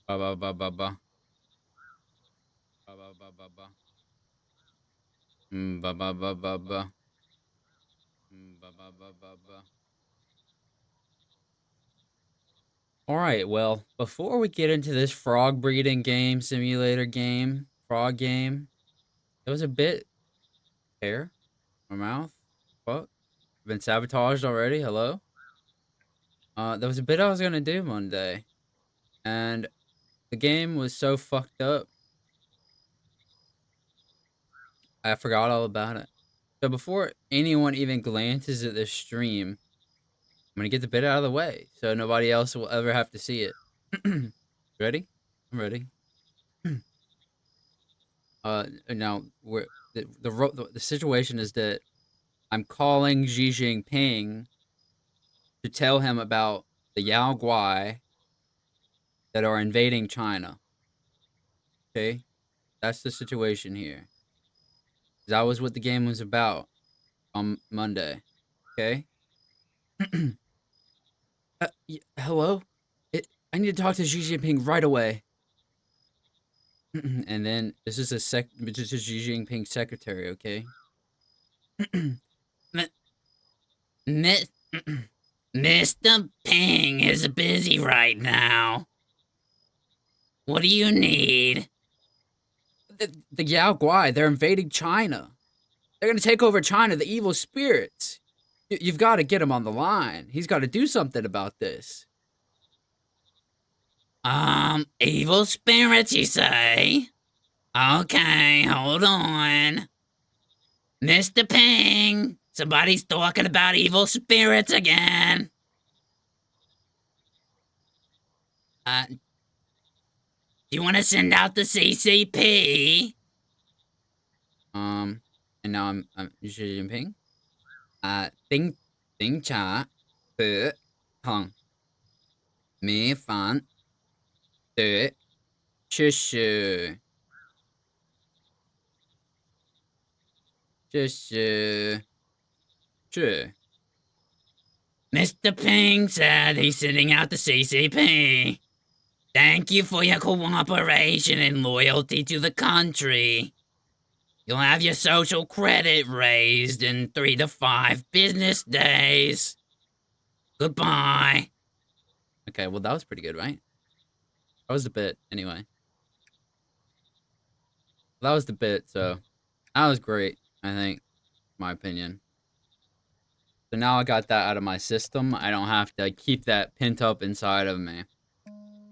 Ba ba ba ba ba. Ba ba ba ba ba. Ba ba ba ba ba. Ba ba ba ba ba. All right, well, before we get into this frog breeding game, simulator game, frog game, it was a bit hair, my mouth. What? Been sabotaged already? Hello? There was a bit I was gonna do Monday, and the game was so fucked up, I forgot all about it. So before anyone even glances at this stream, I'm gonna get the bit out of the way so nobody else will ever have to see it. Ready? I'm ready. Now we're the situation is that I'm calling Xi Jinping to tell him about the Yao Guai that are invading China. Okay, that's the situation here. That was what the game was about on Monday. Okay. Hello. I need to talk to Xi Jinping right away. And then this is this is Xi Jinping's secretary. Okay. Miss Mr. Ping is busy right now. What do you need? The Yao Guai, they're invading China. They're gonna take over China, the evil spirits. You've got to get him on the line. He's got to do something about this. Evil spirits, you say? Okay, hold on. Mr. Ping, somebody's talking about evil spirits again. Do you want to send out the CCP? And now I'm Xi Jinping. Tính tính trả tự thằng mỹ phản tự支持这是这 Mr. Ping said he's sending out the CCP. Thank you for your cooperation and loyalty to the country. You'll have your social credit raised in 3 to 5 business days. Goodbye. Okay, well, that was pretty good, right? That was the bit, anyway. That was the bit, so that was great, I think, my opinion. So now I got that out of my system. I don't have to keep that pent up inside of me.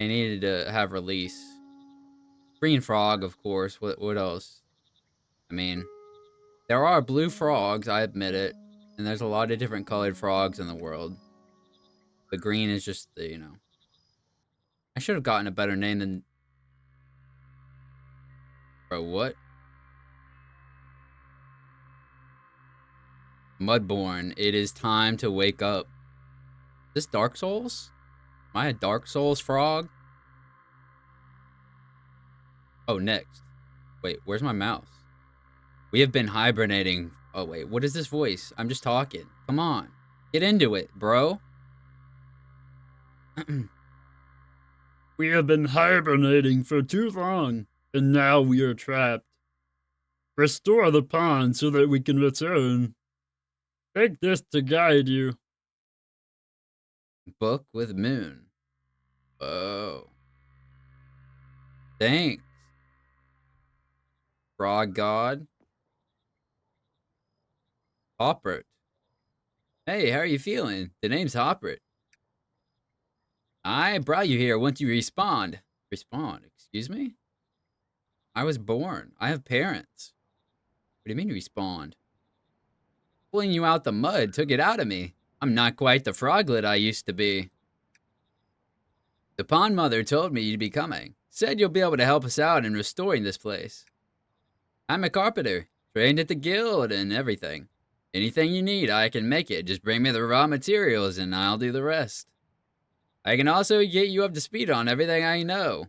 I needed to have release. Green frog, of course. What else? I mean, there are blue frogs, I admit it. And there's a lot of different colored frogs in the world. But green is just the, I should have gotten a better name than... Bro, what? Mudborne, it is time to wake up. Is this Dark Souls? Am I a Dark Souls frog? Oh, next. Wait, where's my mouse? We have been hibernating. Oh, wait, what is this voice? I'm just talking. Come on. Get into it, bro. We have been hibernating for too long, and now we are trapped. Restore the pond so that we can return. Take this to guide you. Book with moon. Oh. Thanks. Frog god. Hoppert. Hey, how are you feeling? The name's Hoppert. I brought you here once you respawned. Respawn? Excuse me? I was born. I have parents. What do you mean you respawned? Pulling you out the mud took it out of me. I'm not quite the froglet I used to be. The pond mother told me you'd be coming. Said you'll be able to help us out in restoring this place. I'm a carpenter, trained at the guild and everything. Anything you need, I can make it. Just bring me the raw materials and I'll do the rest. I can also get you up to speed on everything I know.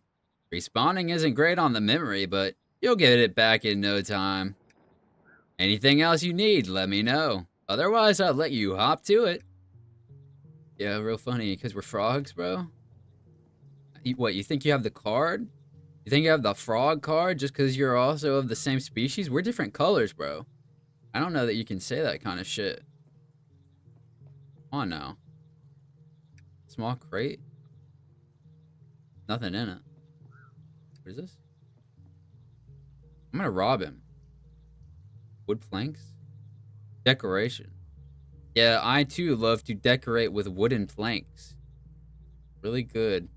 Respawning isn't great on the memory, but you'll get it back in no time. Anything else you need, let me know. Otherwise, I'll let you hop to it. Yeah, real funny, because we're frogs, bro. What, you think you have the card? You think you have the frog card just because you're also of the same species? We're different colors, bro. I don't know that you can say that kind of shit. Come on now. Small crate? Nothing in it. What is this? I'm gonna rob him. Wood planks? Decoration. Yeah, I too love to decorate with wooden planks. Really good.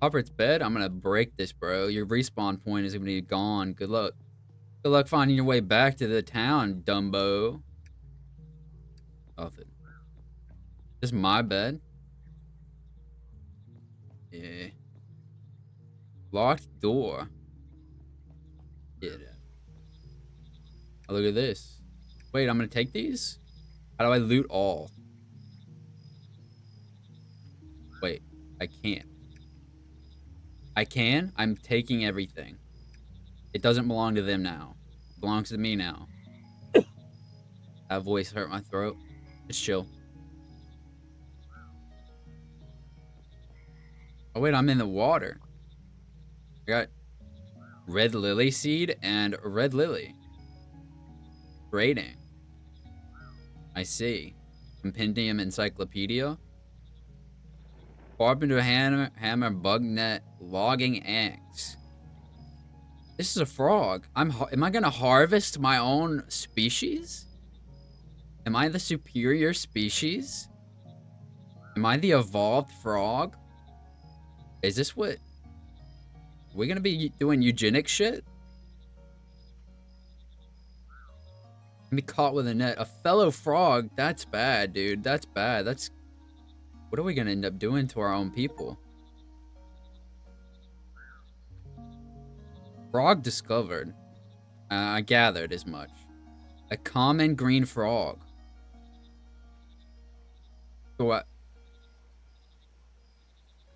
Hopper's bed? I'm gonna break this, bro. Your respawn point is gonna be gone. Good luck. Good luck finding your way back to the town, Dumbo. Nothing. This is my bed? Yeah. Locked door. Yeah. Oh, look at this. Wait, I'm gonna take these? How do I loot all? Wait, I can't. I can? I'm taking everything. It doesn't belong to them now. It belongs to me now. That voice hurt my throat. Just chill. Oh wait, I'm in the water. I got red lily seed and red lily. Grading. I see. Compendium encyclopedia. Carpenter hammer bug net logging ants. This is a frog. Am I gonna harvest my own species? Am I the superior species? Am I the evolved frog? Is this what? We're gonna be doing eugenics shit? Be caught with a net. A fellow frog? That's bad, dude. That's bad. That's... What are we gonna end up doing to our own people? Frog discovered. I gathered as much. A common green frog. So what?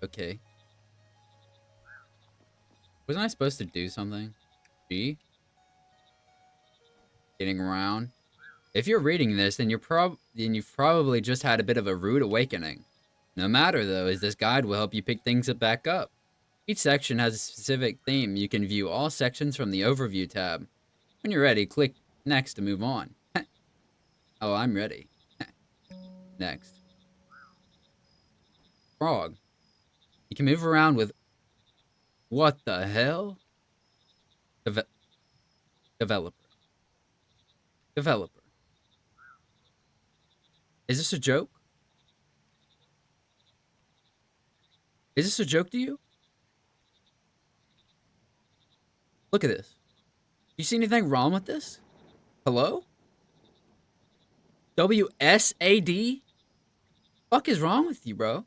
Okay. Wasn't I supposed to do something? G? Getting around. If you're reading this, then you've probably just had a bit of a rude awakening. No matter though, as this guide will help you pick things back up. Each section has a specific theme. You can view all sections from the overview tab. When you're ready, click next to move on. Oh, I'm ready. Next. Frog. You can move around with... What the hell? Developer. Developer. Is this a joke? Is this a joke to you? Look at this. You see anything wrong with this? Hello? WSAD? Fuck is wrong with you, bro?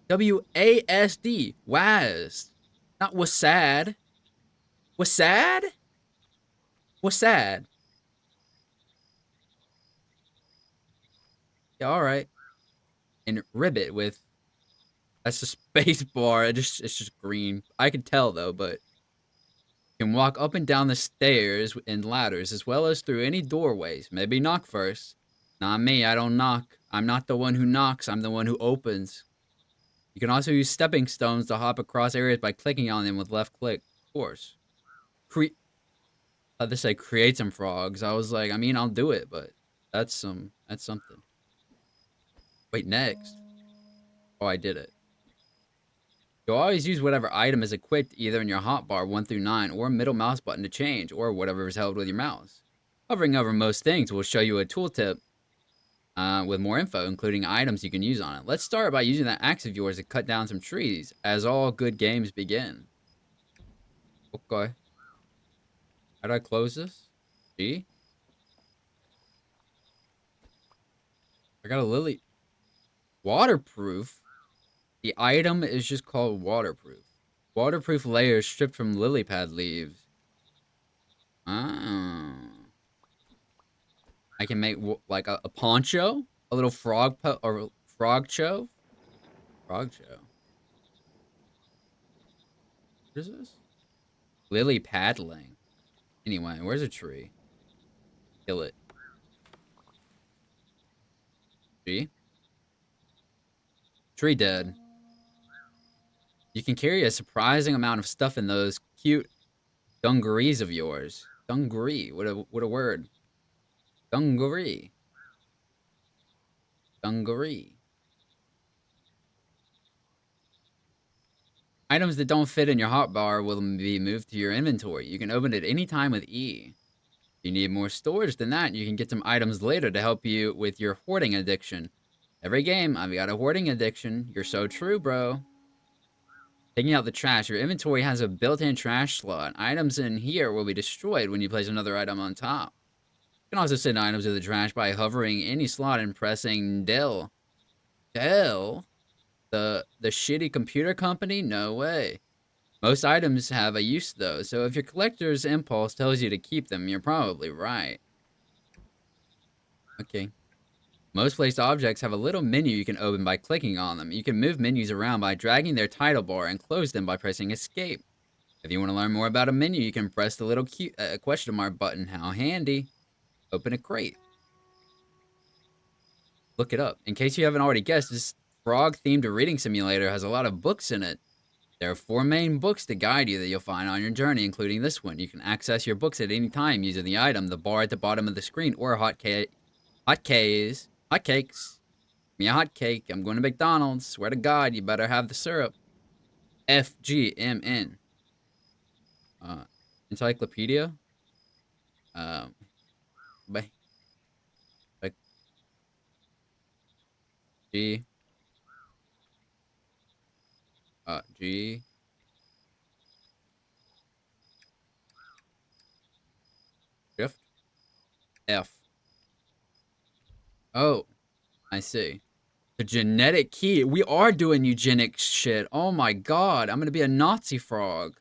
WASD. WASD. Not was sad. Was sad? Was sad. Yeah, alright. And ribbit with... That's a space bar. It's just green. I can tell though, but... You can walk up and down the stairs and ladders as well as through any doorways. Maybe knock first. Not me, I don't knock. I'm not the one who knocks, I'm the one who opens. You can also use stepping stones to hop across areas by clicking on them with left click. Of course. I had to say create some frogs. I was like, I mean, I'll do it, but that's something. Wait, next. Oh, I did it. You'll always use whatever item is equipped either in your hotbar 1 through 9 or middle mouse button to change, or whatever is held with your mouse. Hovering over most things will show you a tooltip with more info, including items you can use on it. Let's start by using that axe of yours to cut down some trees, as all good games begin. Okay. How do I close this? G? I got a lily. Waterproof? The item is just called waterproof. Waterproof layers stripped from lily pad leaves. Ah. I can make like a poncho, a little or frog show. Frog show. What is this? Lily paddling. Anyway, where's a tree? Kill it. Tree? Tree dead. You can carry a surprising amount of stuff in those cute dungarees of yours. Dungaree, what a word. Dungaree. Dungaree. Items that don't fit in your hotbar will be moved to your inventory. You can open it anytime with E. If you need more storage than that, you can get some items later to help you with your hoarding addiction. Every game, I've got a hoarding addiction. You're so true, bro. Taking out the trash. Your inventory has a built-in trash slot. Items in here will be destroyed when you place another item on top. You can also send items to the trash by hovering any slot and pressing Del. Del? The shitty computer company? No way. Most items have a use though, so if your collector's impulse tells you to keep them, you're probably right. Okay. Most placed objects have a little menu you can open by clicking on them. You can move menus around by dragging their title bar and close them by pressing escape. If you want to learn more about a menu, you can press the little question mark button. How handy. Open a crate. Look it up. In case you haven't already guessed, this frog-themed reading simulator has a lot of books in it. There are 4 main books to guide you that you'll find on your journey, including this one. You can access your books at any time using the item, the bar at the bottom of the screen, or hotcakes. Give me a hot cake. I'm going to McDonald's. Swear to God, you better have the syrup. FGMN. Uh, Encyclopedia. Um, like G. G. Shift. F. Oh, I see. The genetic key. We are doing eugenics shit. Oh my God. I'm going to be a Nazi frog.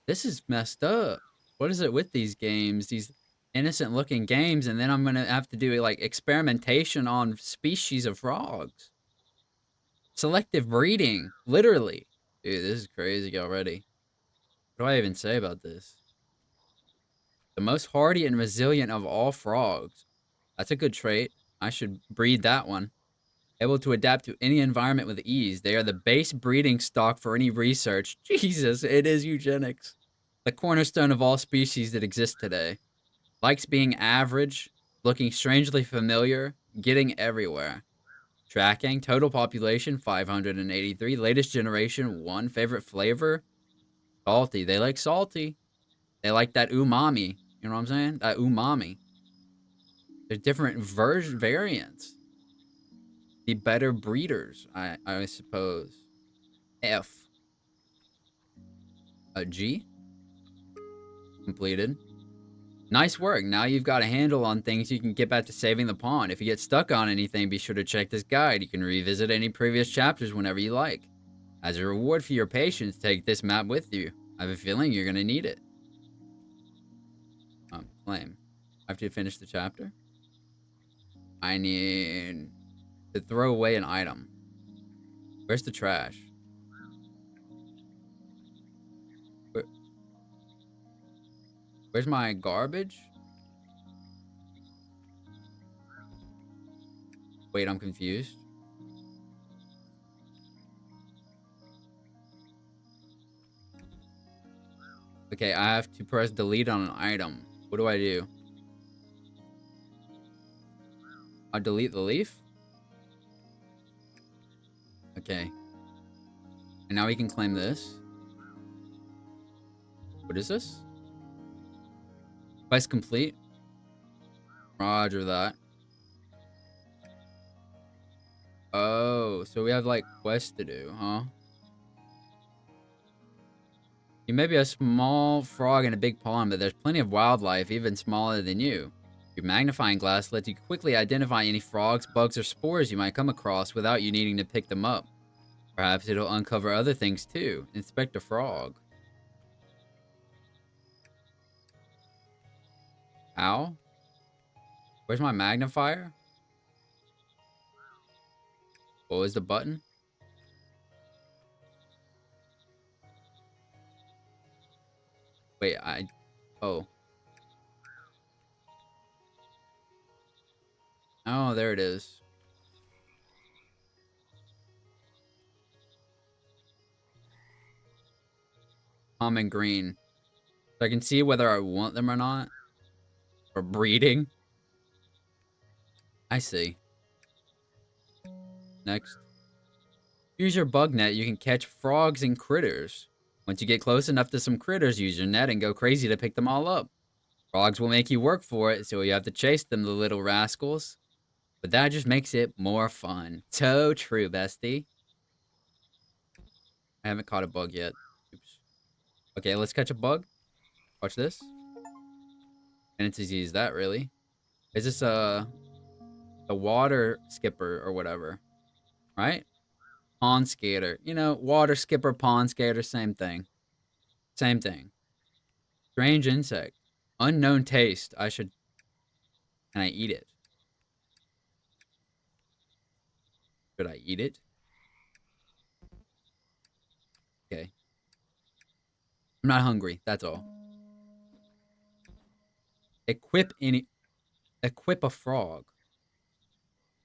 This is messed up. What is it with these games? These innocent looking games, and then I'm going to have to do like experimentation on species of frogs. Selective breeding. Literally. Dude, this is crazy already. What do I even say about this? The most hardy and resilient of all frogs. That's a good trait. I should breed that one. Able to adapt to any environment with ease. They are the base breeding stock for any research. Jesus, it is eugenics. The cornerstone of all species that exist today. Likes being average, looking strangely familiar, getting everywhere. Tracking, total population 583, latest generation 1, favorite flavor, salty. They like salty. They like that umami. You know what I'm saying? That umami. There's different variants. The better breeders, I suppose. F. A G. Completed. Nice work. Now you've got a handle on things, you can get back to saving the pond. If you get stuck on anything, be sure to check this guide. You can revisit any previous chapters whenever you like. As a reward for your patience, take this map with you. I have a feeling you're going to need it. Claim. I have to finish the chapter. I need to throw away an item. Where's the trash? Where, where's my garbage? Wait, I'm confused. Okay, I have to press delete on an item. What do I do? I delete the leaf? Okay. And now we can claim this. What is this? Quest complete. Roger that. Oh, so we have like quests to do, huh? You may be a small frog in a big pond, but there's plenty of wildlife even smaller than you. Your magnifying glass lets you quickly identify any frogs, bugs, or spores you might come across without you needing to pick them up. Perhaps it'll uncover other things too. Inspect a frog. How? Where's my magnifier? What was the button? Wait, oh. Oh, there it is. common green. So I can see whether I want them or not. Or breeding. I see. Next. Use your bug net. You can catch frogs and critters. Once you get close enough to some critters, use your net and go crazy to pick them all up. Frogs will make you work for it, so you have to chase them, the little rascals. But that just makes it more fun. So true, bestie. I haven't caught a bug yet. Oops. Okay, let's catch a bug. Watch this. And it's as easy as that, really. Is this a water skipper or whatever? Right? Pond skater. You know, water skipper, pond skater, same thing. Same thing. Strange insect. Unknown taste. Can I eat it? Should I eat it? Okay. I'm not hungry. That's all. Equip any. Equip a frog.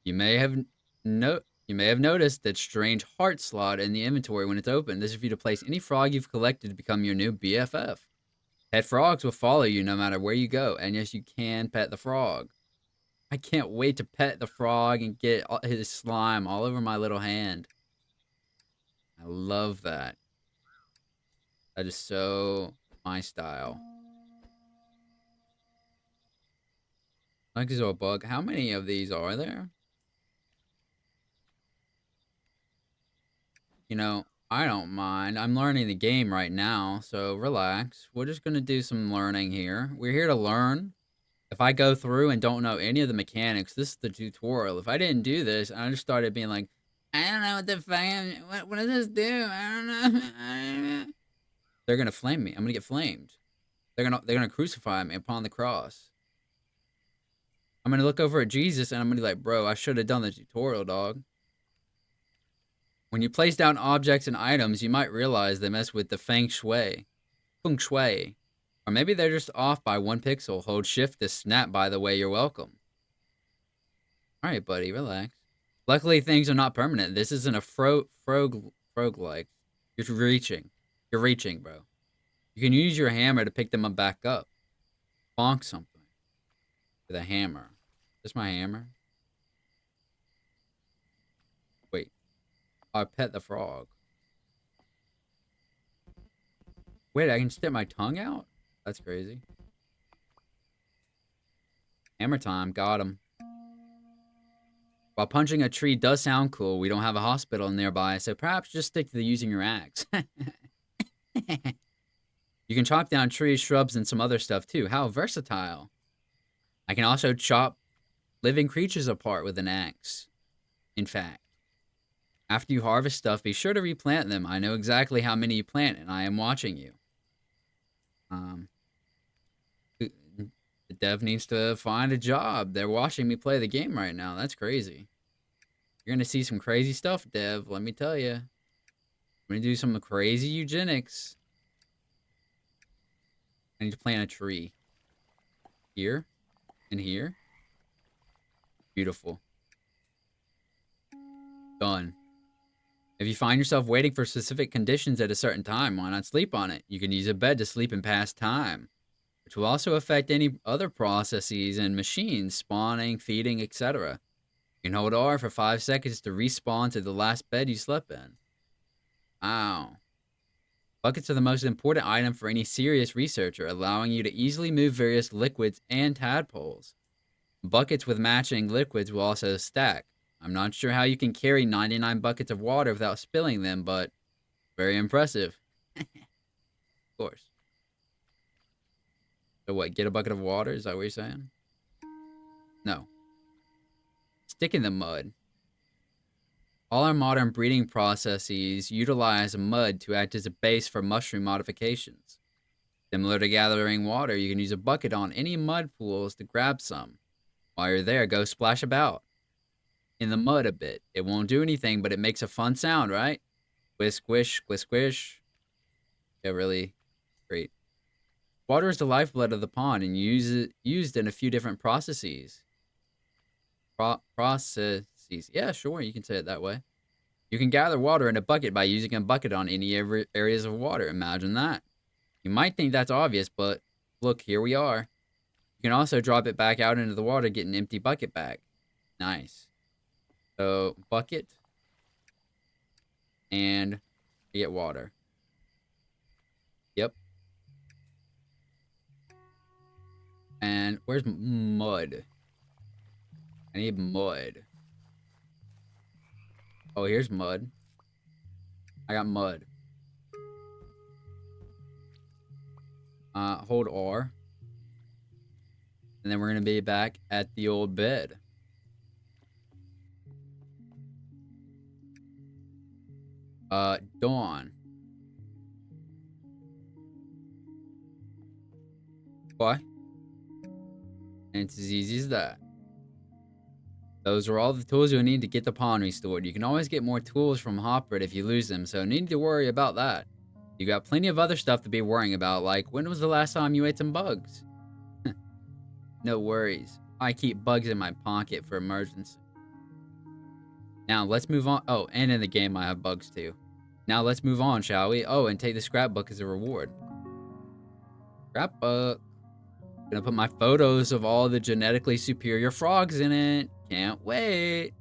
You may have no. You may have noticed that strange heart slot in the inventory when it's open. This is for you to place any frog you've collected to become your new BFF. Pet frogs will follow you no matter where you go, and yes, you can pet the frog. I can't wait to pet the frog and get his slime all over my little hand. I love that. That is so my style. Exo bug. How many of these are there? You know, I don't mind. I'm learning the game right now, so relax. We're just going to do some learning here. We're here to learn. If I go through and don't know any of the mechanics, this is the tutorial. If I didn't do this, and I just started being like, I don't know what the fuck, what does this do? I don't know. They're going to flame me. I'm going to get flamed. They're gonna crucify me upon the cross. I'm gonna look over at Jesus and I'm gonna be like, bro, I should have done the tutorial, dog. When you place down objects and items, you might realize they mess with the feng shui. Feng shui. Or maybe they're just off by 1 pixel. Hold shift to snap, by the way, you're welcome. Alright, buddy, relax. Luckily, things are not permanent. This isn't a frog-like. You're reaching. You're reaching, bro. You can use your hammer to pick them up back up. Bonk something. With a hammer. Is this my hammer? Wait. I pet the frog. Wait, I can stick my tongue out? That's crazy. Hammer time. Got him. While punching a tree does sound cool, we don't have a hospital nearby, so perhaps just stick to using your axe. You can chop down trees, shrubs, and some other stuff too. How versatile. I can also chop living creatures apart with an axe. In fact, after you harvest stuff, be sure to replant them. I know exactly how many you plant, and I am watching you. The dev needs to find a job. They're watching me play the game right now. That's crazy. You're going to see some crazy stuff, dev. Let me tell you. I'm going to do some crazy eugenics. I need to plant a tree. Here. And here. Beautiful. Done. If you find yourself waiting for specific conditions at a certain time, why not sleep on it? You can use a bed to sleep and pass time, which will also affect any other processes and machines, spawning, feeding, etc. You can hold R for 5 seconds to respawn to the last bed you slept in. Wow. Buckets are the most important item for any serious researcher, allowing you to easily move various liquids and tadpoles. Buckets with matching liquids will also stack. I'm not sure how you can carry 99 buckets of water without spilling them, but very impressive. Of course. So what, get a bucket of water? Is that what you're saying? No. Stick in the mud. All our modern breeding processes utilize mud to act as a base for mushroom modifications. Similar to gathering water, you can use a bucket on any mud pools to grab some. While you're there, go splash about in the mud a bit. It won't do anything, but it makes a fun sound, right? Squish, squish, squish, squish. Yeah, really great. Water is the lifeblood of the pond and used in a few different processes. Processes. Yeah, sure, you can say it that way. You can gather water in a bucket by using a bucket on any areas of water. Imagine that. You might think that's obvious, but look, here we are. You can also drop it back out into the water, get an empty bucket back. Nice. So, bucket, and you get water. Yep. And where's mud? I need mud. Oh, here's mud. I got mud. Hold R. And then we're going to be back at the old bed. Dawn. Why? And it's as easy as that. Those are all the tools you'll need to get the pond restored. You can always get more tools from Hopper if you lose them, so no need to worry about that. You got plenty of other stuff to be worrying about, like when was the last time you ate some bugs? No worries. I keep bugs in my pocket for emergency. Now let's move on. Oh, and in the game I have bugs too. Now let's move on, shall we? Oh, and take the scrapbook as a reward. Scrapbook. Gonna put my photos of all the genetically superior frogs in it. Can't wait.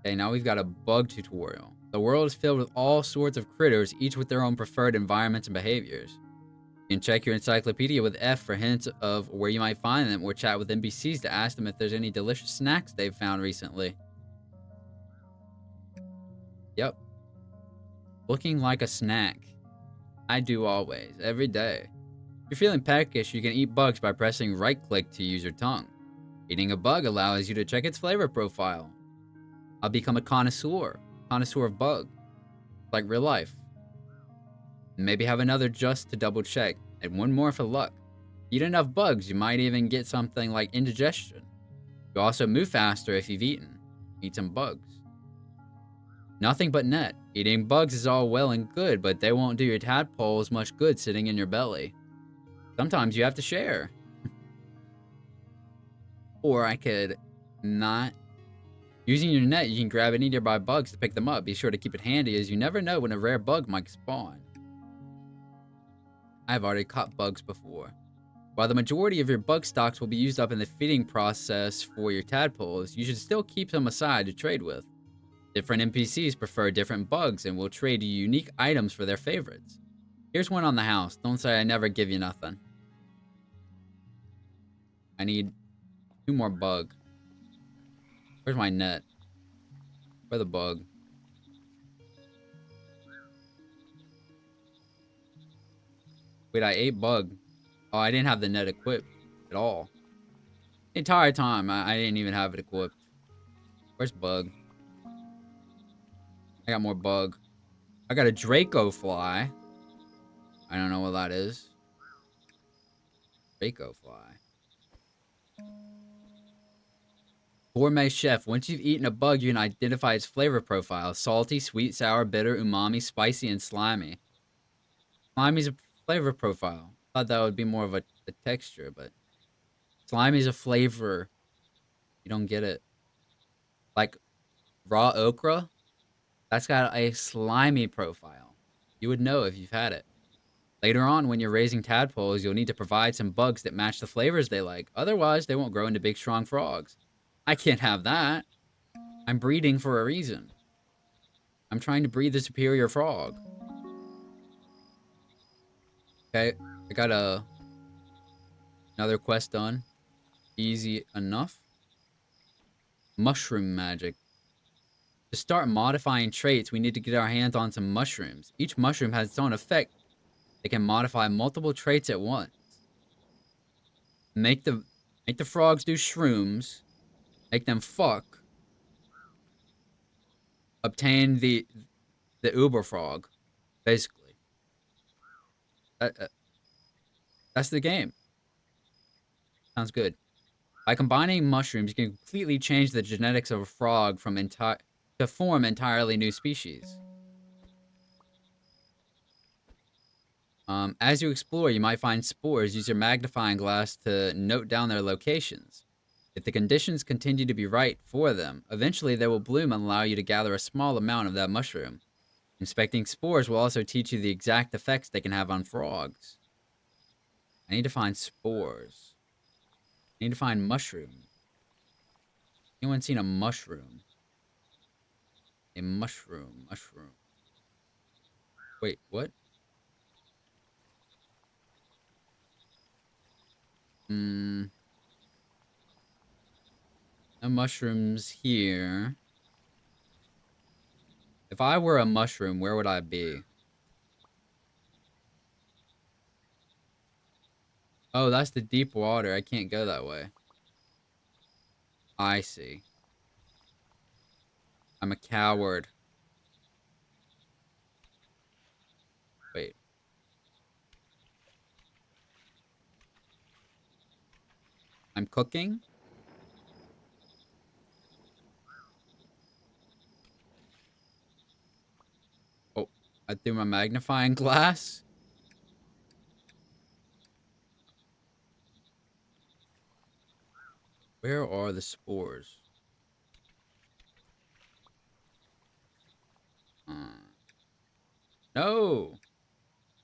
Okay, now we've got a bug tutorial. The world is filled with all sorts of critters, each with their own preferred environments and behaviors. You can check your encyclopedia with F for hints of where you might find them, or chat with NPCs to ask them if there's any delicious snacks they've found recently. Yep. Looking like a snack. I do always, every day. If you're feeling peckish, you can eat bugs by pressing right-click to use your tongue. Eating a bug allows you to check its flavor profile. I'll become a connoisseur of bug, like real life. And maybe have another just to double check, and one more for luck. Eat enough bugs, you might even get something like indigestion. You also move faster if you've eaten. Eat some bugs. Nothing but net. Eating bugs is all well and good, but they won't do your tadpoles much good sitting in your belly. Sometimes you have to share. Or I could not. Using your net, you can grab any nearby bugs to pick them up. Be sure to keep it handy, as you never know when a rare bug might spawn. I've already caught bugs before. While the majority of your bug stocks will be used up in the feeding process for your tadpoles, you should still keep some aside to trade with. Different NPCs prefer different bugs and will trade you unique items for their favorites. Here's one on the house. Don't say I never give you nothing. I need 2 more bug. Where's my net? Where's the bug? Wait, I ate bug. Oh, I didn't have the net equipped at all. The entire time, I didn't even have it equipped. Where's bug? I got more bug. I got a Draco fly. I don't know what that is. Draco fly. Gourmet chef. Once you've eaten a bug, you can identify its flavor profile. Salty, sweet, sour, bitter, umami, spicy, and slimy. Slimy's a flavor profile. Thought that would be more of a texture, but slimy's a flavor. You don't get it. Like raw okra, that's got a slimy profile. You would know if you've had it. Later on, when you're raising tadpoles, you'll need to provide some bugs that match the flavors they like. Otherwise, they won't grow into big, strong frogs. I can't have that. I'm breeding for a reason. I'm trying to breed the superior frog. Okay, I got another quest done. Easy enough. Mushroom magic. To start modifying traits, we need to get our hands on some mushrooms. Each mushroom has its own effect. It can modify multiple traits at once. Make the frogs do shrooms. Make them fuck. Obtain the uber frog, basically. That's the game. Sounds good. By combining mushrooms, you can completely change the genetics of a frog to form entirely new species. As you explore, you might find spores. Use your magnifying glass to note down their locations. If the conditions continue to be right for them, eventually they will bloom and allow you to gather a small amount of that mushroom. Inspecting spores will also teach you the exact effects they can have on frogs. I need to find spores. I need to find mushrooms. Anyone seen a mushroom? A mushroom. Wait, what? No mushrooms here. If I were a mushroom, where would I be? Oh, that's the deep water. I can't go that way. I see. I'm a coward. Wait. I'm cooking? Oh, I threw my magnifying glass? Where are the spores? No!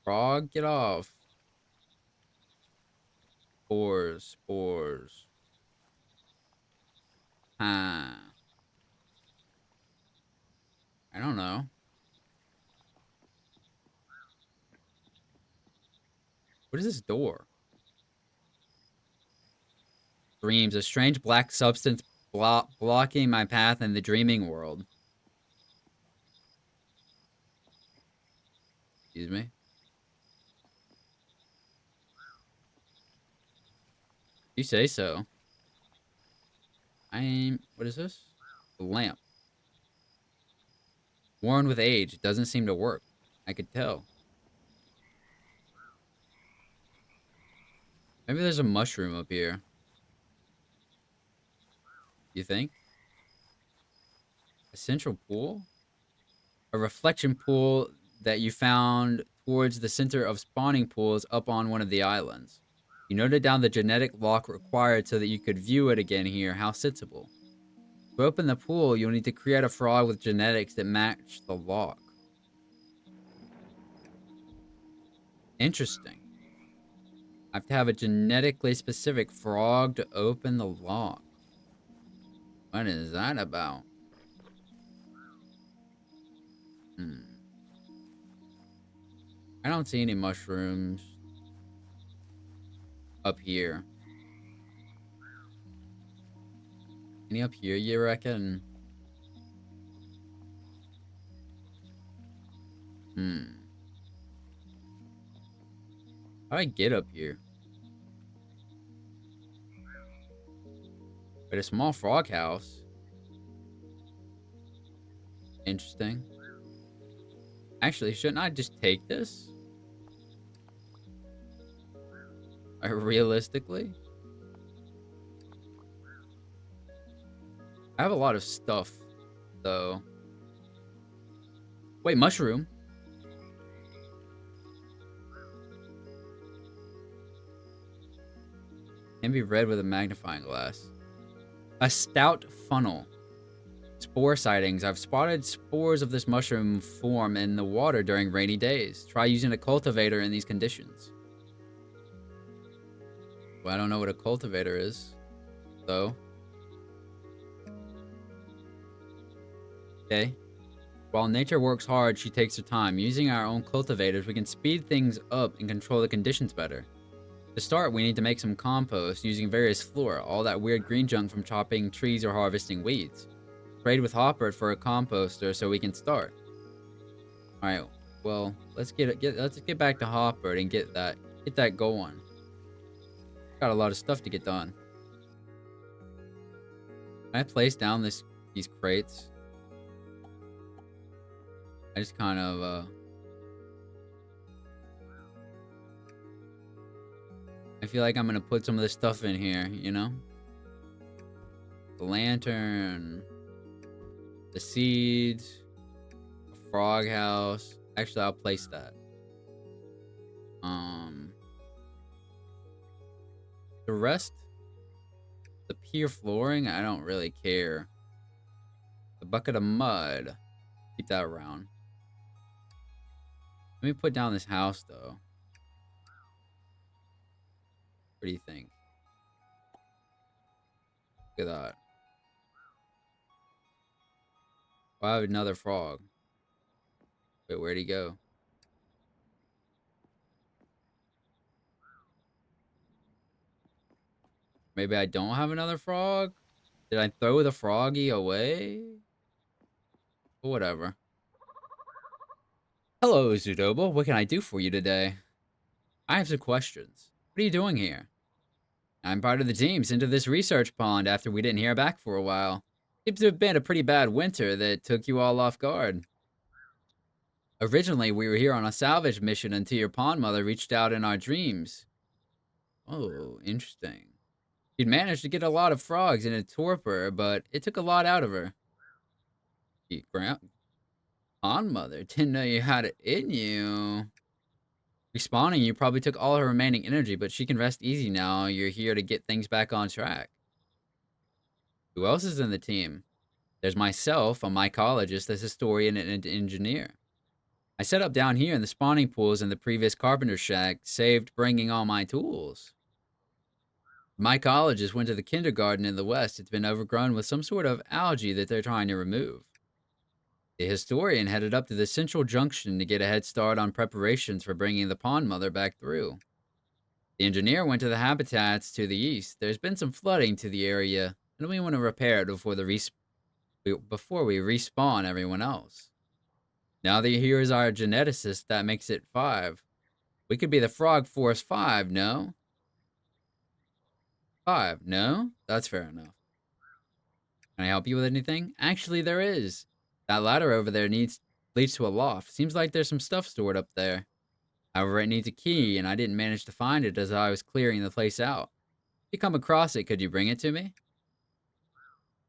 Frog, get off. Spores. Huh. I don't know. What is this door? Dreams, a strange black substance blocking my path in the dreaming world. Excuse me? You say so. What is this? A lamp. Worn with age. It doesn't seem to work. I could tell. Maybe there's a mushroom up here. You think? A central pool? A reflection pool that you found towards the center of spawning pools up on one of the islands. You noted down the genetic lock required so that you could view it again here. How sensible. To open the pool, you'll need to create a frog with genetics that match the lock. Interesting. I have to have a genetically specific frog to open the lock. What is that about? I don't see any mushrooms up here. Any up here, you reckon? How do I get up here? But a small frog house. Interesting. Actually, shouldn't I just take this? Realistically? I have a lot of stuff, though. Wait, mushroom? Can be read with a magnifying glass. A stout funnel. Spore sightings. I've spotted spores of this mushroom form in the water during rainy days. Try using a cultivator in these conditions. Well, I don't know what a cultivator is, though. Okay. While nature works hard, she takes her time. Using our own cultivators, we can speed things up and control the conditions better. To start, we need to make some compost using various flora, all that weird green junk from chopping trees or harvesting weeds. Trade with Hopper for a composter so we can start. All right, well, let's get back to Hopper and get that going. Got a lot of stuff to get done. Can I place down these crates? I just kind of I feel like I'm gonna put some of this stuff in here, you know? The lantern, the seeds, a frog house. Actually, I'll place that. The rest, the pier flooring, I don't really care. The bucket of mud, keep that around. Let me put down this house, though. What do you think? Look at that. Oh, I have another frog. Wait, where'd he go? Maybe I don't have another frog? Did I throw the froggy away? Whatever. Hello, Zudoba. What can I do for you today? I have some questions. What are you doing here? I'm part of the team sent to this research pond after we didn't hear back for a while. Seems to have been a pretty bad winter that took you all off guard. Originally, we were here on a salvage mission until your pond mother reached out in our dreams. Oh, interesting. She'd managed to get a lot of frogs in a torpor, but it took a lot out of her. Pond mother didn't know you had it in you. Respawning you probably took all her remaining energy, but she can rest easy now. You're here to get things back on track. Who else is in the team? There's myself, a mycologist, a historian, and an engineer. I set up down here in the spawning pools in the previous carpenter shack, saved bringing all my tools. The mycologist went to the kindergarten in the west. It's been overgrown with some sort of algae that they're trying to remove. The historian headed up to the central junction to get a head start on preparations for bringing the pond mother back through. The engineer went to the habitats to the east. There's been some flooding to the area, and we want to repair it before we respawn everyone else. Now that here is our geneticist, that makes it 5. We could be the Frog Force 5, no? 5, no? That's fair enough. Can I help you with anything? Actually, there is. That ladder over there leads to a loft. Seems like there's some stuff stored up there. However, it needs a key, and I didn't manage to find it as I was clearing the place out. If you come across it, could you bring it to me?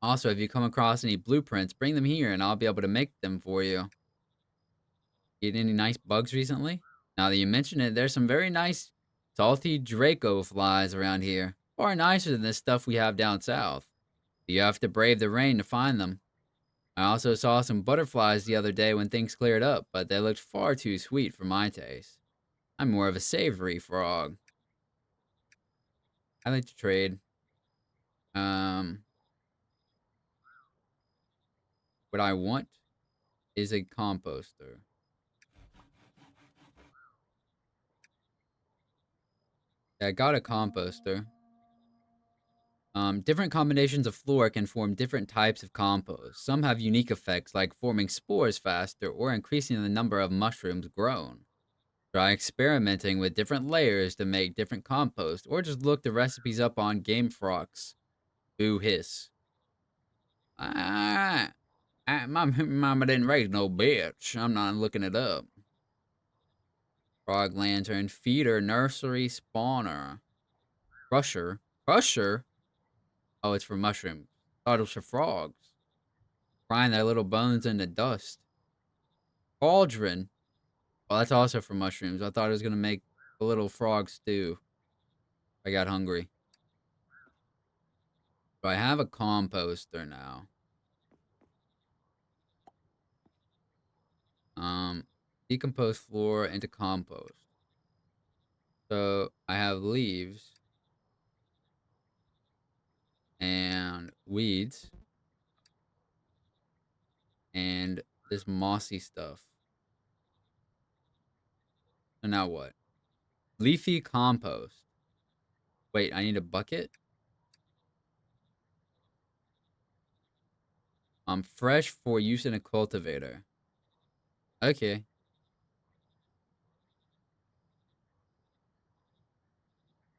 Also, if you come across any blueprints, bring them here, and I'll be able to make them for you. Eat any nice bugs recently? Now that you mention it, there's some very nice salty Draco flies around here. Far nicer than the stuff we have down south. You have to brave the rain to find them. I also saw some butterflies the other day when things cleared up, but they looked far too sweet for my taste. I'm more of a savory frog. I like to trade. What I want is a composter. Yeah, I got a composter. Different combinations of flora can form different types of compost. Some have unique effects like forming spores faster or increasing the number of mushrooms grown. Try experimenting with different layers to make different compost, or just look the recipes up on Game Frox. Boo hiss. Ah, my mama didn't raise no bitch. I'm not looking it up. Frog lantern, feeder, nursery, spawner, crusher. Crusher? Oh, it's for mushrooms. Thought it was for frogs. Frying their little bones into dust. Cauldron. Oh, that's also for mushrooms. I thought it was gonna make a little frog stew. I got hungry. So I have a composter now. Decompose flora into compost. So I have leaves and weeds and this mossy stuff. So now what? Leafy compost. Wait, I need a bucket? Fresh for use in a cultivator. Okay.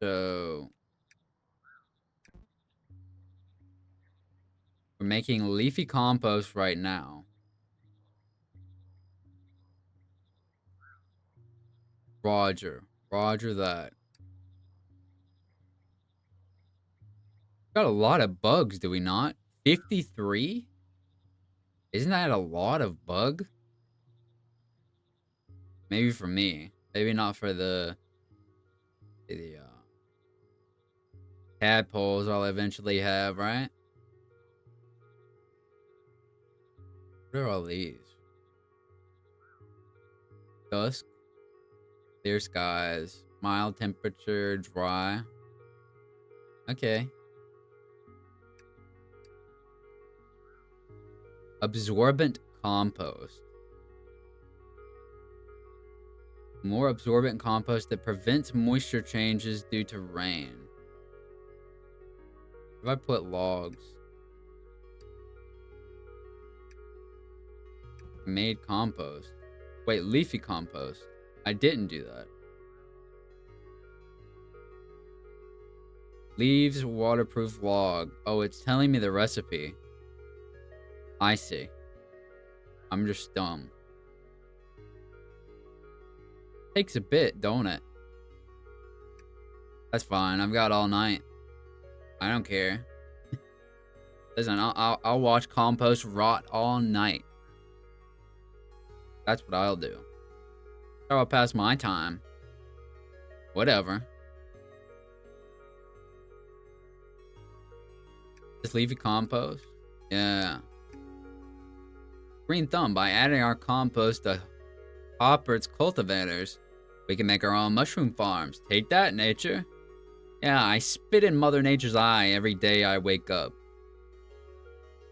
So we're making leafy compost right now. Roger. Roger that. Got a lot of bugs, do we not? 53? Isn't that a lot of bug? Maybe for me. Maybe not for the tadpoles I'll eventually have, right? What are all these? Dusk? Clear skies. Mild temperature. Dry. Okay. Absorbent compost. More absorbent compost that prevents moisture changes due to rain. If I put logs. Made compost. Wait, leafy compost. I didn't do that. Leaves waterproof log. Oh, it's telling me the recipe. I see. I'm just dumb. Takes a bit, don't it? That's fine. I've got all night. I don't care. Listen, I'll watch compost rot all night. That's what I'll do. How I'll pass my time. Whatever. Just leave your compost. Yeah. Green thumb. By adding our compost to Hopper's cultivators, we can make our own mushroom farms. Take that, nature. Yeah, I spit in Mother Nature's eye every day I wake up.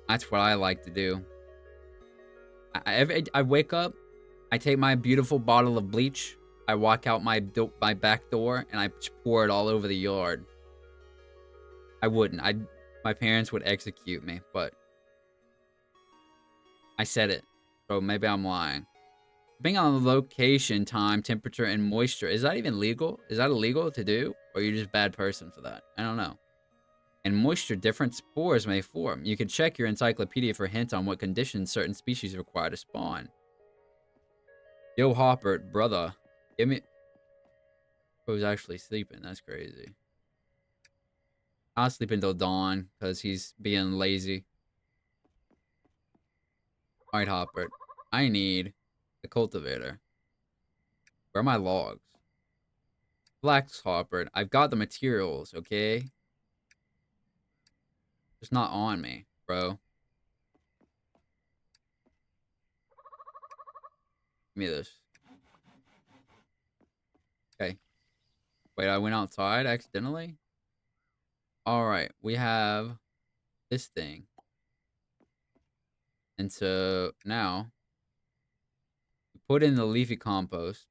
That's what I like to do. I wake up, I take my beautiful bottle of bleach, I walk out my back door, and I pour it all over the yard. I wouldn't. My parents would execute me, but I said it, so maybe I'm lying. Depending on the location, time, temperature, and moisture, is that even legal? Is that illegal to do? Or are you just a bad person for that? I don't know. And moisture, different spores may form. You can check your encyclopedia for hints on what conditions certain species require to spawn. Yo, Hopper, brother. Give me... I was actually sleeping. That's crazy. I'll sleep until dawn, because he's being lazy. Alright, Hopper. I need a cultivator. Where are my logs? Flax, Hopper. I've got the materials, okay? It's not on me, bro. Give me this. Okay. Wait, I went outside accidentally? Alright, we have this thing. And so now, we put in the leafy compost.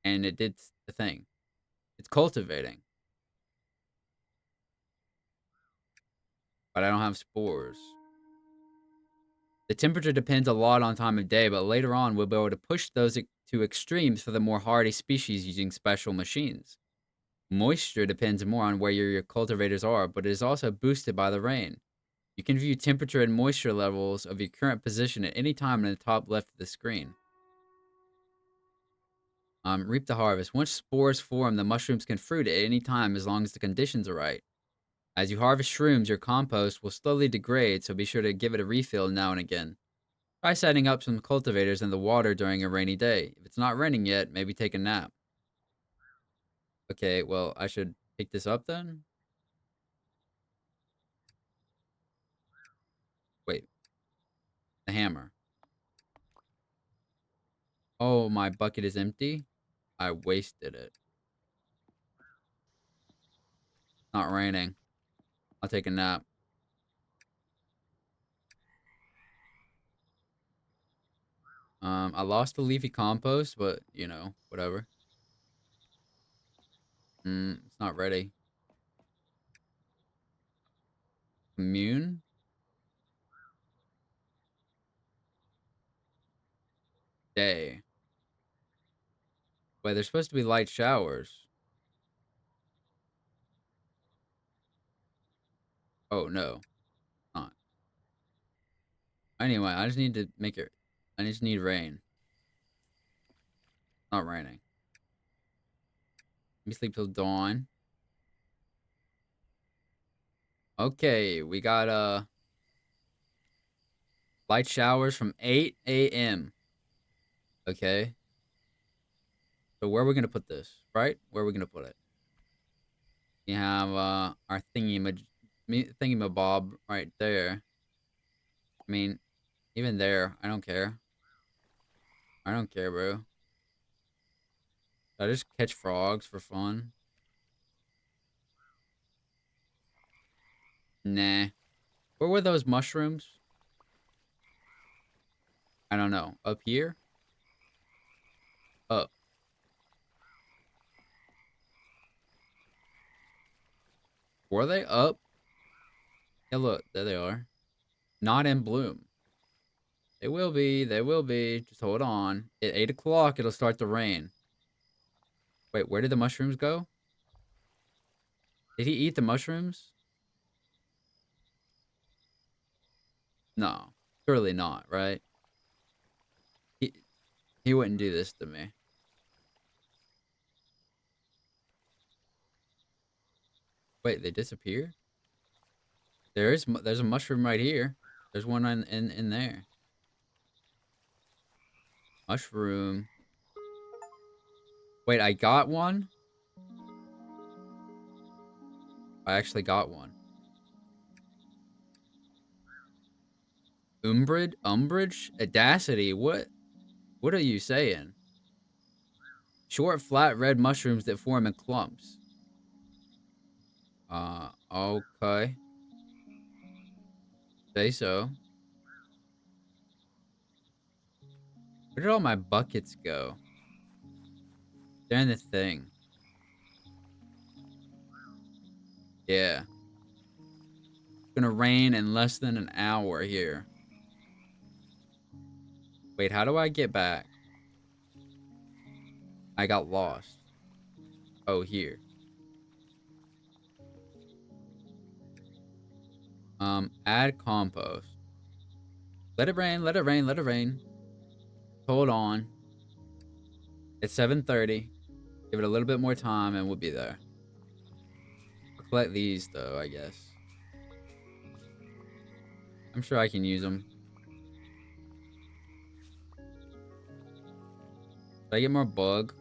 And it did the thing. It's cultivating. But I don't have spores. The temperature depends a lot on time of day, but later on we'll be able to push those to extremes for the more hardy species using special machines. Moisture depends more on where your cultivators are, but it is also boosted by the rain. You can view temperature and moisture levels of your current position at any time in the top left of the screen. Reap the harvest. Once spores form, the mushrooms can fruit at any time as long as the conditions are right. As you harvest shrooms, your compost will slowly degrade, so be sure to give it a refill now and again. Try setting up some cultivators in the water during a rainy day. If it's not raining yet, maybe take a nap. Okay, well, I should pick this up then? Wait, the hammer. Oh, my bucket is empty? I wasted it. Not raining. I'll take a nap. I lost the leafy compost, but, you know, whatever. It's not ready. Immune? Day. Wait, there's supposed to be light showers. Oh, no. Not. Anyway, I just need to make it... I just need rain. Not raining. Let me sleep till dawn. Okay, we got, light showers from 8 a.m. Okay. So where are we going to put this, right? Where are we going to put it? We have, our thingamabob right there. I mean, even there, I don't care. I don't care, bro. I just catch frogs for fun? Nah. Where were those mushrooms? I don't know. Up here? Up. Were they up? Yeah, look. There they are. Not in bloom. They will be. They will be. Just hold on. At 8 o'clock, it'll start to rain. Wait, where did the mushrooms go? Did he eat the mushrooms? No. Surely not, right? He, he wouldn't do this to me. Wait, they disappear? There's a mushroom right here. There's one in there. Mushroom. Wait, I got one? I actually got one. Umbrage? Audacity? What are you saying? Short, flat, red mushrooms that form in clumps. Okay. Say so. Where did all my buckets go? They're in the thing. Yeah. It's gonna rain in less than an hour here. Wait, how do I get back? I got lost. Oh, here. Add compost. Let it rain, let it rain, let it rain. Hold on. It's 7:30. Give it a little bit more time and we'll be there. I'll collect these though, I guess. I'm sure I can use them. Did I get more bug?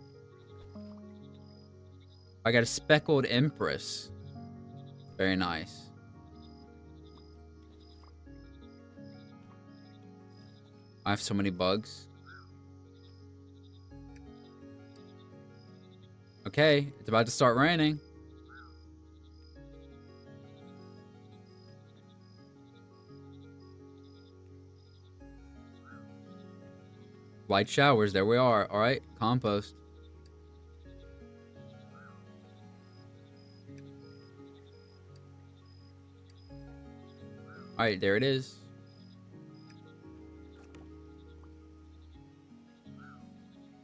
I got a speckled empress. Very nice. I have so many bugs. Okay, it's about to start raining. Light showers, there we are. All right, compost. All right, there it is.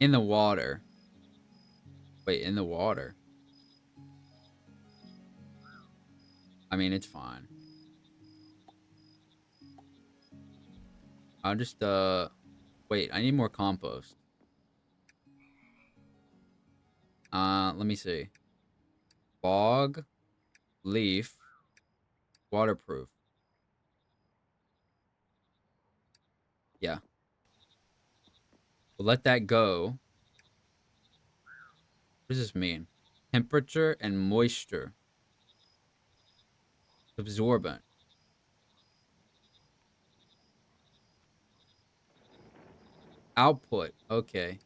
In the water. Wait, in the water. I mean, it's fine. I'll just, wait, I need more compost. Let me see. Bog, leaf, waterproof. Yeah. We'll let that go. What does this mean? Temperature and moisture. Absorbent. Output. Okay.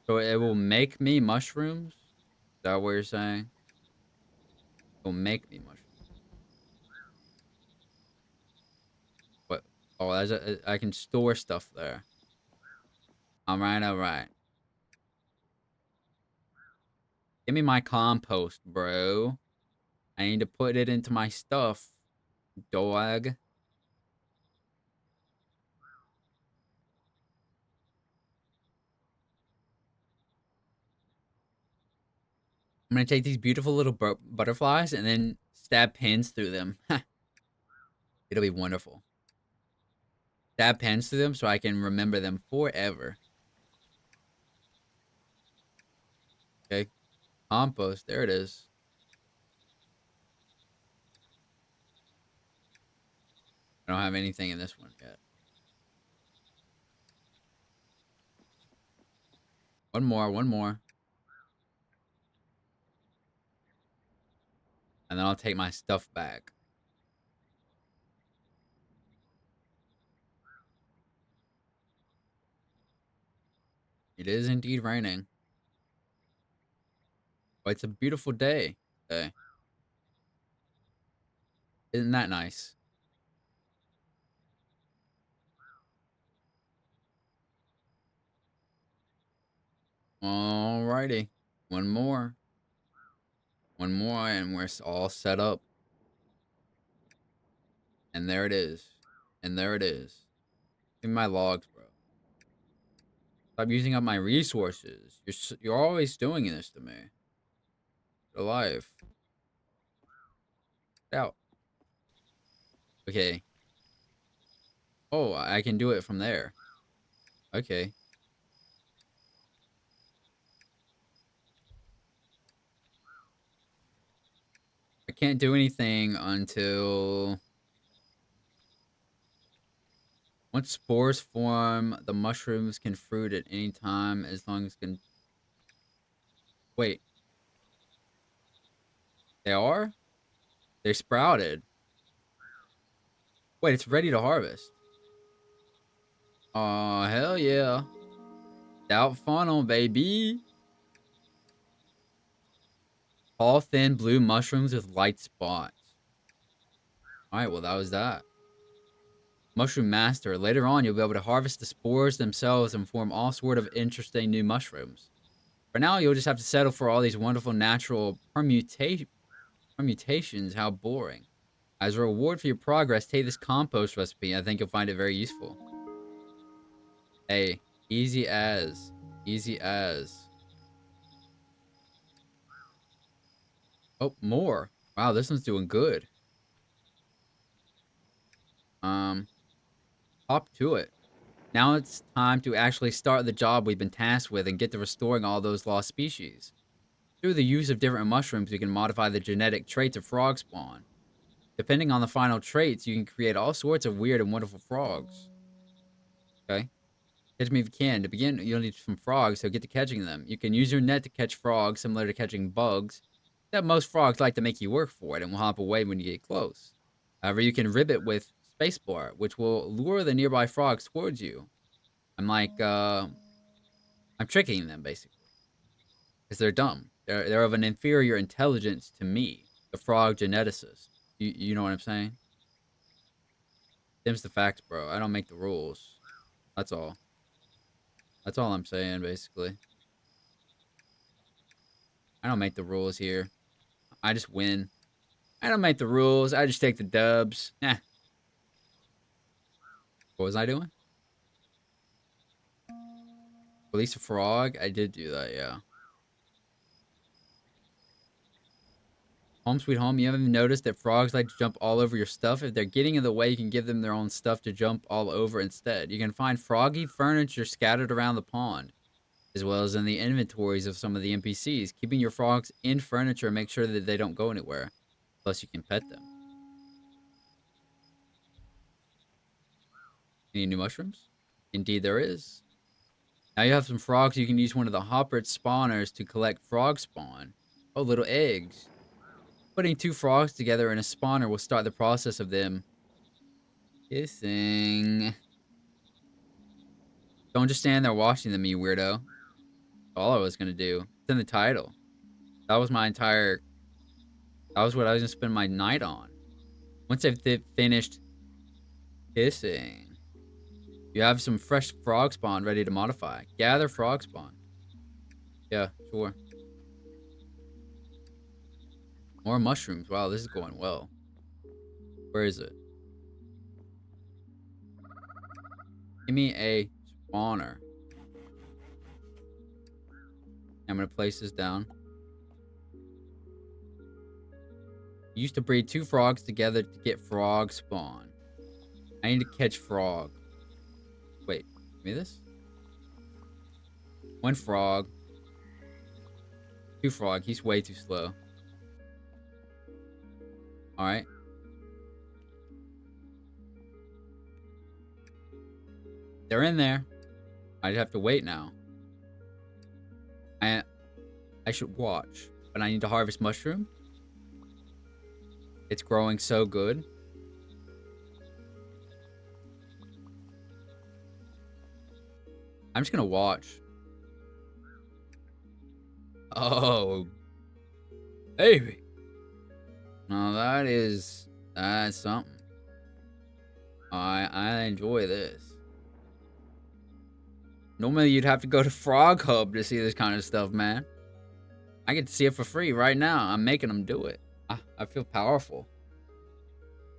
So it will make me mushrooms? Is that what you're saying? It will make me mushrooms. What? Oh, I can store stuff there. Alright, alright. Give me my compost, bro. I need to put it into my stuff, dog. I'm gonna take these beautiful little butterflies and then stab pins through them. It'll be wonderful. Stab pins through them so I can remember them forever. Okay. Compost. There it is. I don't have anything in this one yet. One more, one more. And then I'll take my stuff back. It is indeed raining. Oh, it's a beautiful day. Okay. Isn't that nice? Alrighty. One more. One more, and we're all set up. And there it is. And there it is. In my logs, bro. Stop using up my resources. You're always doing this to me. Your life. Get out. Okay. Oh, I can do it from there. Okay. I can't do anything until once spores form, the mushrooms can fruit at any time as long as can. Wait, they are? They sprouted. Wait, it's ready to harvest. Oh, hell yeah. Stout funnel, baby. All thin blue mushrooms with light spots. Alright, well, that was that. Mushroom Master. Later on, you'll be able to harvest the spores themselves and form all sort of interesting new mushrooms. For now, you'll just have to settle for all these wonderful natural permutations. How boring. As a reward for your progress, take this compost recipe. I think you'll find it very useful. Hey, easy as. Easy as. Oh, more. Wow, this one's doing good. Hop to it. Now it's time to actually start the job we've been tasked with and get to restoring all those lost species. Through the use of different mushrooms, we can modify the genetic traits of frog spawn. Depending on the final traits, you can create all sorts of weird and wonderful frogs. Okay? Catch me if you can. To begin, you'll need some frogs, so get to catching them. You can use your net to catch frogs, similar to catching bugs. Except most frogs like to make you work for it and will hop away when you get close. However, you can rib it with spacebar, which will lure the nearby frogs towards you. I'm like, I'm tricking them, basically. Because they're dumb. They're of an inferior intelligence to me, the frog geneticist. You know what I'm saying? Them's the facts, bro. I don't make the rules. That's all. That's all I'm saying, basically. I don't make the rules here. I just win. I don't make the rules. I just take the dubs. Eh. What was I doing? Release a frog? I did do that, yeah. Home sweet home. You haven't noticed that frogs like to jump all over your stuff? If they're getting in the way, you can give them their own stuff to jump all over instead. You can find froggy furniture scattered around the pond, as well as in the inventories of some of the NPCs. Keeping your frogs in furniture, make sure that they don't go anywhere. Plus, you can pet them. Any new mushrooms? Indeed, there is. Now you have some frogs. You can use one of the hopper spawners to collect frog spawn. Oh, little eggs. Putting two frogs together in a spawner will start the process of them kissing. Don't just stand there watching them, you weirdo. That's all I was gonna do. It's in the title. That was my entire. That was what I was gonna spend my night on. Once they've finished kissing, you have some fresh frog spawn ready to modify. Gather frog spawn. Yeah, sure. More mushrooms. Wow, this is going well. Where is it? Give me a spawner. I'm gonna place this down. You used to breed two frogs together to get frog spawn. I need to catch frog. Wait, give me this. One frog. Two frog. He's way too slow. Alright. They're in there. I have to wait now. I should watch. But I need to harvest mushroom. It's growing so good. I'm just gonna watch. Oh. baby. No, that's something. I enjoy this. Normally you'd have to go to Frog Hub to see this kind of stuff, man. I get to see it for free right now. I'm making them do it. I feel powerful.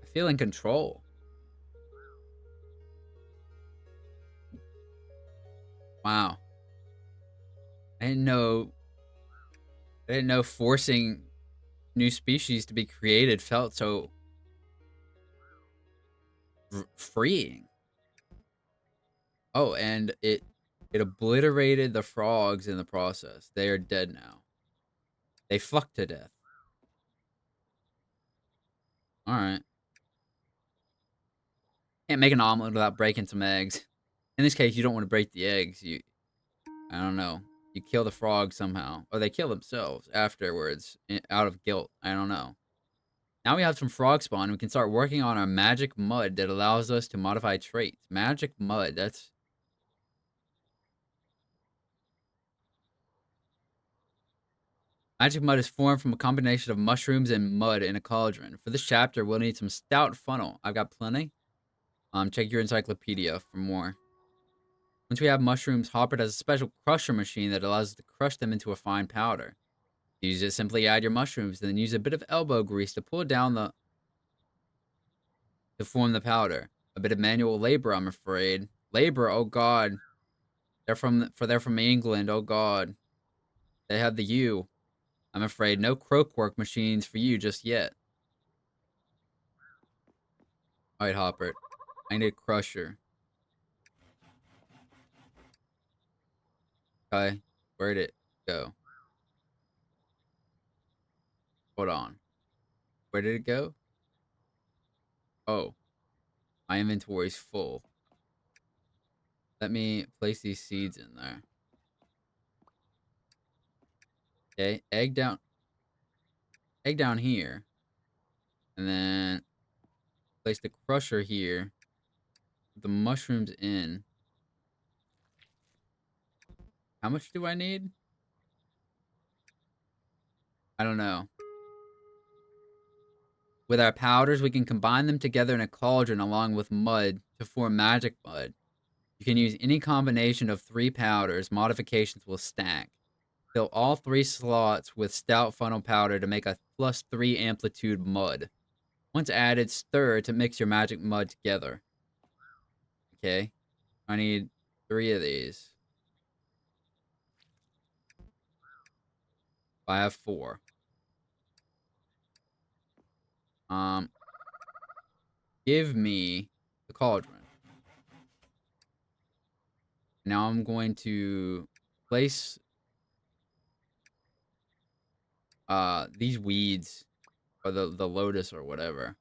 I feel in control. Wow. I didn't know forcing new species to be created felt so freeing. Oh, and it obliterated the frogs in the process. They are dead now. They fucked to death. All right. Can't make an omelet without breaking some eggs. In this case, you don't want to break the eggs. I don't know. You kill the frog somehow, or they kill themselves afterwards out of guilt. I don't know. Now we have some frog spawn. We can start working on our magic mud that allows us to modify traits. Magic mud. That's magic mud is formed from a combination of mushrooms and mud in a cauldron. For this chapter, we'll need some stout funnel. I've got plenty. Check your encyclopedia for more. Once we have mushrooms, Hopper has a special crusher machine that allows us to crush them into a fine powder. To use it, simply add your mushrooms, then use a bit of elbow grease to pull down to form the powder. A bit of manual labor, I'm afraid. Labor, oh god. They're from England, oh god. They have the U. I'm afraid no croakwork machines for you just yet. Alright, Hopper. I need a crusher. Okay. Where'd it go? Hold on. Where did it go? Oh. My inventory's full. Let me place these seeds in there. Okay. Egg down here. And then place the crusher here. Put the mushrooms in. How much do I need? I don't know. With our powders, we can combine them together in a cauldron along with mud to form magic mud. You can use any combination of 3 powders. Modifications will stack. Fill all 3 slots with stout funnel powder to make a +3 amplitude mud. Once added, stir to mix your magic mud together. Okay. I need 3 of these. I have 4. Give me the cauldron. Now I'm going to place these weeds or the lotus or whatever.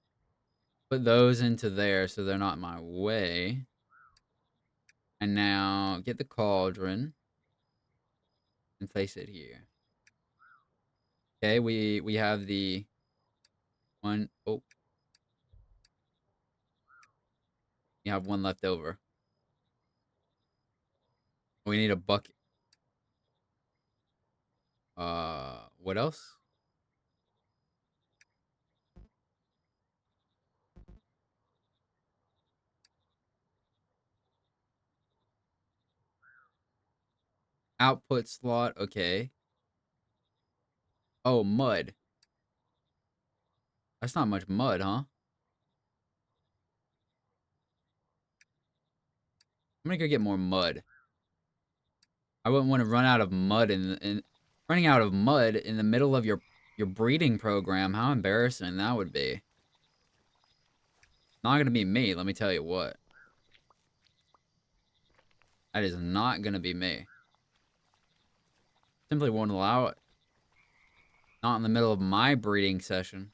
Put those into there so they're not in my way. And now get the cauldron and place it here. Okay, we have the one. Oh, you have one left over. We need a bucket. What else? Output slot. Okay. Oh, mud. That's not much mud, huh? I'm gonna go get more mud. I wouldn't want to run out of mud in running out of mud in the middle of your breeding program. How embarrassing that would be. Not gonna be me, let me tell you what. That is not gonna be me. Simply won't allow it. Not in the middle of my breeding session.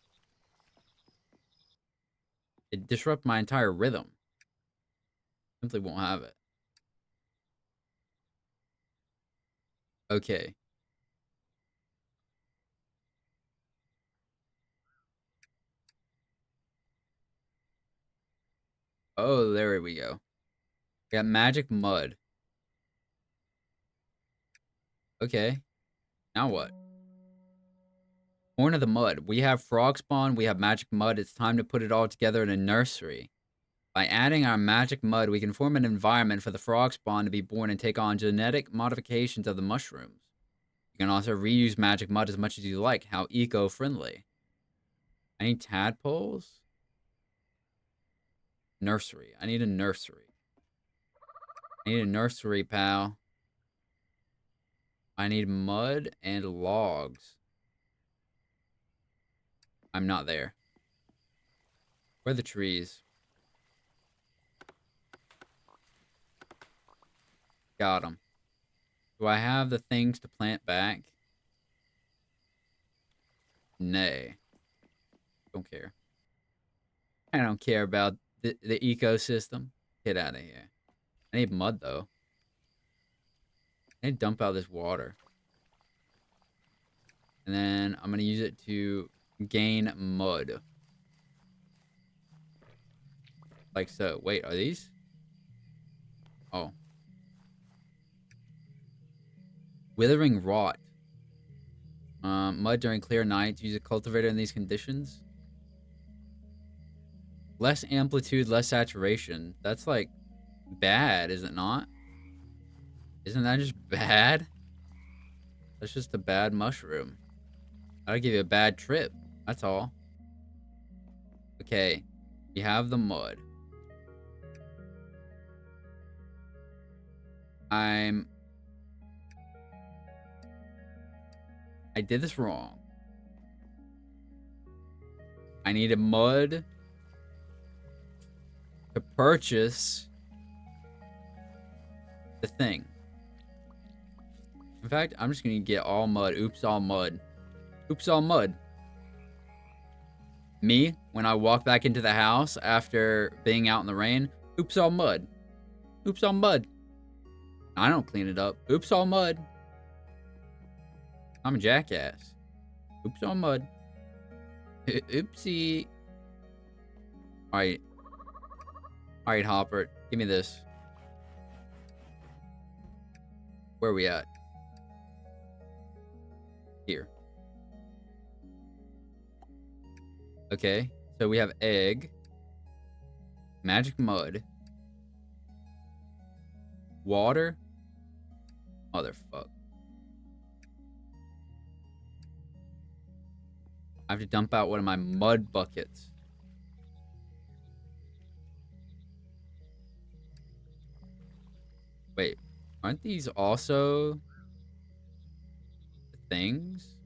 It disrupts my entire rhythm. Simply won't have it. Okay. Oh, there we go. We got magic mud. Okay. Now what? Born of the mud. We have frog spawn. We have magic mud. It's time to put it all together in a nursery. By adding our magic mud, we can form an environment for the frog spawn to be born and take on genetic modifications of the mushrooms. You can also reuse magic mud as much as you like. How eco-friendly. I need tadpoles. Nursery. I need a nursery. I need a nursery, pal. I need mud and logs. I'm not there. Where are the trees? Got them. Do I have the things to plant back? Nay. Don't care. I don't care about the ecosystem. Get out of here. I need mud, though. I need to dump out this water. And then I'm going to use it to gain mud. Like so. Wait, are these? Oh. Withering rot. Mud during clear nights. Use a cultivator in these conditions. Less amplitude, less saturation. That's like bad, is it not? Isn't that just bad? That's just a bad mushroom. That'll give you a bad trip. That's all. Okay. We have the mud. I did this wrong. I needed mud to purchase the thing. In fact, I'm just gonna get all mud. Oops, all mud. Oops, all mud. Me, when I walk back into the house after being out in the rain, oops, all mud. Oops, all mud. I don't clean it up. Oops, all mud. I'm a jackass. Oops, all mud. Oopsie. Alright. Alright, Hopper. Give me this. Where are we at? Here. Okay. So we have egg. Magic mud. Water. Motherfuck. I have to dump out one of my mud buckets. Wait, aren't these also the things?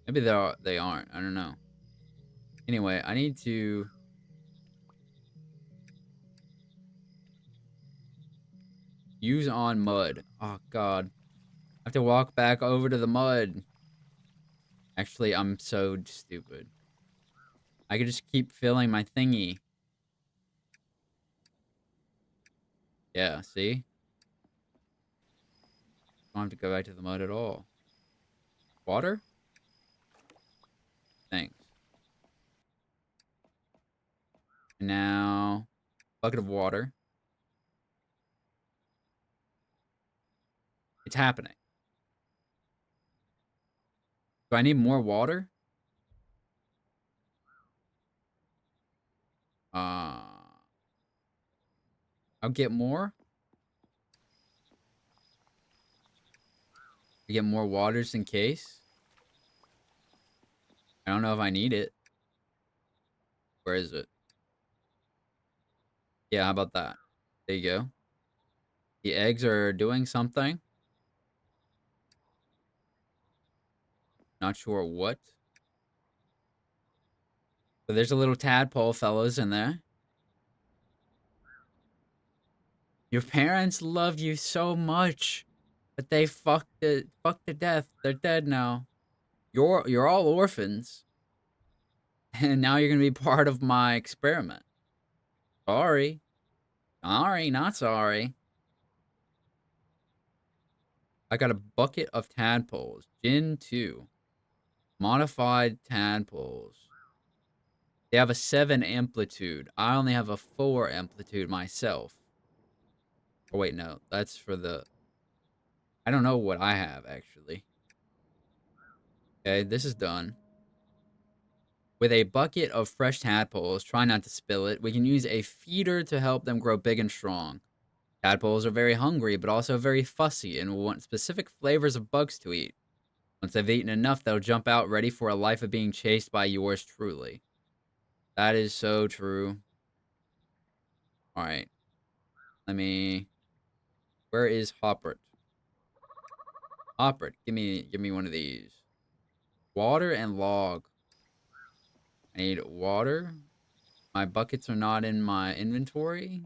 Maybe they aren't. I don't know. Anyway, I need to use on mud. Oh god. I have to walk back over to the mud. Actually, I'm so stupid. I could just keep filling my thingy. Yeah, see? Don't have to go back to the mud at all. Water? Thanks. And now, bucket of water. It's happening. Do I need more water? I'll get more. I get more waters in case. I don't know if I need it. Where is it? Yeah, how about that? There you go. The eggs are doing something. Not sure what. But there's a little tadpole fellows in there. Your parents love you so much that they fucked to death. They're dead now. You're all orphans. And now you're gonna be part of my experiment. Sorry. Sorry, not sorry. I got a bucket of tadpoles. Gin 2. Modified tadpoles. They have a 7 amplitude. I only have a 4 amplitude myself. Oh, wait, no. That's for the... I don't know what I have, actually. Okay, this is done. With a bucket of fresh tadpoles, try not to spill it. We can use a feeder to help them grow big and strong. Tadpoles are very hungry, but also very fussy and will want specific flavors of bugs to eat. Once they've eaten enough, they'll jump out ready for a life of being chased by yours truly. That is so true. All right, let me. Where is Hoppert? Hoppert, give me one of these. Water and log. I need water. My buckets are not in my inventory.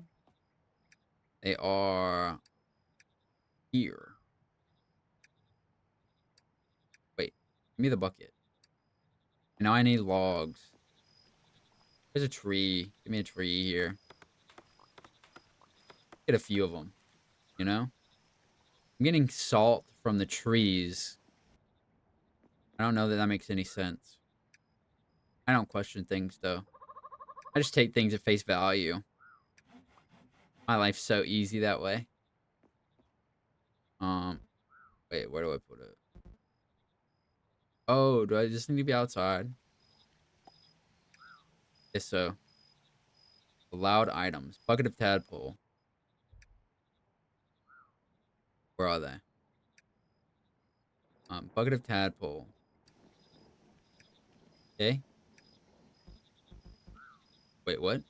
They are here. Wait, give me the bucket. Now I need logs. There's a tree. Give me a tree here. Get a few of them, you know? I'm getting salt from the trees. I don't know that that makes any sense. I don't question things, though. I just take things at face value. My life's so easy that way. Um, wait, where do I put it? Oh, do I just need to be outside? Yes, so. Allowed items. Bucket of tadpole. Where are they? Bucket of tadpole. Okay. Wait, what?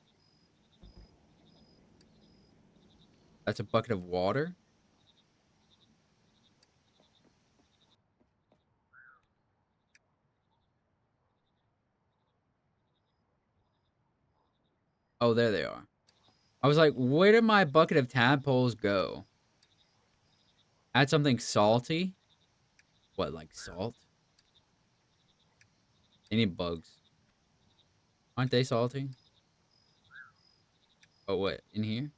That's a bucket of water? Oh, there they are. I was like, where did my bucket of tadpoles go? Add something salty? What, like salt? Any bugs? Aren't they salty? Oh, what? In here?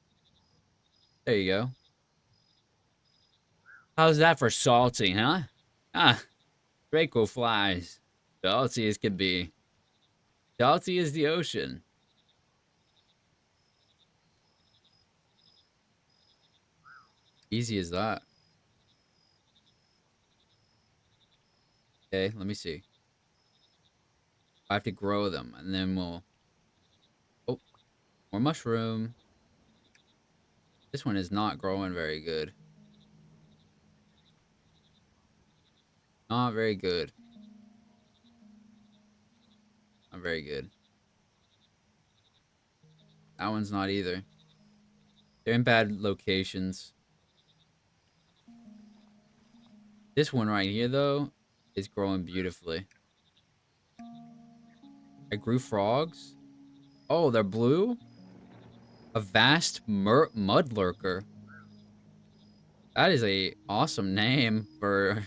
There you go. How's that for salty, huh? Ah, Draco flies. Salty as can be. Salty as the ocean. Easy as that. Okay, let me see. I have to grow them, and then we'll... Oh, more mushroom. This one is not growing very good. Not very good. Not very good. That one's not either. They're in bad locations. This one right here, though, is growing beautifully. I grew frogs. Oh, they're blue? A vast mud lurker. That is a awesome name for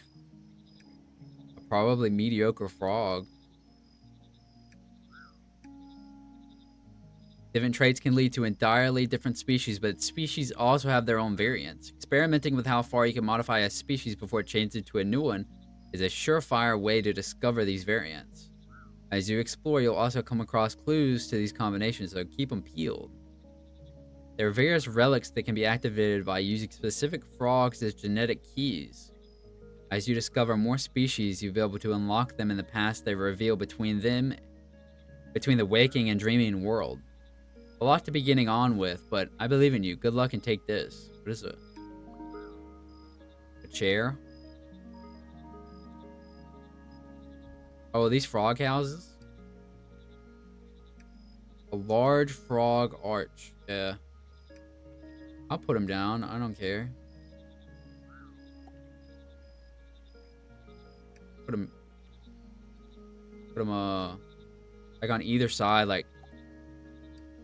a probably mediocre frog. Different traits can lead to entirely different species, but species also have their own variants. Experimenting with how far you can modify a species before it changes to a new one is a surefire way to discover these variants. As you explore, you'll also come across clues to these combinations, so keep them peeled. There are various relics that can be activated by using specific frogs as genetic keys. As you discover more species, you'll be able to unlock them in the past they reveal between the waking and dreaming world. A lot to be getting on with, but I believe in you. Good luck and take this. What is it? A chair? Oh, these frog houses? A large frog arch. Yeah. I'll put them down. I don't care. Put them, like on either side, like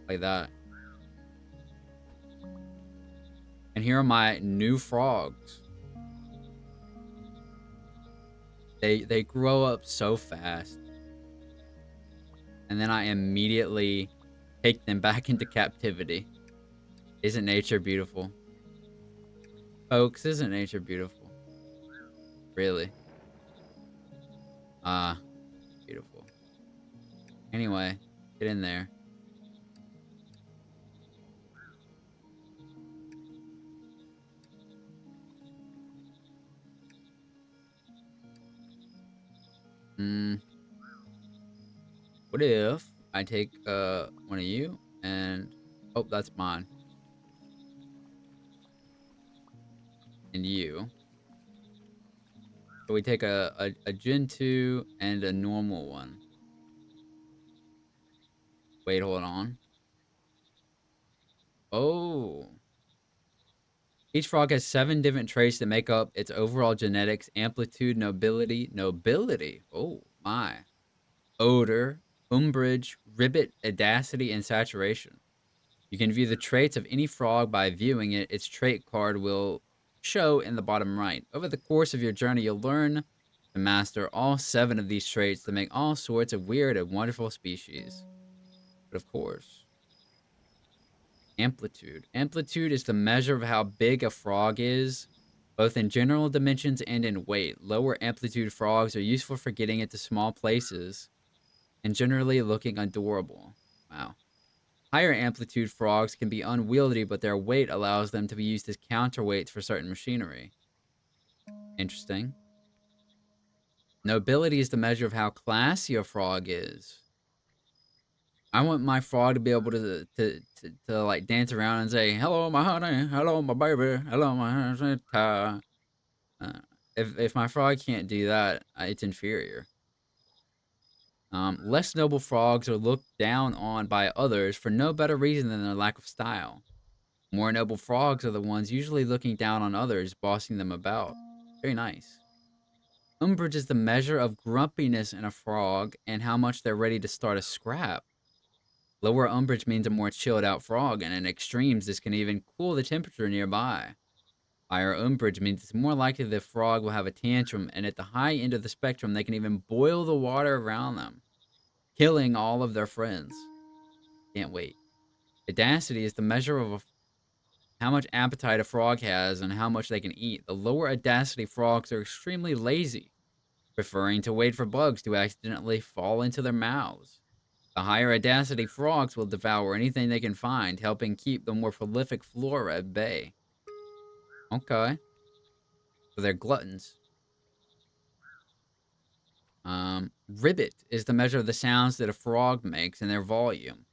that. And here are my new frogs. They grow up so fast. And then I immediately take them back into captivity. Isn't nature beautiful? Folks, isn't nature beautiful? Really? Ah, beautiful. Anyway, get in there. Mm, what if I take one of you and oh, that's mine. And you. So we take a Gen 2 and a normal one. Wait, hold on. Oh. Each frog has 7 different traits that make up its overall genetics, amplitude, nobility. Oh my. Odor, umbrage, ribbit, audacity, and saturation. You can view the traits of any frog by viewing it. Its trait card will show in the bottom right. Over the course of your journey, you'll learn to master all 7 of these traits to make all sorts of weird and wonderful species. But of course, amplitude. Amplitude is the measure of how big a frog is, both in general dimensions and in weight. Lower amplitude frogs are useful for getting into small places and generally looking adorable. Wow. Higher amplitude frogs can be unwieldy, but their weight allows them to be used as counterweights for certain machinery. Interesting. Nobility is the measure of how classy a frog is. I want my frog to be able to like dance around and say, "Hello, my honey. Hello, my baby. Hello, my honey." If my frog can't do that, it's inferior. Less noble frogs are looked down on by others for no better reason than their lack of style. More noble frogs are the ones usually looking down on others, bossing them about. Very nice. Umbrage is the measure of grumpiness in a frog and how much they're ready to start a scrap. Lower umbrage means a more chilled out frog, and in extremes, this can even cool the temperature nearby. Higher umbrage means it's more likely the frog will have a tantrum, and at the high end of the spectrum, they can even boil the water around them, killing all of their friends. Can't wait. Audacity is the measure of how much appetite a frog has and how much they can eat. The lower audacity frogs are extremely lazy, preferring to wait for bugs to accidentally fall into their mouths. The higher audacity frogs will devour anything they can find, helping keep the more prolific flora at bay. Okay, so they're gluttons. Ribbit is the measure of the sounds that a frog makes and their volume.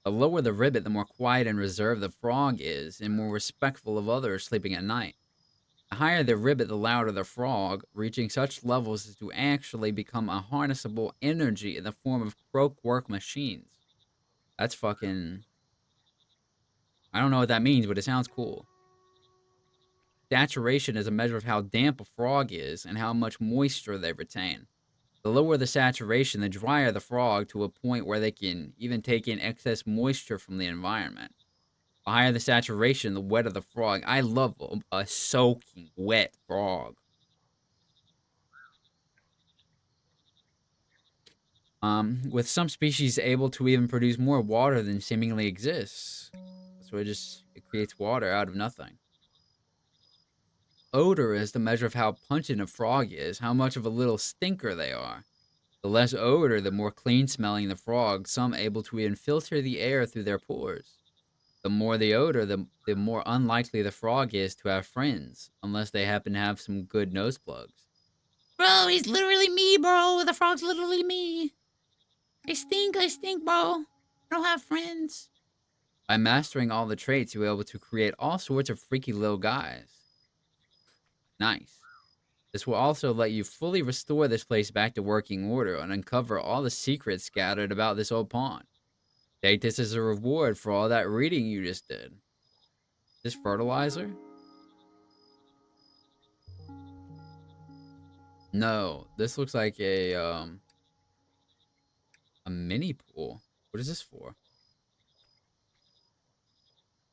The lower the ribbit, the more quiet and reserved the frog is, and more respectful of others sleeping at night. The higher the ribbit, the louder the frog, reaching such levels as to actually become a harnessable energy in the form of croak-work machines. That's fucking... I don't know what that means, but it sounds cool. Saturation is a measure of how damp a frog is and how much moisture they retain. The lower the saturation, the drier the frog to a point where they can even take in excess moisture from the environment. The higher the saturation, the wetter the frog. I love a soaking wet frog. With some species able to even produce more water than seemingly exists. So it creates water out of nothing. Odor is the measure of how pungent a frog is, how much of a little stinker they are. The less odor, the more clean smelling the frog, some able to even filter the air through their pores. The more the odor, the more unlikely the frog is to have friends, unless they happen to have some good nose plugs. Bro, he's literally me, bro. The frog's literally me. I stink, bro. I don't have friends. By mastering all the traits, you'll be able to create all sorts of freaky little guys. Nice. This will also let you fully restore this place back to working order and uncover all the secrets scattered about this old pond. Take this as a reward for all that reading you just did. This fertilizer? No, this looks like a mini pool. What is this for?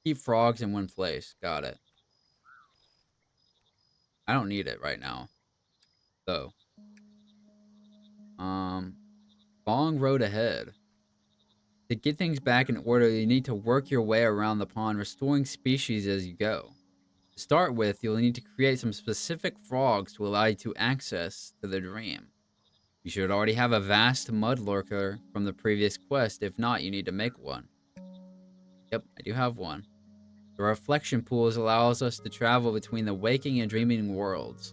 Keep frogs in one place. Got it. I don't need it right now, though. Um, long road ahead. To get things back in order, you need to work your way around the pond, restoring species as you go. To start with, you'll need to create some specific frogs to allow you to access to the dream. You should already have a vast mud lurker from the previous quest. If not, you need to make one. Yep, I do have one. The reflection pools allows us to travel between the waking and dreaming worlds.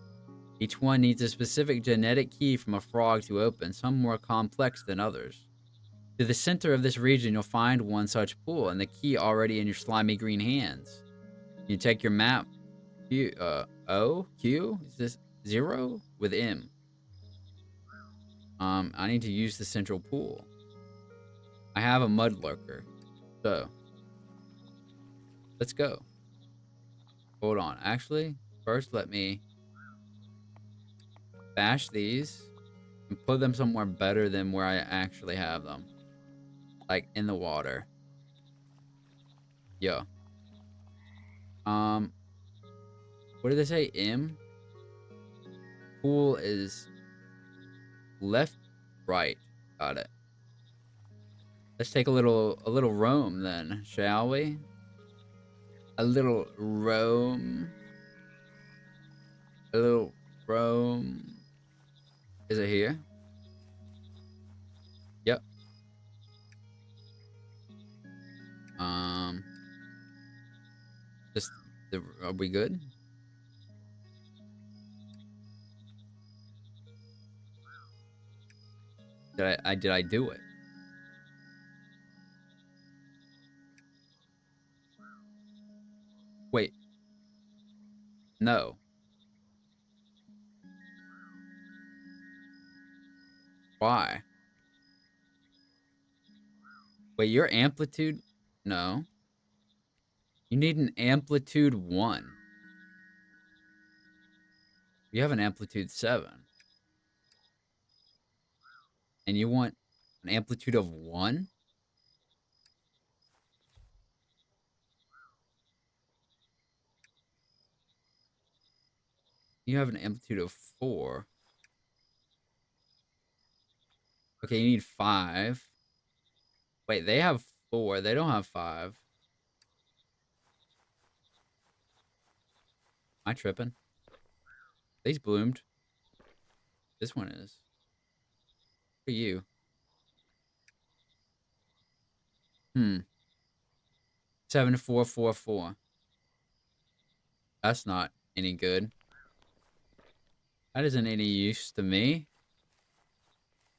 Each one needs a specific genetic key from a frog to open, some more complex than others. To the center of this region, you'll find one such pool, and the key already in your slimy green hands. You check your map. Q, O? Q? Is this 0? With M. I need to use the central pool. I have a mud lurker. So, let's go. Hold on. Actually, first let me bash these and put them somewhere better than where I actually have them. Like in the water. Yeah. Um, what did they say? M? Pool is left, right. Got it. Let's take a little roam then, shall we? A little roam. A little roam. Is it here? Yep. Um, just are we good? Did I do it? Wait, no. Why? Wait, your amplitude? No. You need an amplitude 1. You have an amplitude 7. And you want an amplitude of 1? You have an amplitude of 4. Okay, you need 5. Wait, they have 4. They don't have 5. Am I tripping? These bloomed. This one is. What are you? 7444. That's not any good. That isn't any use to me.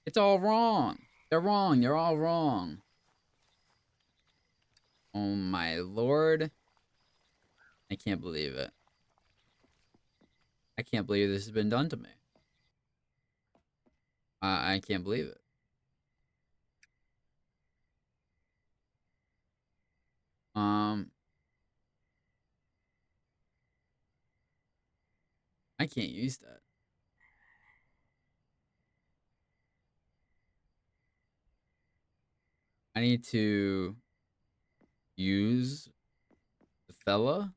It's all wrong. They're wrong. You're all wrong. Oh my lord. I can't believe it. I can't believe this has been done to me. I can't believe it. Um, I can't use that. I need to use the fella.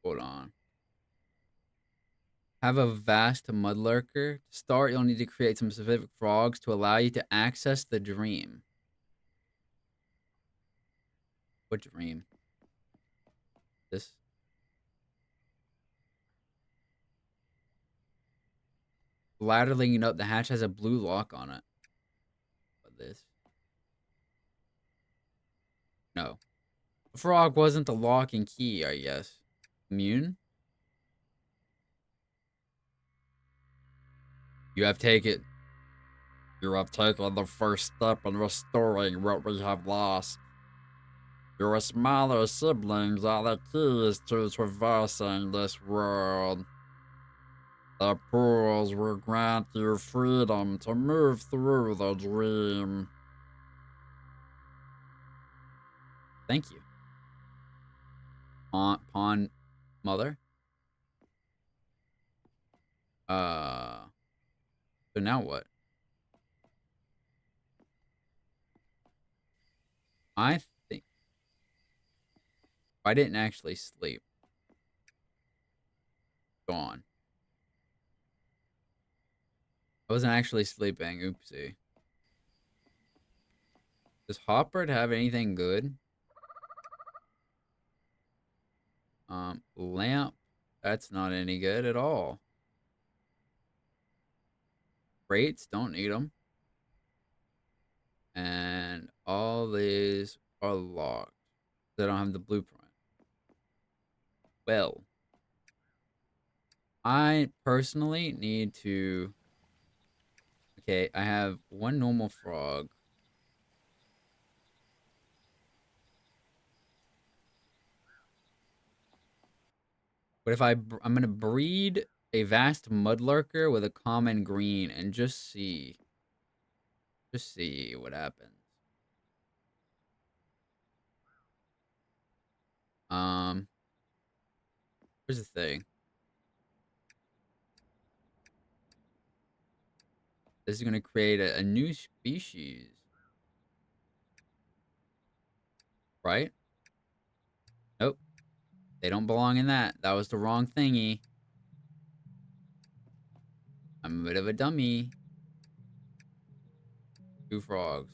Hold on. Have a vast mudlurker. To start, you'll need to create some specific frogs to allow you to access the dream. What dream? This? Ladder leading up, the hatch has a blue lock on it. What this? No. The frog wasn't the lock and key, I guess. Immune? You have taken. You have taken the first step in restoring what we have lost. Your smaller siblings are the keys to traversing this world. The pools will grant you freedom to move through the dream. Thank you. Pawn mother? Uh, so now what? I think I didn't actually sleep. Gone. I wasn't actually sleeping. Oopsie. Does Hopper have anything good? Lamp. That's not any good at all. Crates, don't need them. And all these are locked. They don't have the blueprint. Well, I personally need to. Okay, I have one normal frog. But if I'm gonna breed a vast mudlarker with a common green and just see what happens. Um, here's the thing. This is gonna create a new species, right? Nope, they don't belong in that. That was the wrong thingy. I'm a bit of a dummy. Two frogs.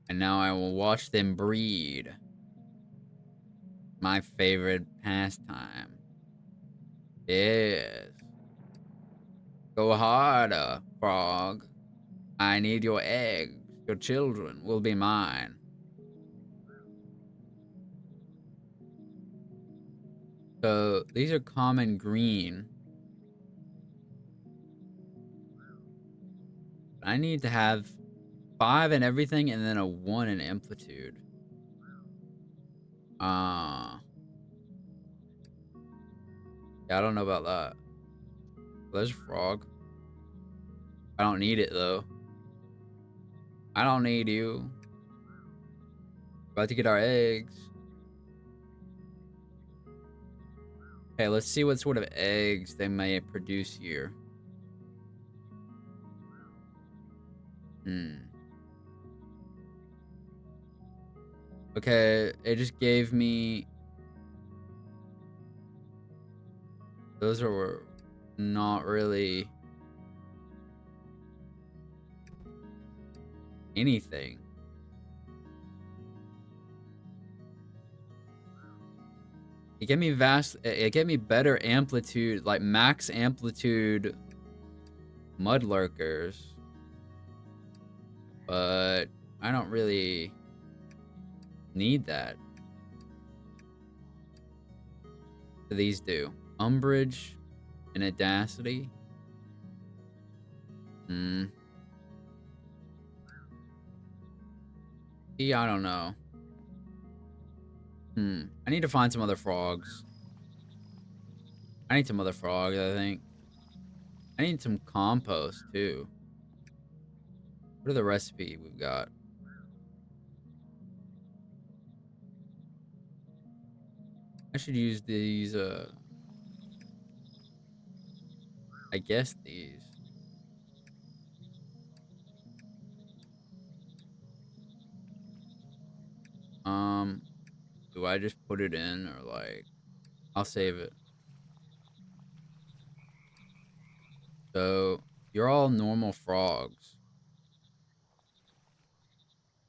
And now I will watch them breed. My favorite pastime. Yes. Go harder, frog. I need your eggs. Your children will be mine. So these are common green. I need to have 5 in everything and then a 1 in amplitude. Yeah, I don't know about that. There's a frog. I don't need it though. I don't need you. About to get our eggs. Okay, let's see what sort of eggs they may produce here. Hmm. Okay, it just gave me... Those are not really anything. It gave me better amplitude, like max amplitude mudlarkers. But I don't really need that. What do these do? Umbrage and Audacity. Hmm. Yeah, I don't know. I need to find some other frogs. I need some other frogs, I think. I need some compost, too. What are the recipe we've got? I should use these, I guess these. Um, do I just put it in or like, I'll save it. So, you're all normal frogs,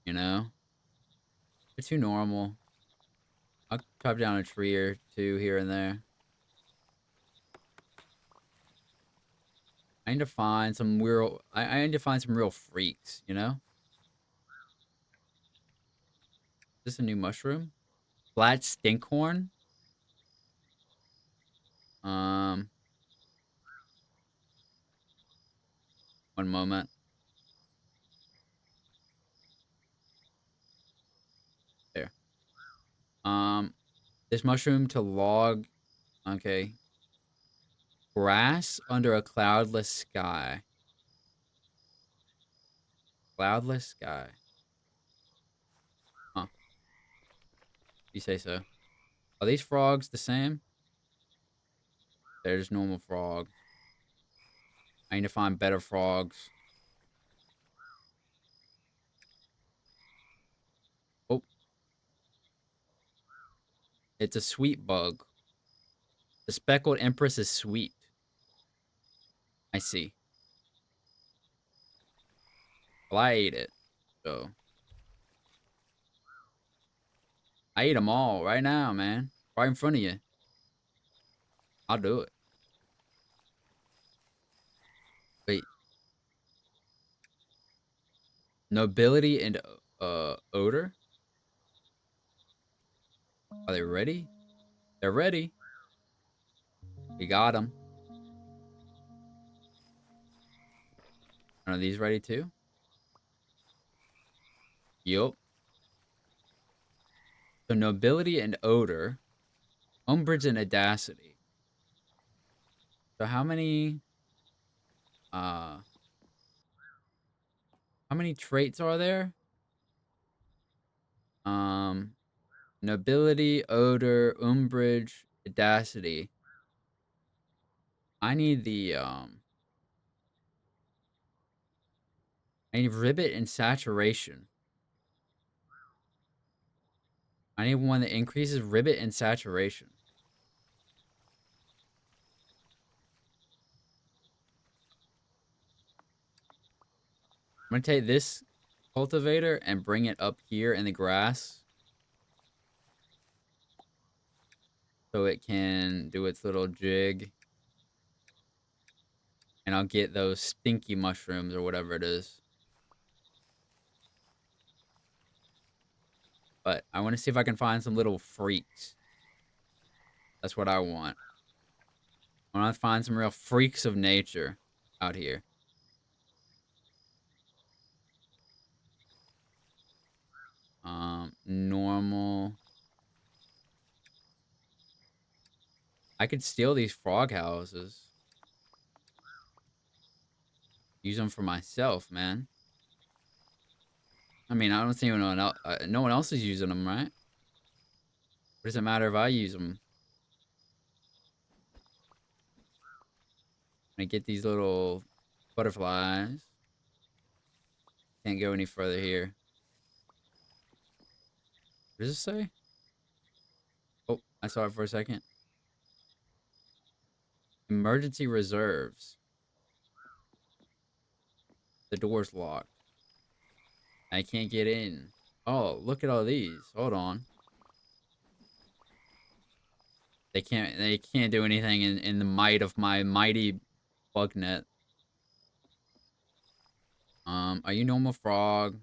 you know? You're too normal. I'll chop down a tree or two here and there. I need to find some real, I need to find some real freaks, you know? Is this a new mushroom? Flat stinkhorn? Um, one moment. There. This mushroom to log. Okay. Grass under a cloudless sky. Cloudless sky. Huh. You say so. Are these frogs the same? They're just normal frogs. I need to find better frogs. Oh, it's a sweet bug. The speckled empress is sweet. I see. Well, I ate it. So, I ate them all right now, man. Right in front of you. I'll do it. Wait. Nobility and odor? Are they ready? They're ready. We got them. Are these ready too? Yup. So nobility and odor, umbrage and audacity. So uh how many traits are there? Um Nobility, odor, umbrage, audacity. I need I need ribbit and saturation. I need one that increases ribbit and saturation. I'm gonna take this cultivator and bring it up here in the grass so it can do its little jig. And I'll get those stinky mushrooms or whatever it is. But I want to see if I can find some little freaks. That's what I want. I want to find some real freaks of nature out here. Normal. I could steal these frog houses. Use them for myself, man. I mean, I don't see anyone else. No one else is using them, right? What does it matter if I use them? I get these little butterflies. Can't go any further here. What does it say? Oh, I saw it for a second. Emergency reserves. The door's locked. I can't get in. Oh, look at all these. Hold on. They can't do anything in the might of my mighty bug net. Are you normal frog?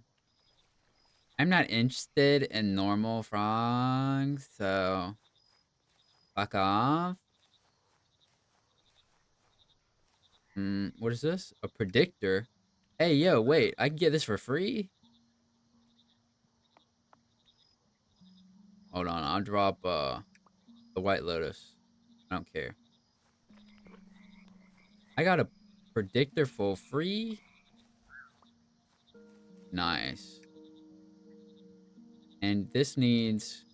I'm not interested in normal frogs, so fuck off. What is this? A predictor? Hey, yo, wait, I can get this for free? Hold on, I'll drop the white lotus. I don't care. I got a predictor for free? Nice. And this needs...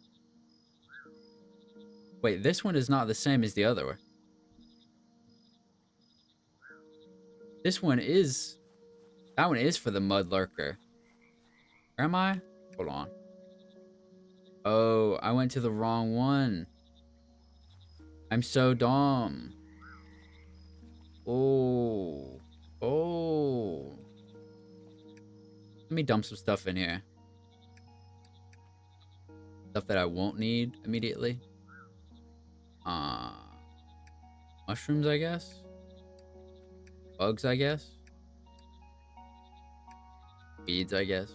Wait, this one is not the same as the other one. This one is... That one is for the mud lurker. Where am I? Hold on. Oh, I went to the wrong one. I'm so dumb. Oh. Oh. Let me dump some stuff in here. Stuff that I won't need immediately. Uh, Mushrooms, I guess. Bugs, I guess. Beads, I guess.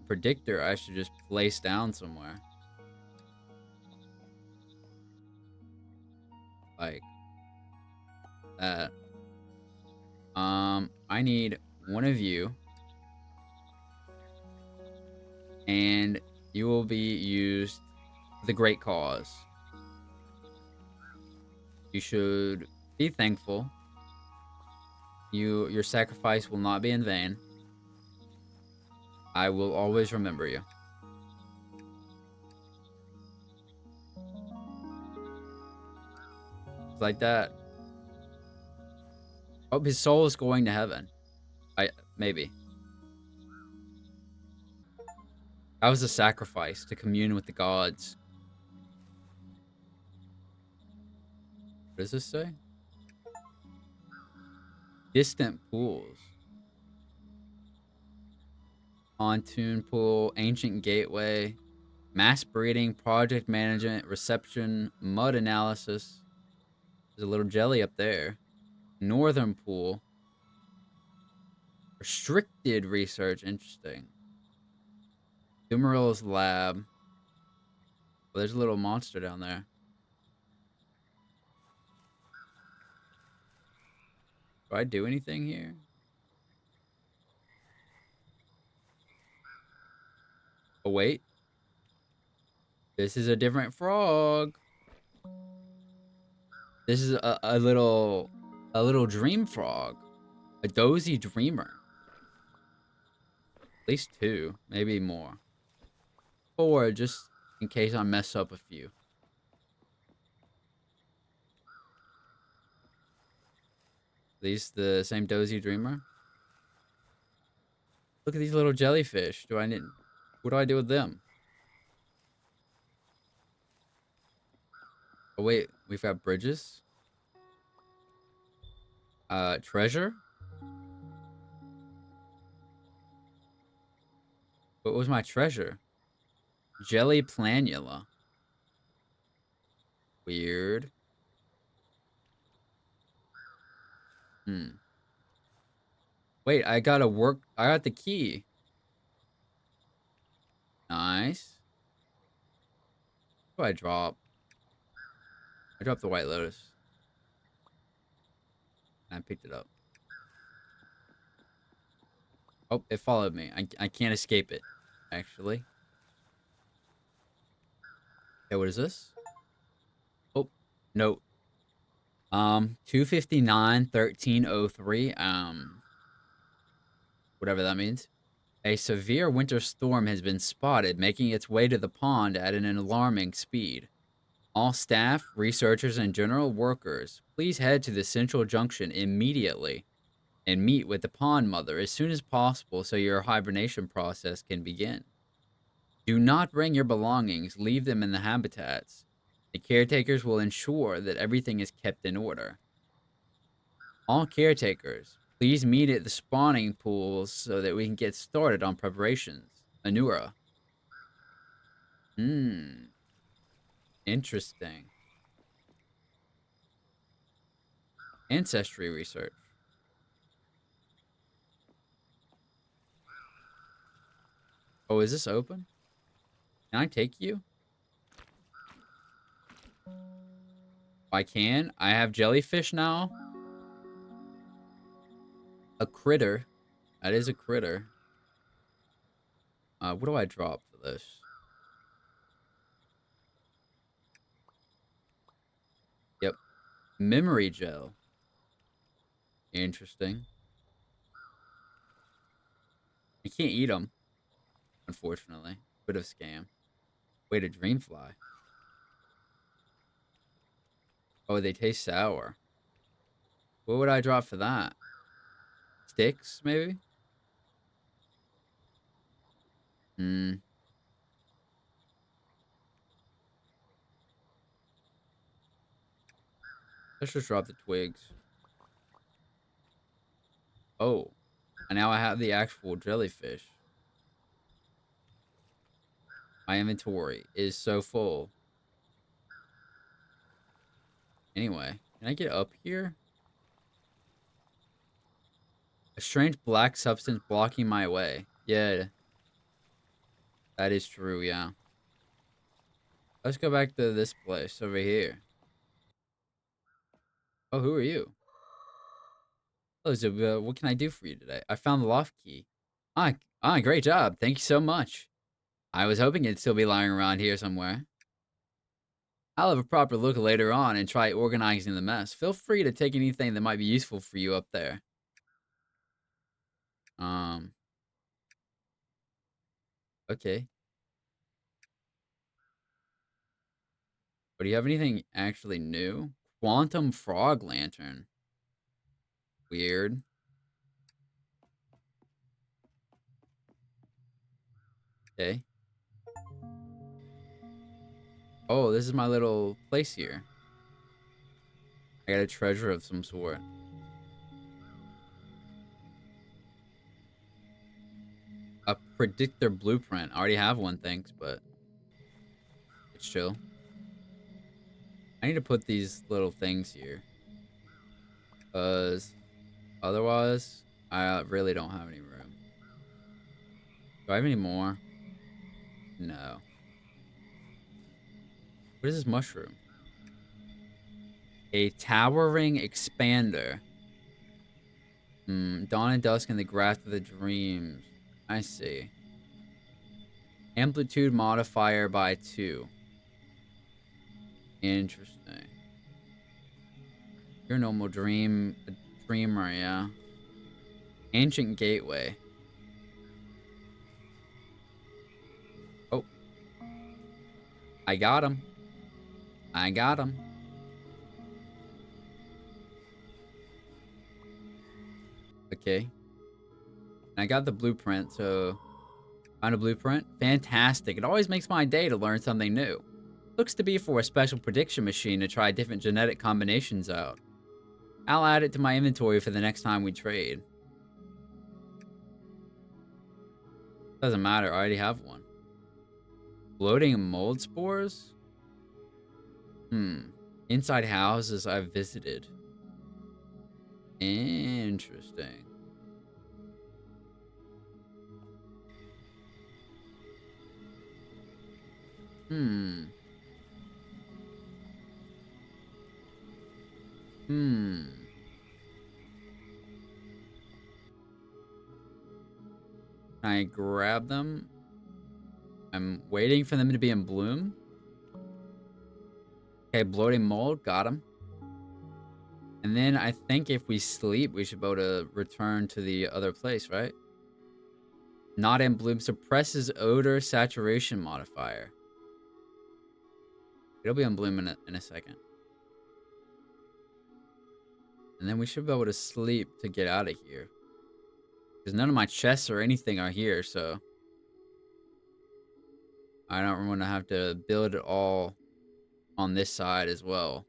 Predictor, I should just place down somewhere. Like that. I need one of you. And you will be used for the great cause. You should be thankful. Your sacrifice will not be in vain. I will always remember you. It's like that. Oh, his soul is going to heaven. Maybe. That was a sacrifice to commune with the gods. What does this say? Distant pools. Pontoon pool, ancient gateway, mass breeding, project management, reception, mud analysis. There's a little jelly up there. Northern pool. Restricted research, interesting. Dumeril's lab. Oh, there's a little monster down there. Do I do anything here? Oh, wait. This is a different frog. This is a little dream frog. A dozy dreamer. At least 2, maybe more. 4, just in case I mess up a few. These the same dozy dreamer? Look at these little jellyfish. What do I do with them? Oh wait, we've got bridges. Treasure? What was my treasure? Jelly planula. Weird. Hmm. Wait, I got the key. Nice. What do I drop? I dropped the White Lotus. And I picked it up. Oh, it followed me. I can't escape it, actually. Okay, what is this? Oh, no. 259 1303. Whatever that means. A severe winter storm has been spotted, making its way to the pond at an alarming speed. All staff, researchers, and general workers, please head to the central junction immediately and meet with the pond mother as soon as possible so your hibernation process can begin. Do not bring your belongings, leave them in the habitats. The caretakers will ensure that everything is kept in order. All caretakers, please meet at the spawning pools so that we can get started on preparations. Anura. Interesting. Ancestry research. Oh, is this open? Can I take you? I can. I have jellyfish now. A critter. That is a critter. What do I drop for this? Yep. Memory gel. Interesting. I can't eat them, unfortunately. Bit of scam. Wait, a dreamfly. Oh, they taste sour. What would I drop for that? Sticks, maybe? Hmm. Let's just drop the twigs. Oh. And now I have the actual jellyfish. My inventory is so full. Anyway, can I get up here? A strange black substance blocking my way. Yeah, that is true, yeah. Let's go back to this place over here. Oh, who are you? Oh, Zudoba, what can I do for you today? I found the loft key. Great job. Thank you so much. I was hoping it'd still be lying around here somewhere. I'll have a proper look later on and try organizing the mess. Feel free to take anything that might be useful for you up there. Um, okay. But do you have anything actually new? Quantum frog lantern. Weird. Okay. Oh, this is my little place here. I got a treasure of some sort. A predictor blueprint. I already have one, thanks, but it's chill. I need to put these little things here. Because otherwise, I really don't have any room. Do I have any more? No. What is this mushroom? A towering expander. Dawn and dusk in the grasp of the dreams. I see. Amplitude modifier by 2. Interesting. Your normal dreamer, yeah. Ancient gateway. Oh, I got him. I got him. Okay. And I got the blueprint, so found a blueprint. Fantastic. It always makes my day to learn something new. Looks to be for a special prediction machine to try different genetic combinations out. I'll add it to my inventory for the next time we trade. Doesn't matter, I already have one. Floating mold spores? Inside houses I've visited. Interesting. Hmm. Can I grab them? I'm waiting for them to be in bloom. Okay, bloating mold, got them. And then I think if we sleep, we should be able to return to the other place, right? Not in bloom suppresses odor saturation modifier. It'll be in bloom in a second. And then we should be able to sleep to get out of here. Because none of my chests or anything are here, so I don't want to have to build it all on this side as well.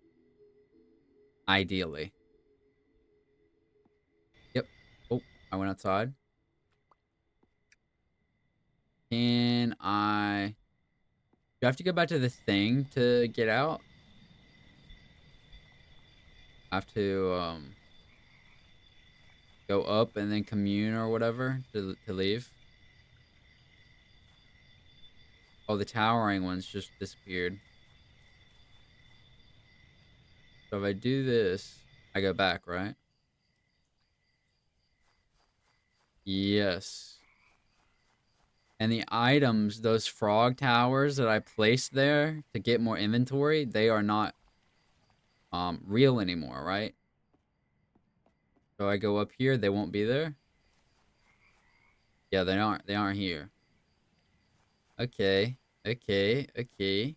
Ideally. Yep. Oh, I went outside. Can I... Do I have to go back to the thing to get out? I have to, go up and then commune or whatever to leave. Oh, the towering ones just disappeared. So if I do this, I go back, right? Yes. And the items, those frog towers that I placed there to get more inventory, they are not real anymore, right? So I go up here, they won't be there. Yeah, they aren't here. Okay. Okay. Okay.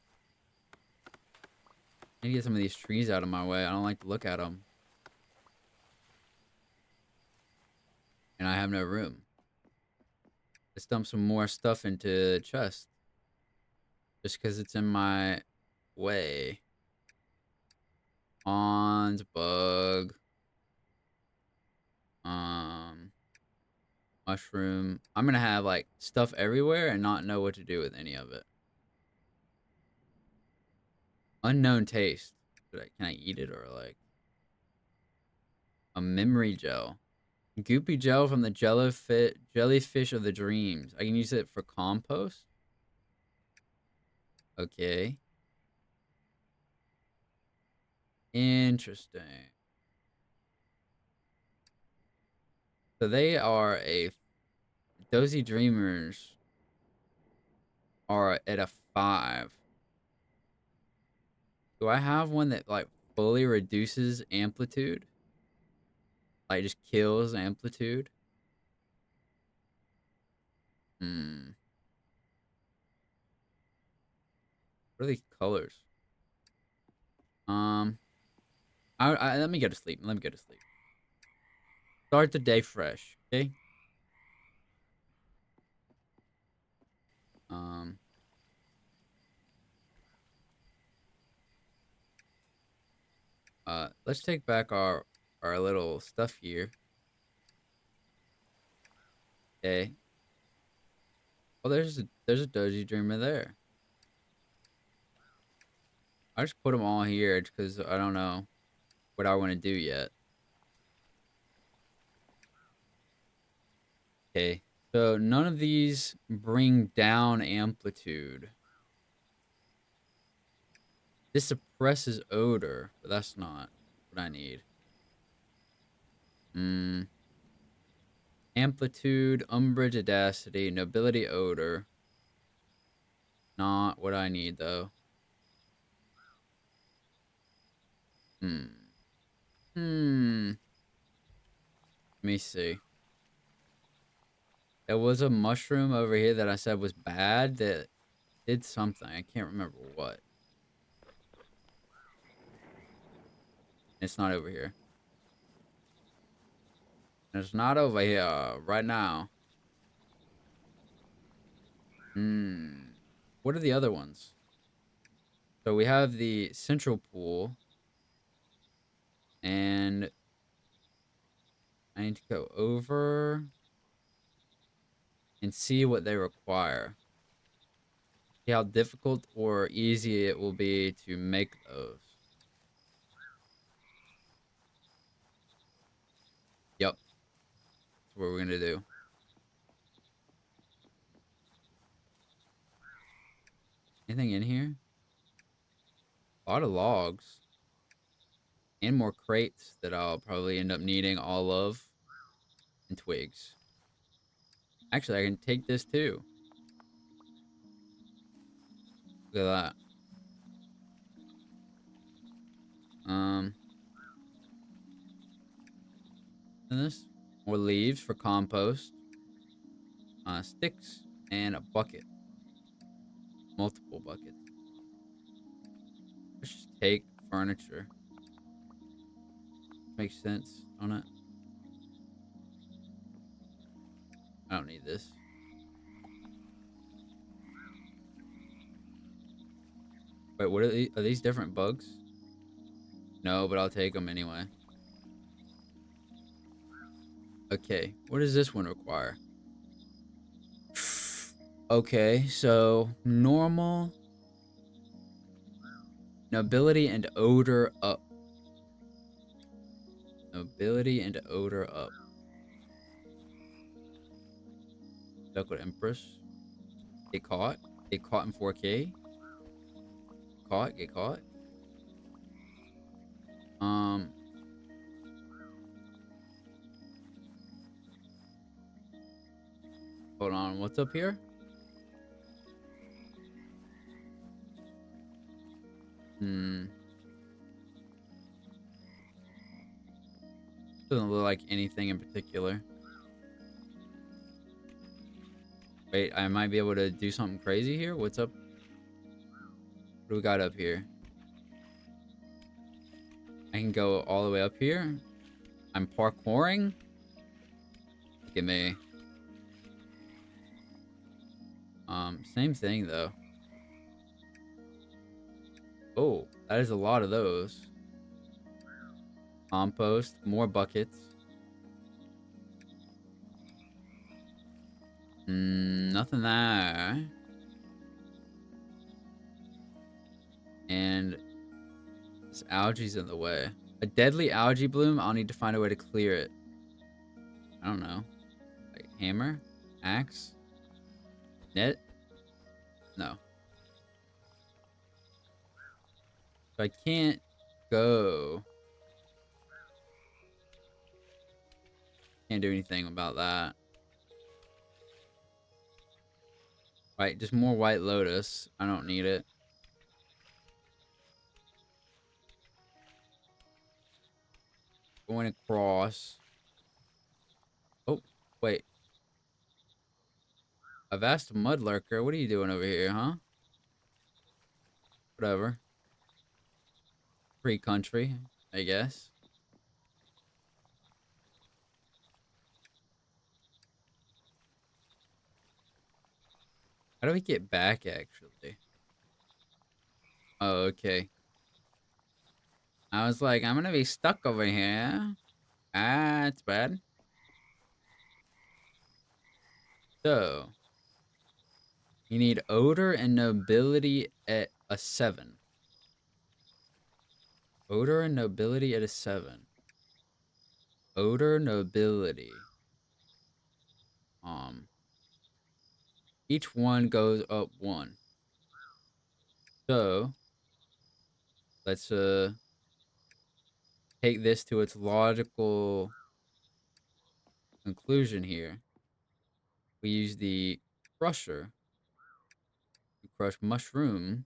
I need to get some of these trees out of my way. I don't like to look at them. And I have no room. Let's dump some more stuff into chest. Just because it's in my way. Pawns, bug. Mushroom. I'm gonna have like stuff everywhere and not know what to do with any of it. Unknown taste. Can I eat it or like a memory gel? Goopy gel from the jellyfish of the dreams. I can use it for compost. Okay. Interesting. So they are a Dozy Dreamers are at a 5. Do I have one that like fully reduces amplitude? Like just kills amplitude? What are these colors? Um, let me go to sleep. Let me go to sleep. Start the day fresh, okay? Um, let's take back our little stuff here. Okay. Oh, there's a Doji Dreamer there. I just put them all here because I don't know what I want to do yet. Okay. So none of these bring down amplitude. This suppresses odor, but that's not what I need. Amplitude, umbrage, audacity, nobility, odor. Not what I need, though. Let me see. There was a mushroom over here that I said was bad that did something. I can't remember what. It's not over here. It's not over here right now. What are the other ones? So we have the central pool. And I need to go over and see what they require. See how difficult or easy it will be to make those. Yep, that's what we're gonna do. Anything in here? A lot of logs. And more crates that I'll probably end up needing all of. And twigs. Actually, I can take this too. Look at that. And this. More leaves for compost. Sticks. And a bucket. Multiple buckets. Let's just take furniture. Makes sense, don't it? I don't need this. Wait, what are these? Are these different bugs? No, but I'll take them anyway. Okay, what does this one require? Okay, so normal, nobility, and odor up. Nobility and odor up. Duckwood Empress. Get caught. Get caught in 4K. Caught. Get caught. Um. Hold on. What's up here? Doesn't look like anything in particular. Wait, I might be able to do something crazy here. What's up? What do we got up here? I can go all the way up here. I'm parkouring. Look at me. Same thing though. Oh, that is a lot of those. Compost, more buckets. Nothing there. And this algae's in the way. A deadly algae bloom, I'll need to find a way to clear it. I don't know. Like hammer? Axe? Net? No. So I can't go. Can't do anything about that. Right, just more white lotus. I don't need it. Going across. Oh, wait. A vast mud lurker. What are you doing over here, huh? Whatever. Free country, I guess. How do we get back, actually? Oh, okay. I was like, I'm gonna be stuck over here. Ah, that's bad. So, you need odor and nobility at a 7. Odor and nobility at a 7. Odor, nobility. Each one goes up 1. So, Let's take this to its logical conclusion here. We use the crusher to crush mushroom.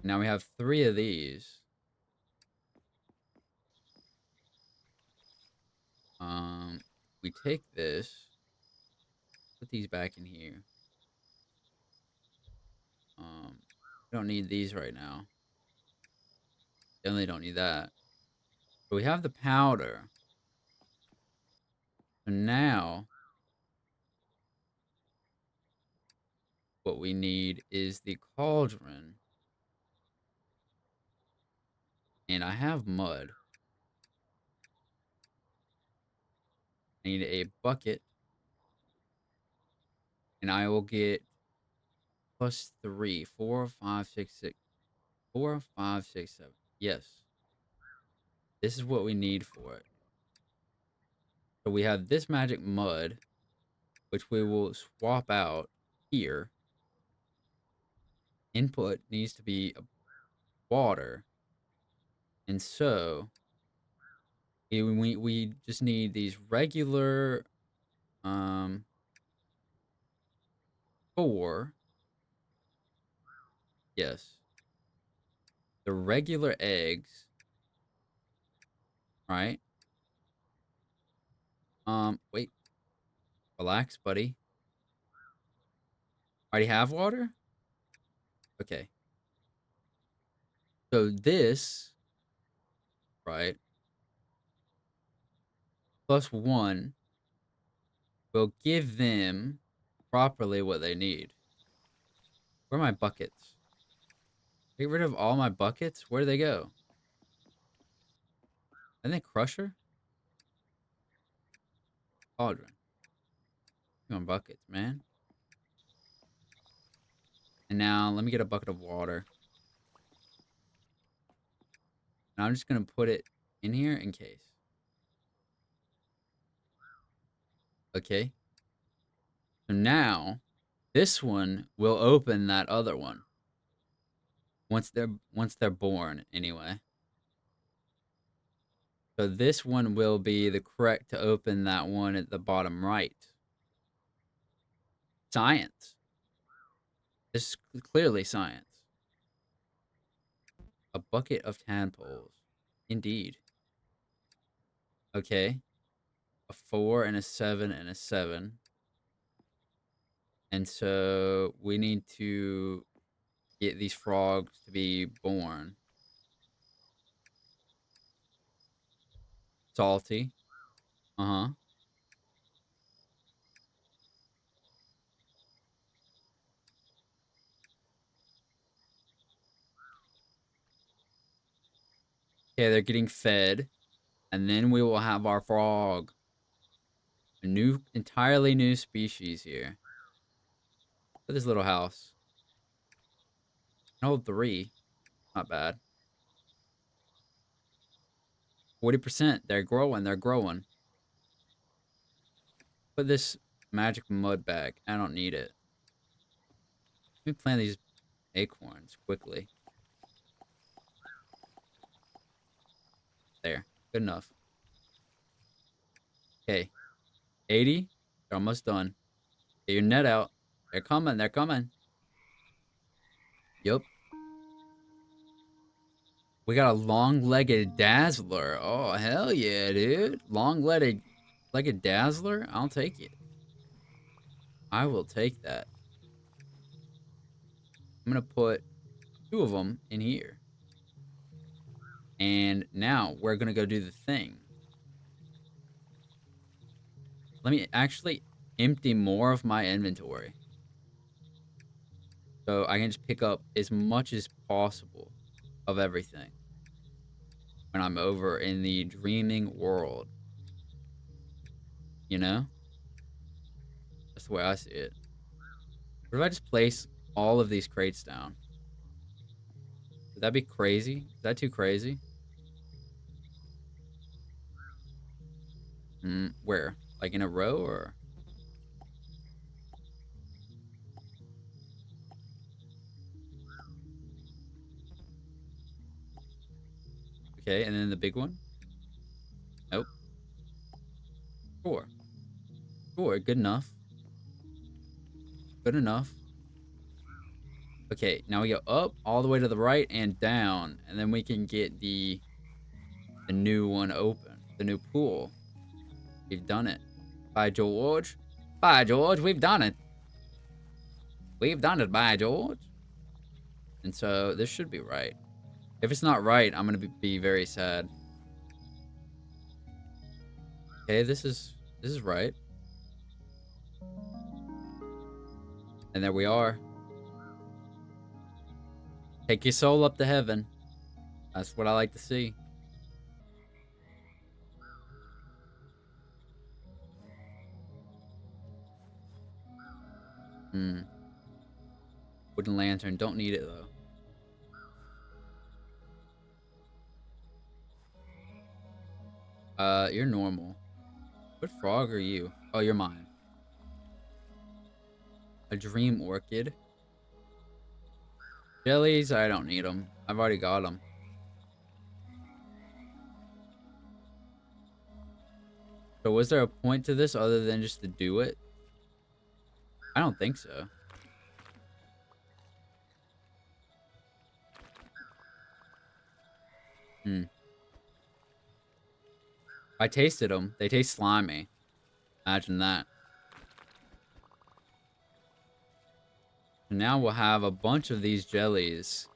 Now we have 3 of these. We take this, put these back in here. We don't need these right now. Definitely don't need that. But we have the powder. So now what we need is the cauldron. And I have mud. I need a bucket. And I will get plus 3. 4, 5, 6, 6. 4, 5, 6, 7. Yes. This is what we need for it. So we have this magic mud, which we will swap out here. Input needs to be water. And so we just need these regular 4. Yes. The regular eggs, right? Wait. Relax, buddy. Already have water? Okay. So this, right, plus 1 will give them properly what they need. Where are my buckets? Get rid of all my buckets? Where do they go? And then crusher? Cauldron. Come on, buckets, man. And now let me get a bucket of water. And I'm just going to put it in here in case. Okay. So now this one will open that other one. Once they're born anyway. So this one will be the correct to open that one at the bottom right. Science. This is clearly science. A bucket of tadpoles. Indeed. Okay. A 4 and a 7 and a 7. And so we need to get these frogs to be born. Salty. Uh-huh. Okay, they're getting fed. And then we will have our frog. A new, entirely new species here. Look at this little house. Can hold 3. Not bad. 40%. They're growing. They're growing. Put this magic mud back. I don't need it. Let me plant these acorns quickly. There. Good enough. Okay. 80. They're almost done. Get your net out. They're coming. They're coming. Yup. We got a long-legged dazzler. Oh, hell yeah, dude. Long-legged dazzler? I'll take it. I will take that. I'm going to put 2 of them in here. And now we're going to go do the thing. Let me actually empty more of my inventory. So I can just pick up as much as possible of everything when I'm over in the dreaming world. You know? That's the way I see it. What if I just place all of these crates down? Would that be crazy? Is that too crazy? Where? Like in a row or? Okay, and then the big one? Nope. 4. 4, good enough. Good enough. Okay, now we go up, all the way to the right, and down. And then we can get the new one open. The new pool. We've done it. By George. By George, we've done it. We've done it, by George. And so, this should be right. If it's not right, I'm going to be very sad. Okay, this is right. And there we are. Take your soul up to heaven. That's what I like to see. Hmm. Wooden lantern. Don't need it, though. You're normal. What frog are you? Oh, you're mine. A dream orchid. Jellies, I don't need them. I've already got them. So was there a point to this other than just to do it? I don't think so. Hmm. I tasted them. They taste slimy. Imagine that. So now we'll have a bunch of these jellies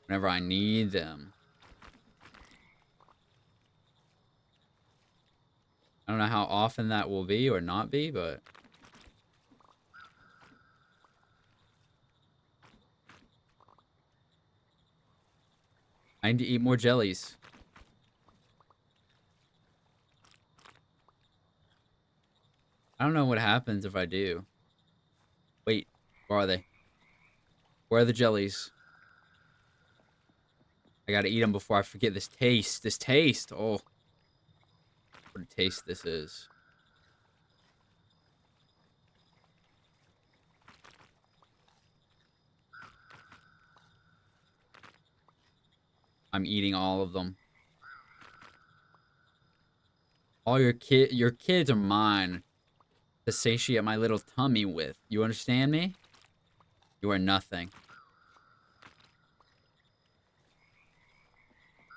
whenever I need them. I don't know how often that will be or not be, but... I need to eat more jellies. I don't know what happens if I do. Wait, where are they? Where are the jellies? I gotta eat them before I forget this taste. This taste! Oh, what a taste this is. I'm eating all of them. All your kids are mine to satiate my little tummy with. You understand me? You are nothing.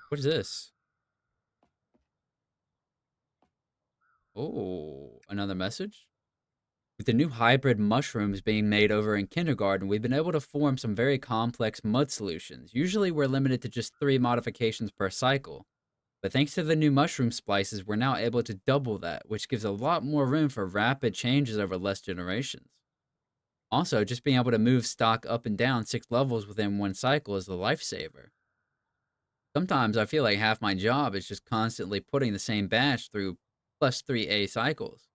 What is this? Oh, another message? With the new hybrid mushrooms being made over in kindergarten, we've been able to form some very complex mud solutions. Usually we're limited to just 3 modifications per cycle. But thanks to the new mushroom splices, we're now able to double that, which gives a lot more room for rapid changes over less generations. Also, just being able to move stock up and down 6 levels within one cycle is a lifesaver. Sometimes I feel like half my job is just constantly putting the same batch through plus 3A cycles.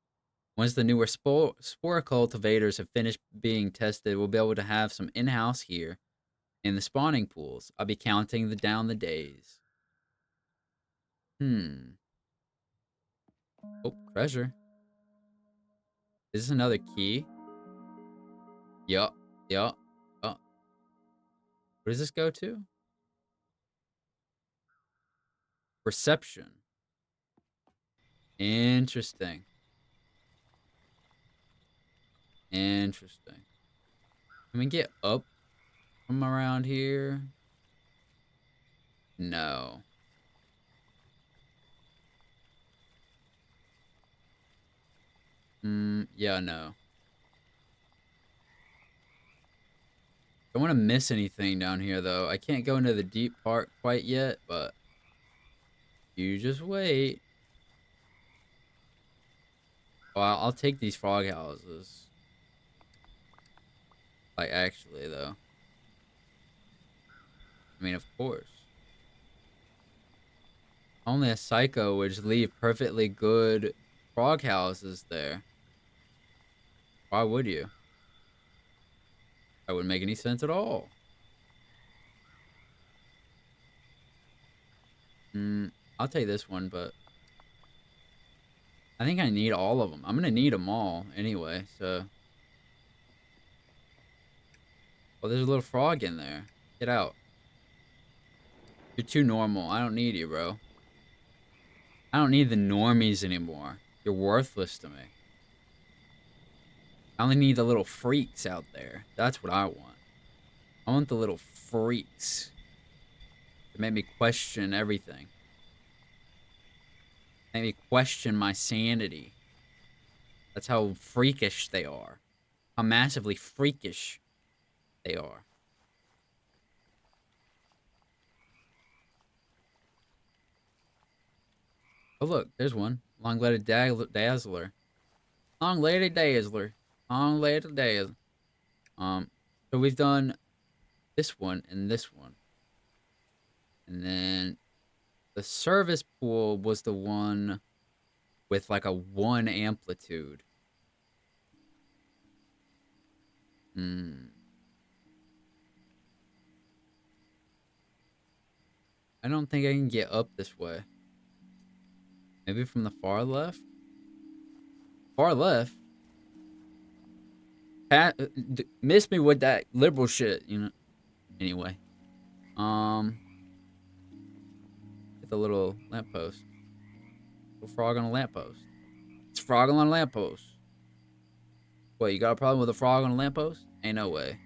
Once the newer spore cultivators have finished being tested, we'll be able to have some in-house here in the spawning pools. I'll be counting down the days. Oh, treasure. Is this another key? Yup. Yup. Oh. Where does this go to? Reception. Interesting. Interesting. Can we get up from around here? No. Yeah, no. Don't want to miss anything down here, though. I can't go into the deep part quite yet, but you just wait. Well, I'll take these frog houses. Like, actually, though. I mean, of course. Only a psycho would leave perfectly good frog houses there. Why would you? That wouldn't make any sense at all. I'll take this one, but I think I need all of them. I'm gonna need them all anyway, so. Well, there's a little frog in there. Get out. You're too normal. I don't need you, bro. I don't need the normies anymore. You're worthless to me. I only need the little freaks out there. That's what I want. I want the little freaks to make me question everything. Make me question my sanity. That's how freakish they are. How massively freakish they are. Oh, look, there's one. Long-legged dazzler. Long-legged dazzler. Long-legged dazzler. So we've done this one and this one. And then the service pool was the one with like a 1 amplitude. Hmm. I don't think I can get up this way. Maybe from the far left? Far left? Miss me with that liberal shit, you know. Anyway. Get the little lamppost. Little frog on a lamppost. It's a frog on a lamppost. What, you got a problem with a frog on a lamppost? Ain't no way.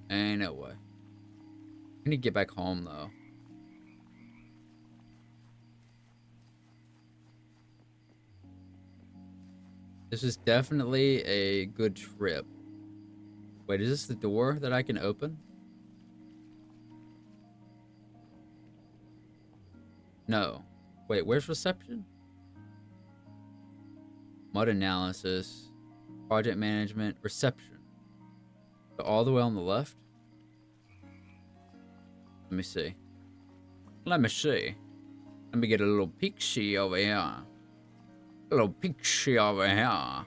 Ain't no way. I need to get back home, though. This is definitely a good trip. Wait, is this the door that I can open? No. Wait, where's reception? Mud analysis. Project management. Reception. So all the way on the left? Let me see. Let me see. Let me get a little peek-see over here. A little peek-see over here.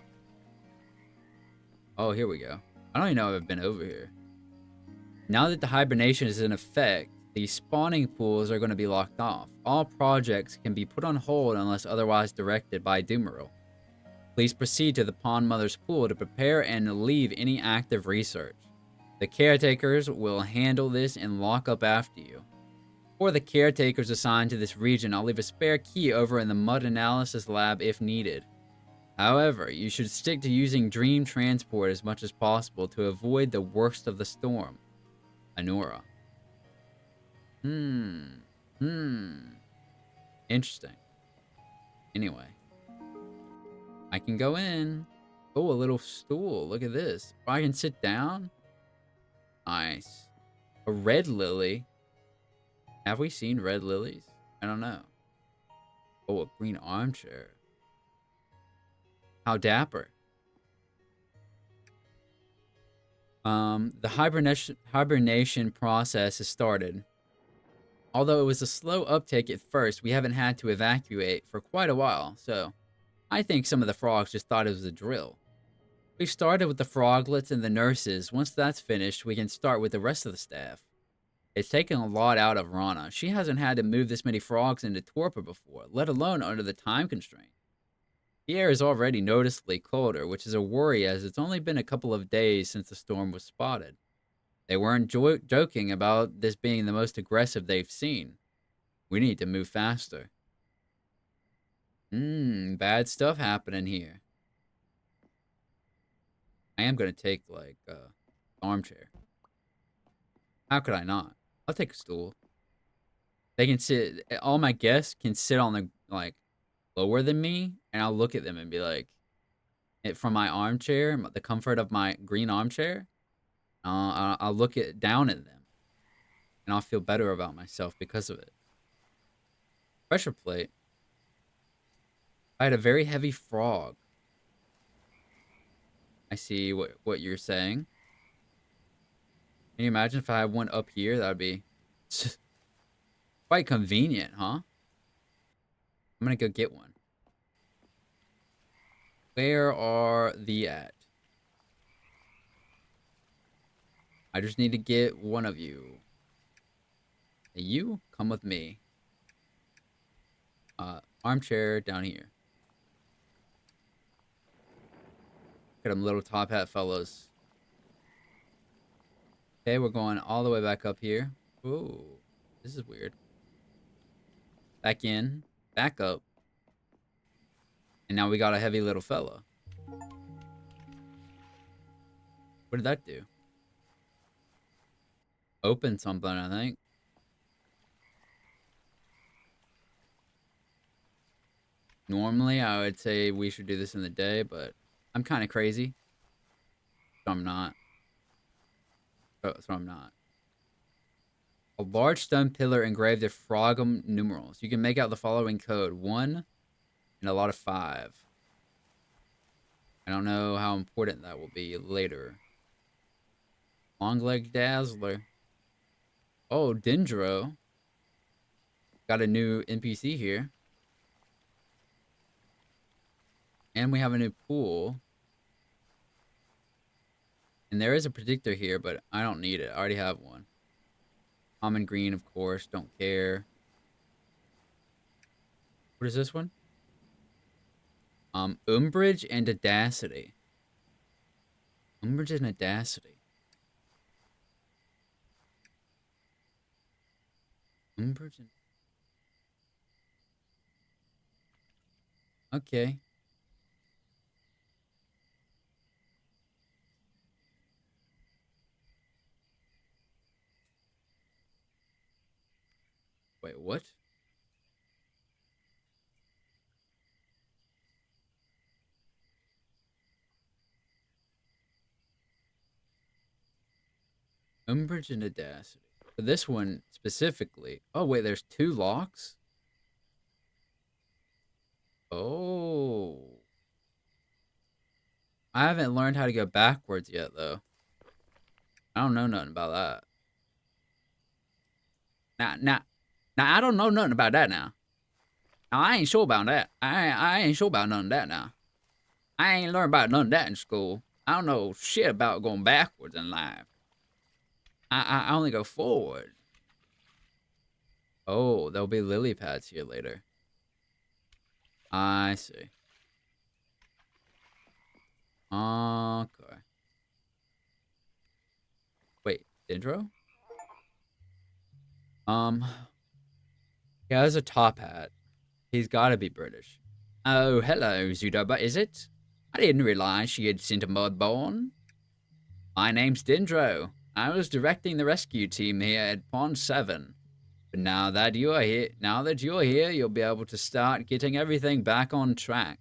Oh, here we go. I don't even know if I've been over here. Now that the hibernation is in effect, the spawning pools are going to be locked off. All projects can be put on hold unless otherwise directed by Doomeril. Please proceed to the Pond Mother's pool to prepare and leave any active research. The caretakers will handle this and lock up after you. For the caretakers assigned to this region, I'll leave a spare key over in the mud analysis lab if needed. However, you should stick to using dream transport as much as possible to avoid the worst of the storm. Anora. Interesting. Anyway. I can go in. Oh, a little stool. Look at this. I can sit down. Nice. A red lily. Have we seen red lilies? I don't know. Oh, a green armchair. How dapper. The hibernation process has started. Although it was a slow uptake at first, we haven't had to evacuate for quite a while, so I think some of the frogs just thought it was a drill. We've started with the froglets and the nurses. Once that's finished, we can start with the rest of the staff. It's taken a lot out of Rana. She hasn't had to move this many frogs into torpor before, let alone under the time constraint. The air is already noticeably colder, which is a worry as it's only been a couple of days since the storm was spotted. They weren't joking about this being the most aggressive they've seen. We need to move faster. Bad stuff happening here. I am going to take, like, armchair. How could I not? I'll take a stool. They can sit, all my guests can sit on the, like, lower than me, and I'll look at them and be like, from my armchair, the comfort of my green armchair, I'll look down at them, and I'll feel better about myself because of it. Pressure plate. I had a very heavy frog. I see what you're saying. Can you imagine if I had one up here? That would be quite convenient, huh? I'm gonna go get one. Where are the at? I just need to get one of you. Hey, you come with me. Armchair down here. Look at them little top hat fellows. Okay, we're going all the way back up here. Ooh. This is weird. Back in. Back up. And now we got a heavy little fella. What did that do? Open something, I think. Normally, I would say we should do this in the day, but I'm kind of crazy. So I'm not. So I'm not. A large stone pillar engraved with frogum numerals. You can make out the following code. 1 and a lot of 5. I don't know how important that will be later. Long-legged dazzler. Oh, Dendro. Got a new NPC here. And we have a new pool. And there is a predictor here, but I don't need it. I already have one. Common green, of course. Don't care. What is this one? Umbrage and Audacity. Umbrage and Audacity. Umbrage and... Okay. Wait, what? Umbrage and Audacity. For this one specifically. Oh, wait, there's 2 locks? Oh. I haven't learned how to go backwards yet, though. I don't know nothing about that. Now, I don't know nothing about that now. Now, I ain't sure about that. I ain't sure about none of that now. I ain't learned about none of that in school. I don't know shit about going backwards in life. I only go forward. Oh, there'll be lily pads here later. I see. Okay. Wait, Dendro? He has a top hat. He's gotta be British. Oh, hello, Zudoba, is it? I didn't realize she had sent a Mudborne. My name's Dendro. I was directing the rescue team here at Pond 7. But now that you're here, you'll be able to start getting everything back on track.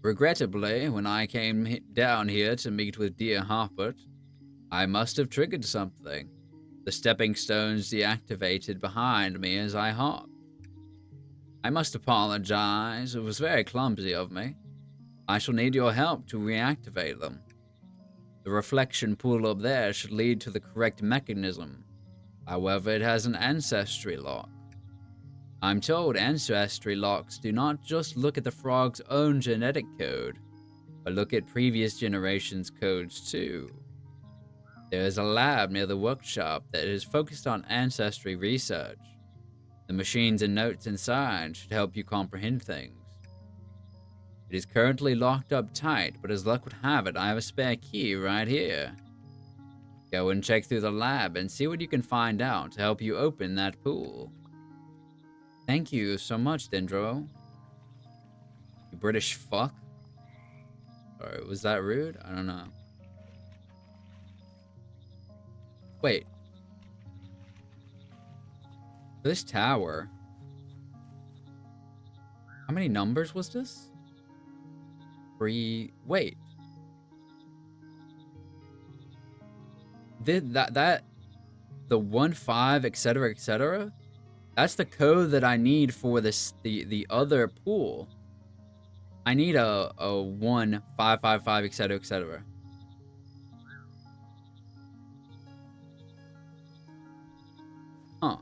Regrettably, when I came down here to meet with dear Harpert, I must have triggered something. The stepping stones deactivated behind me as I hopped. I must apologize. It was very clumsy of me. I shall need your help to reactivate them. The reflection pool up there should lead to the correct mechanism. However, it has an ancestry lock. I'm told ancestry locks do not just look at the frog's own genetic code, but look at previous generations' codes too. There is a lab near the workshop that is focused on ancestry research. The machines and notes inside should help you comprehend things. It is currently locked up tight, but as luck would have it, I have a spare key right here. Go and check through the lab and see what you can find out to help you open that pool. Thank you so much, Dendro. You British fuck. Sorry, was that rude? I don't know. Wait. This tower. How many numbers was this? 3. Wait. Did that the 1 5 etc etc? That's the code that I need for this the other pool. I need a 1 5 5 5 etc etc. Huh.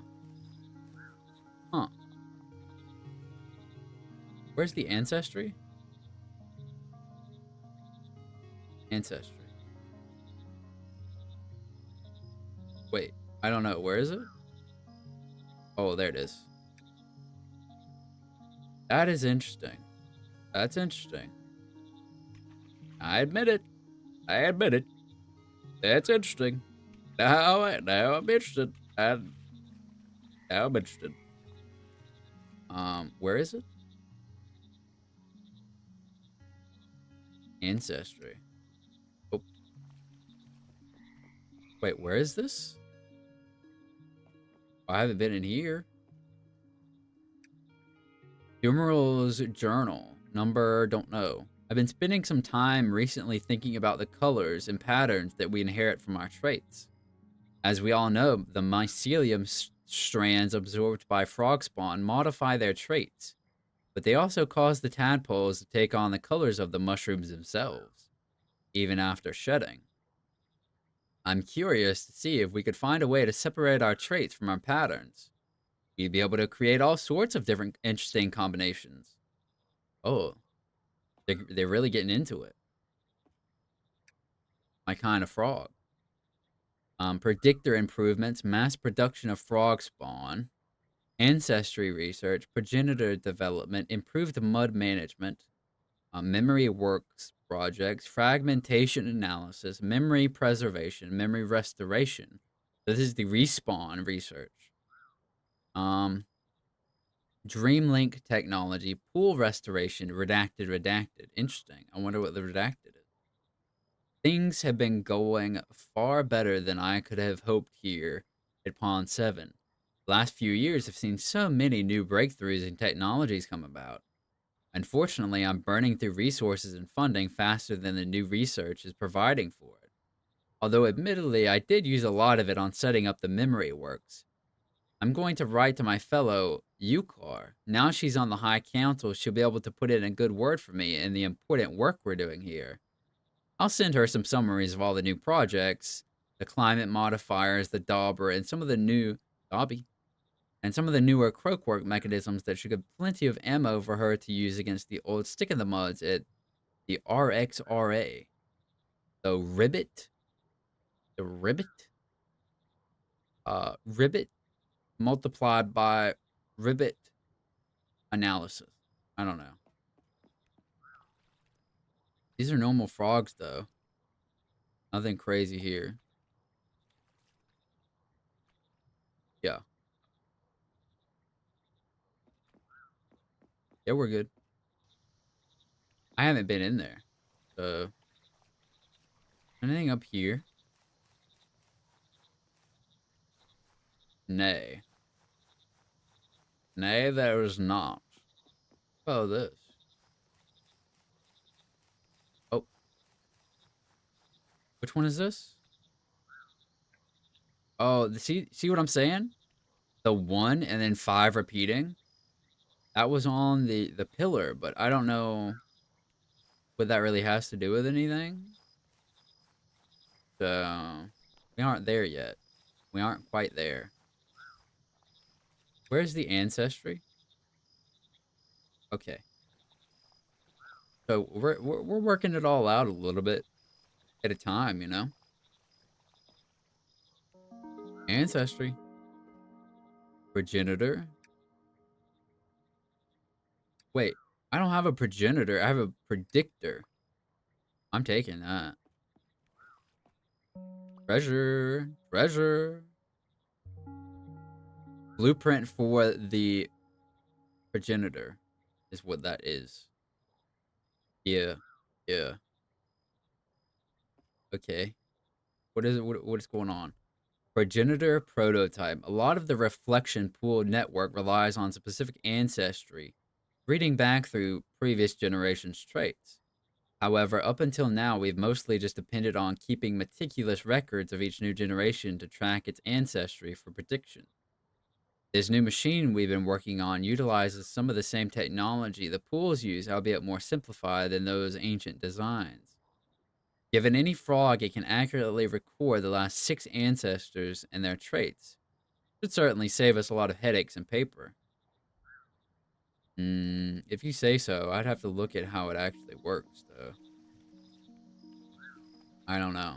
Huh. Where's the ancestry? Ancestry. Wait, I don't know. Where is it? Oh, there it is. That is interesting. That's interesting. I admit it. I admit it. That's interesting. Now I'm interested. I'm interested. Where is it? Ancestry. Oh, wait, where is this? I haven't been in here. Numerals journal. Number, don't know. I've been spending some time recently thinking about the colors and patterns that we inherit from our traits. As we all know, the mycelium strands absorbed by frog spawn modify their traits, but they also cause the tadpoles to take on the colors of the mushrooms themselves, even after shedding. I'm curious to see if we could find a way to separate our traits from our patterns. We'd be able to create all sorts of different interesting combinations. Oh, they're really getting into it. My kind of frog. Predictor improvements, mass production of frog spawn, ancestry research, progenitor development, improved mud management, memory works projects, fragmentation analysis, memory preservation, memory restoration. This is the respawn research. Dreamlink technology, pool restoration, redacted. Interesting. I wonder what the redacted is. Things have been going far better than I could have hoped here at Pond 7. The last few years have seen so many new breakthroughs and technologies come about. Unfortunately, I'm burning through resources and funding faster than the new research is providing for it. Although, admittedly, I did use a lot of it on setting up the memory works. I'm going to write to my fellow Yukar. Now she's on the High Council, she'll be able to put in a good word for me in the important work we're doing here. I'll send her some summaries of all the new projects, the climate modifiers, the dauber, and some of the new Dobby, and some of the newer croakwork mechanisms that should give plenty of ammo for her to use against the old stick in the muds at the RXRA. The ribbit, the ribbit, ribbit multiplied by ribbit analysis. I don't know. These are normal frogs, though. Nothing crazy here. Yeah. Yeah, we're good. I haven't been in there. So, anything up here? Nay. Nay, there is not. Oh, this. Oh, which one is this? Oh, see what I'm saying? The 1 and then 5 repeating. That was on the pillar, but I don't know what that really has to do with anything. So, we aren't there yet. We aren't quite there. Where's the ancestry? Okay. So, we're working it all out a little bit at a time, you know? Ancestry. Progenitor. Wait, I don't have a progenitor. I have a predictor. I'm taking that. Treasure. Treasure. Blueprint for the progenitor is what that is. Yeah. Yeah. Okay. What is it? What is going on? Progenitor prototype. A lot of the reflection pool network relies on specific ancestry, reading back through previous generations' traits. However, up until now, we've mostly just depended on keeping meticulous records of each new generation to track its ancestry for prediction. This new machine we've been working on utilizes some of the same technology the pools use, albeit more simplified than those ancient designs. Given any frog, it can accurately record the last 6 ancestors and their traits. Should certainly save us a lot of headaches and paper. If you say so, I'd have to look at how it actually works, though. I don't know.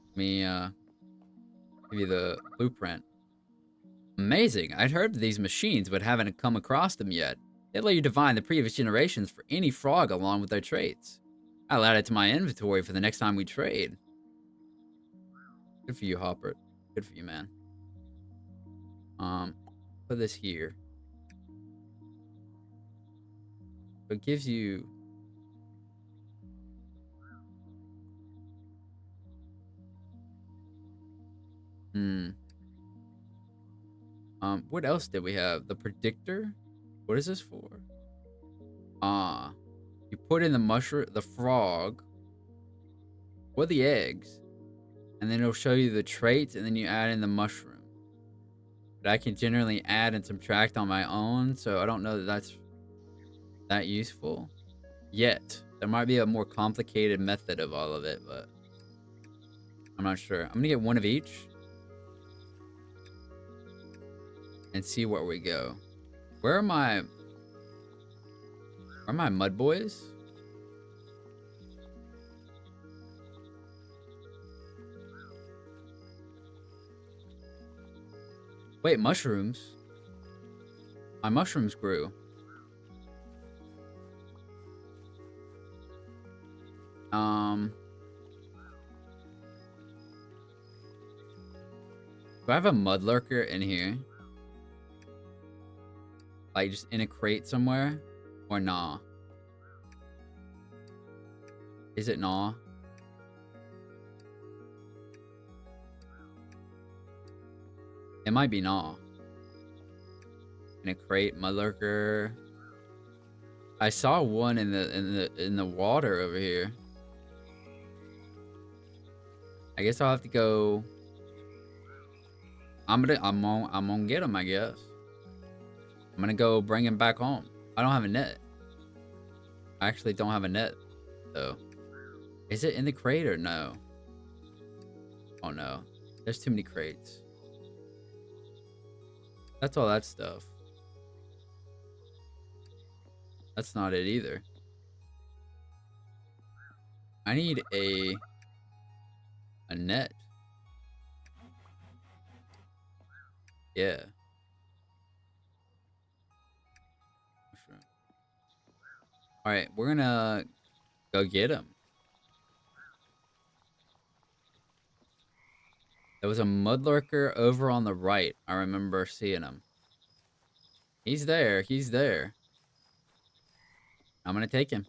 Let me give you the blueprint. Amazing. I'd heard of these machines, but haven't come across them yet. They let you define the previous generations for any frog along with their traits. I'll add it to my inventory for the next time we trade. Good for you, Hopper. Good for you, man. Um, put this here. It gives you. Hmm. What else did we have? The predictor? What is this for? Ah, you put in the mushroom, the frog, or the eggs, and then it'll show you the traits, and then you add in the mushroom. But I can generally add and subtract on my own, so I don't know that that's that useful yet. There might be a more complicated method of all of it, but I'm not sure. I'm gonna get one of each and see where we go. Where are my mud boys? Wait, mushrooms? My mushrooms grew. Um, do I have a mud lurker in here? Like just in a crate somewhere? Or nah? Is it nah? It might be nah. In a crate, mud lurker. I saw one in the water over here. I guess I'll have to go. I'm gonna get him, I guess. I'm gonna go bring him back home. I don't have a net. I actually don't have a net, though. Is it in the crate or no? Oh no. There's too many crates. That's all that stuff. That's not it either. I need a net. Yeah. All right, we're gonna go get him. There was a mudlurker over on the right. I remember seeing him. He's there. He's there. I'm gonna take him.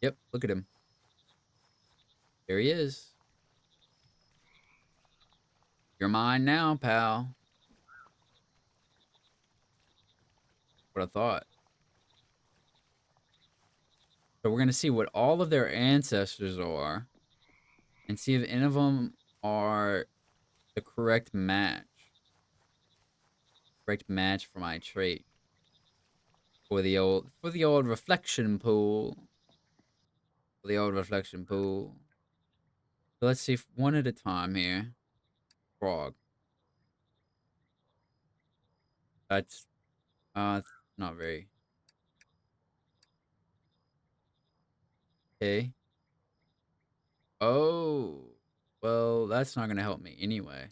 Yep, look at him. There he is. You're mine now, pal. What I thought. So we're gonna see what all of their ancestors are, and see if any of them are the correct match. Correct match for my trait. For the old reflection pool. For the old reflection pool. So let's see one at a time here. Frog. That's not very okay. Oh, well, that's not gonna help me anyway.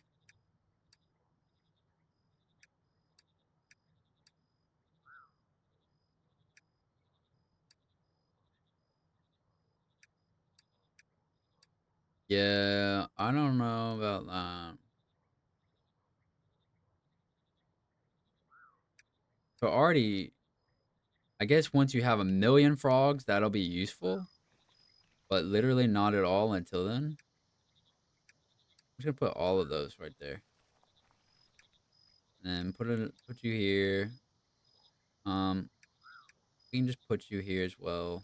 Yeah, I don't know about that. So already, I guess once you have 1,000,000 frogs, that'll be useful, but literally not at all until then. I'm just gonna put all of those right there, and then put you here. Um, we can just put you here as well,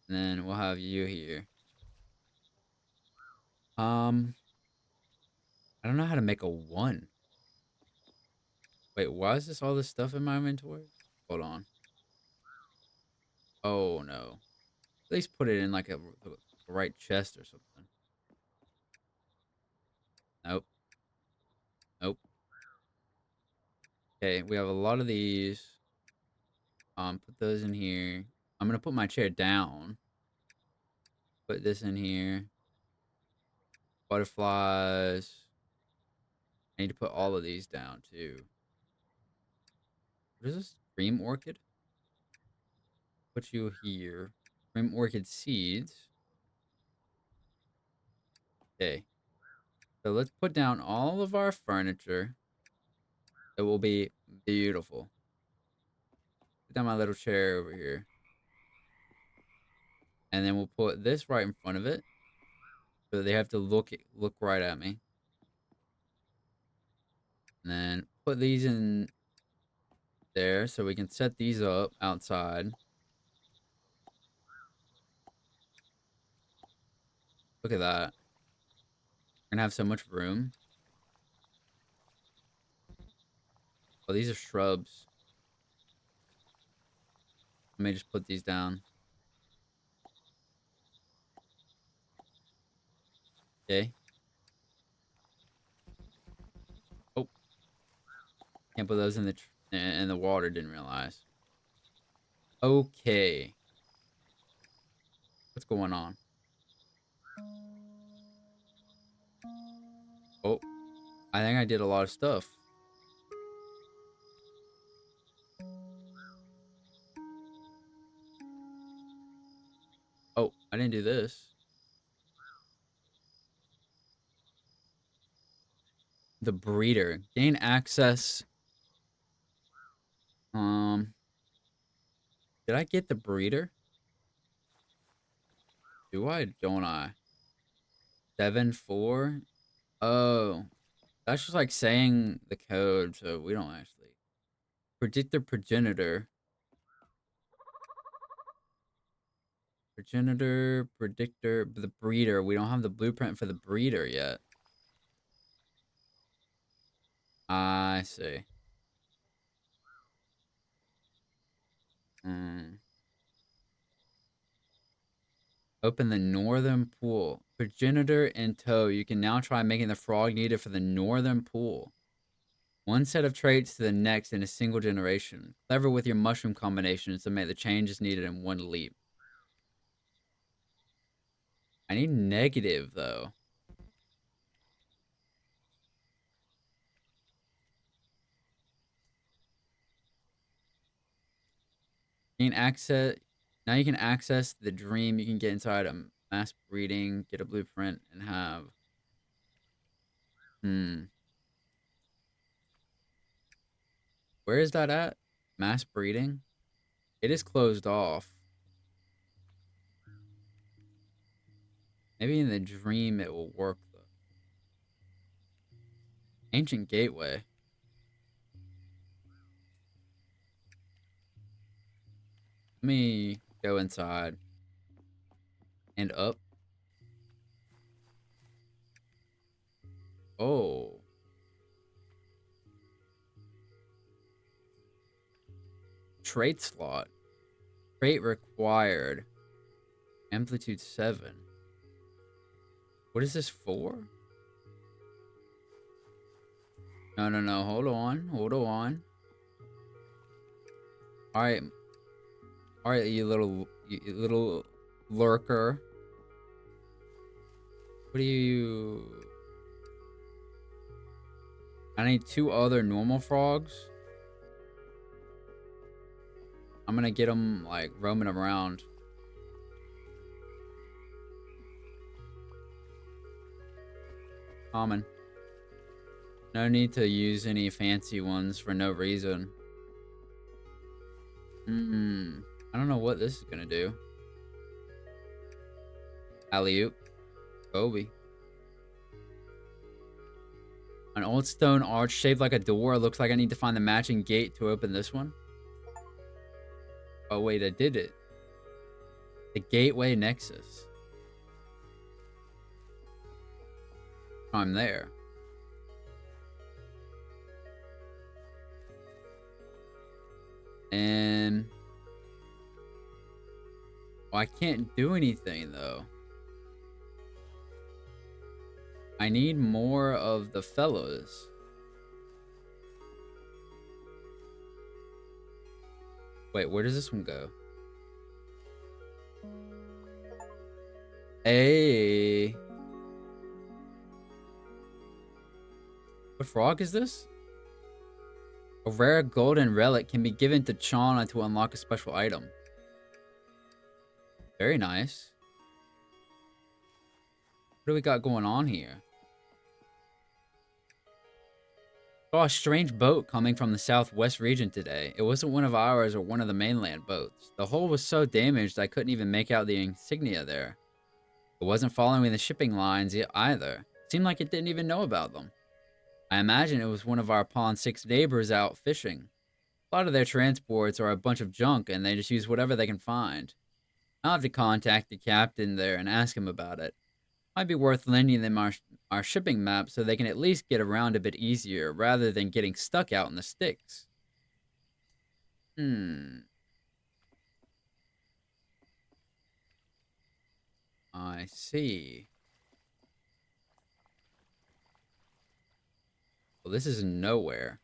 and then we'll have you here. Um, I don't know how to make a one. Wait, why is this all this stuff in my inventory? Hold on. Oh no. At least put it in like the right chest or something. Nope. Nope. Okay, we have a lot of these. Put those in here. I'm gonna put my chair down. Put this in here. Butterflies. I need to put all of these down too. What is this? Cream orchid? Put you here. Cream orchid seeds. Okay. So let's put down all of our furniture. It will be beautiful. Put down my little chair over here. And then we'll put this right in front of it. So they have to look right at me. And then put these in there so we can set these up outside. Look at that. We're gonna have so much room. Oh, these are shrubs. Let me just put these down. Okay. Oh, can't put those in the water. Didn't realize. Okay. What's going on? Oh, I think I did a lot of stuff. Oh, I didn't do this. The breeder. Gain access. Um, did I get the breeder? Do I? Don't I? 7-4? Oh, that's just like saying the code, so we don't actually. Predictor progenitor. Progenitor, predictor, the breeder. We don't have the blueprint for the breeder yet. I see. Hmm. Open the northern pool. Progenitor in tow. You can now try making the frog needed for the northern pool. One set of traits to the next in a single generation. Clever with your mushroom combinations to make the changes needed in one leap. I need negative, though. Gain access. Now you can access the dream. You can get inside a mass breeding, get a blueprint, and have. Hmm. Where is that at? Mass breeding? It is closed off. Maybe in the dream it will work, though. Ancient gateway. Let me go inside and up. Oh. Trait slot. Trait required. Amplitude 7. What is this for? No, no, no. Hold on. Hold on. Alright. Alright, you little lurker. What do you... I need 2 other normal frogs. I'm gonna get them, like, roaming around. Common. No need to use any fancy ones for no reason. I don't know what this is gonna do. Alley-oop. Kobe. An old stone arch shaped like a door. Looks like I need to find the matching gate to open this one. Oh, wait, I did it. The gateway nexus. I'm there. And... well, I can't do anything, though. I need more of the fellows. Wait, where does this one go? Hey. What frog is this? A rare golden relic can be given to Chana to unlock a special item. Very nice. What do we got going on here? Saw a strange boat coming from the southwest region today. It wasn't one of ours or one of the mainland boats. The hull was so damaged I couldn't even make out the insignia there. It wasn't following the shipping lines either. Seemed like it didn't even know about them. I imagine it was one of our Pond 6 neighbors out fishing. A lot of their transports are a bunch of junk and they just use whatever they can find. I'll have to contact the captain there and ask him about it. Might be worth lending them our shipping map so they can at least get around a bit easier rather than getting stuck out in the sticks. Hmm. I see. Well, this is nowhere.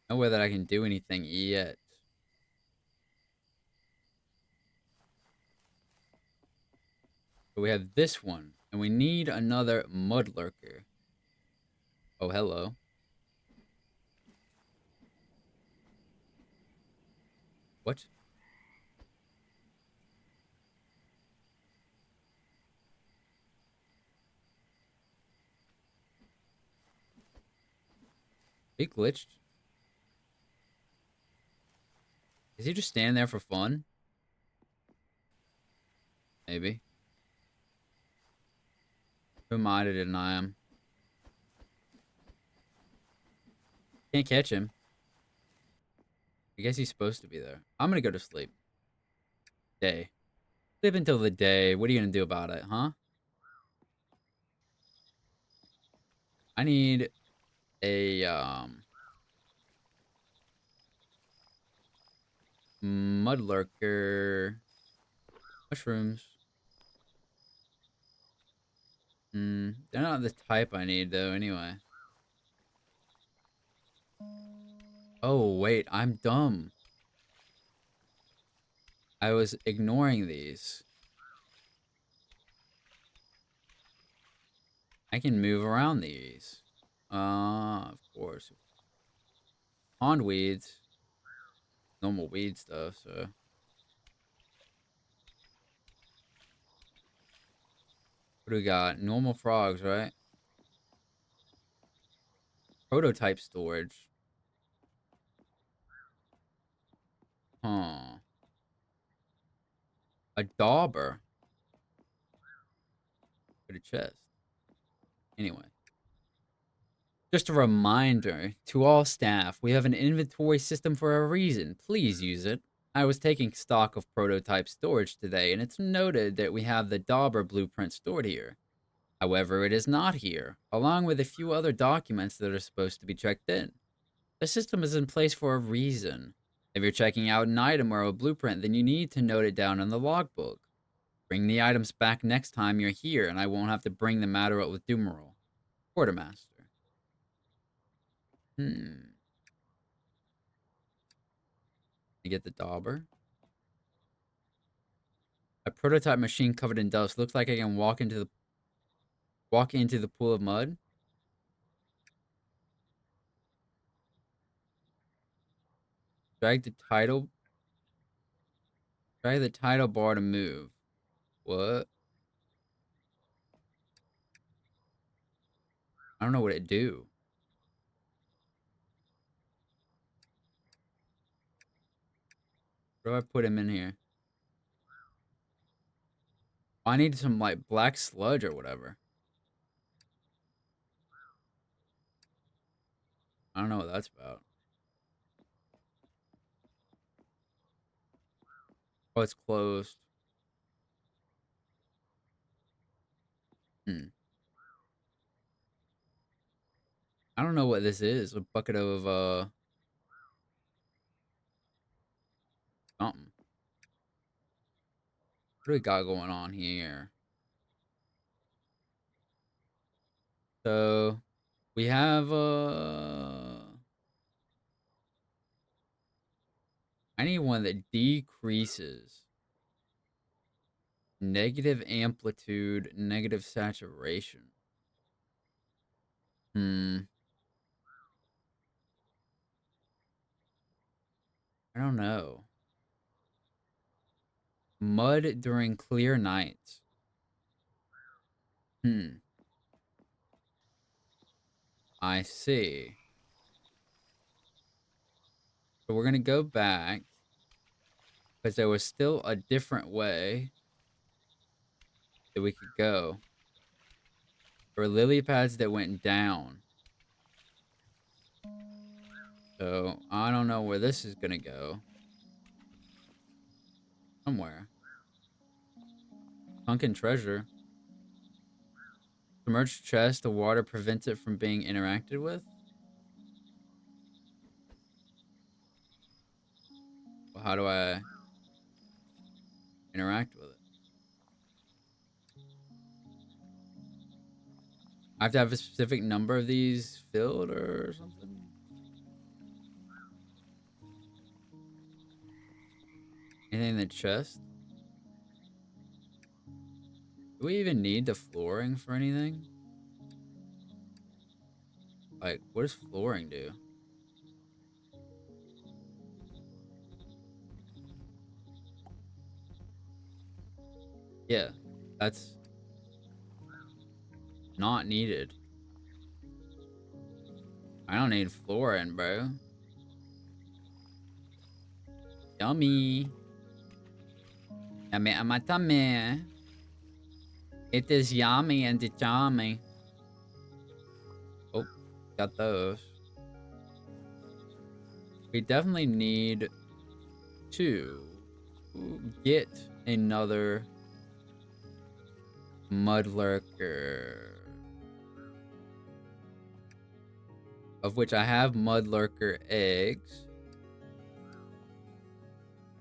Nowhere that I can do anything yet. But we have this one, and we need another mudlurker. Oh, hello. What? He glitched. Is he just standing there for fun? Maybe. Who am I to deny him? Can't catch him. I guess he's supposed to be there. I'm gonna go to sleep. Day. Sleep until the day. What are you gonna do about it, huh? I need a mudlurker. Mushrooms. They're not the type I need though anyway. Oh wait, I'm dumb. I was ignoring these. I can move around these. Of course. Pond weeds. Normal weed stuff, so. What do we got? Normal frogs, right? Prototype storage. Huh. A dauber. For the chest. Anyway. Just a reminder to all staff, we have an inventory system for a reason. Please use it. I was taking stock of prototype storage today, and it's noted that we have the Dauber blueprint stored here. However, it is not here, along with a few other documents that are supposed to be checked in. The system is in place for a reason. If you're checking out an item or a blueprint, then you need to note it down in the logbook. Bring the items back next time you're here, and I won't have to bring the matter up with Dumeral. Quartermaster. I get the dauber. A prototype machine covered in dust. Looks like I can walk into the pool of mud. Drag the title. Drag the title bar to move. What? I don't know what it do. What do I put him in here? I need some like black sludge or whatever. I don't know what that's about. Oh, it's closed. Hmm. I don't know what this is. A bucket of something. What do we got going on here? So we have I need one that decreases negative amplitude, negative saturation. Hmm. I don't know. Mud during clear nights. Hmm. I see. So we're gonna go back because there was still a different way that we could go. There were lily pads that went down. So I don't know where this is gonna go. Somewhere. Sunken treasure. Submerged chest, the water prevents it from being interacted with. Well, how do I interact with it? I have to have a specific number of these filled or something? Anything in the chest? Do we even need the flooring for anything? Like, what does flooring do? Yeah, that's not needed. I don't need flooring, bro. Yummy. Yummy on my tummy. It is yummy and it's yummy. Oh, got those. We definitely need to get another mudlurker. Of which I have mudlurker eggs.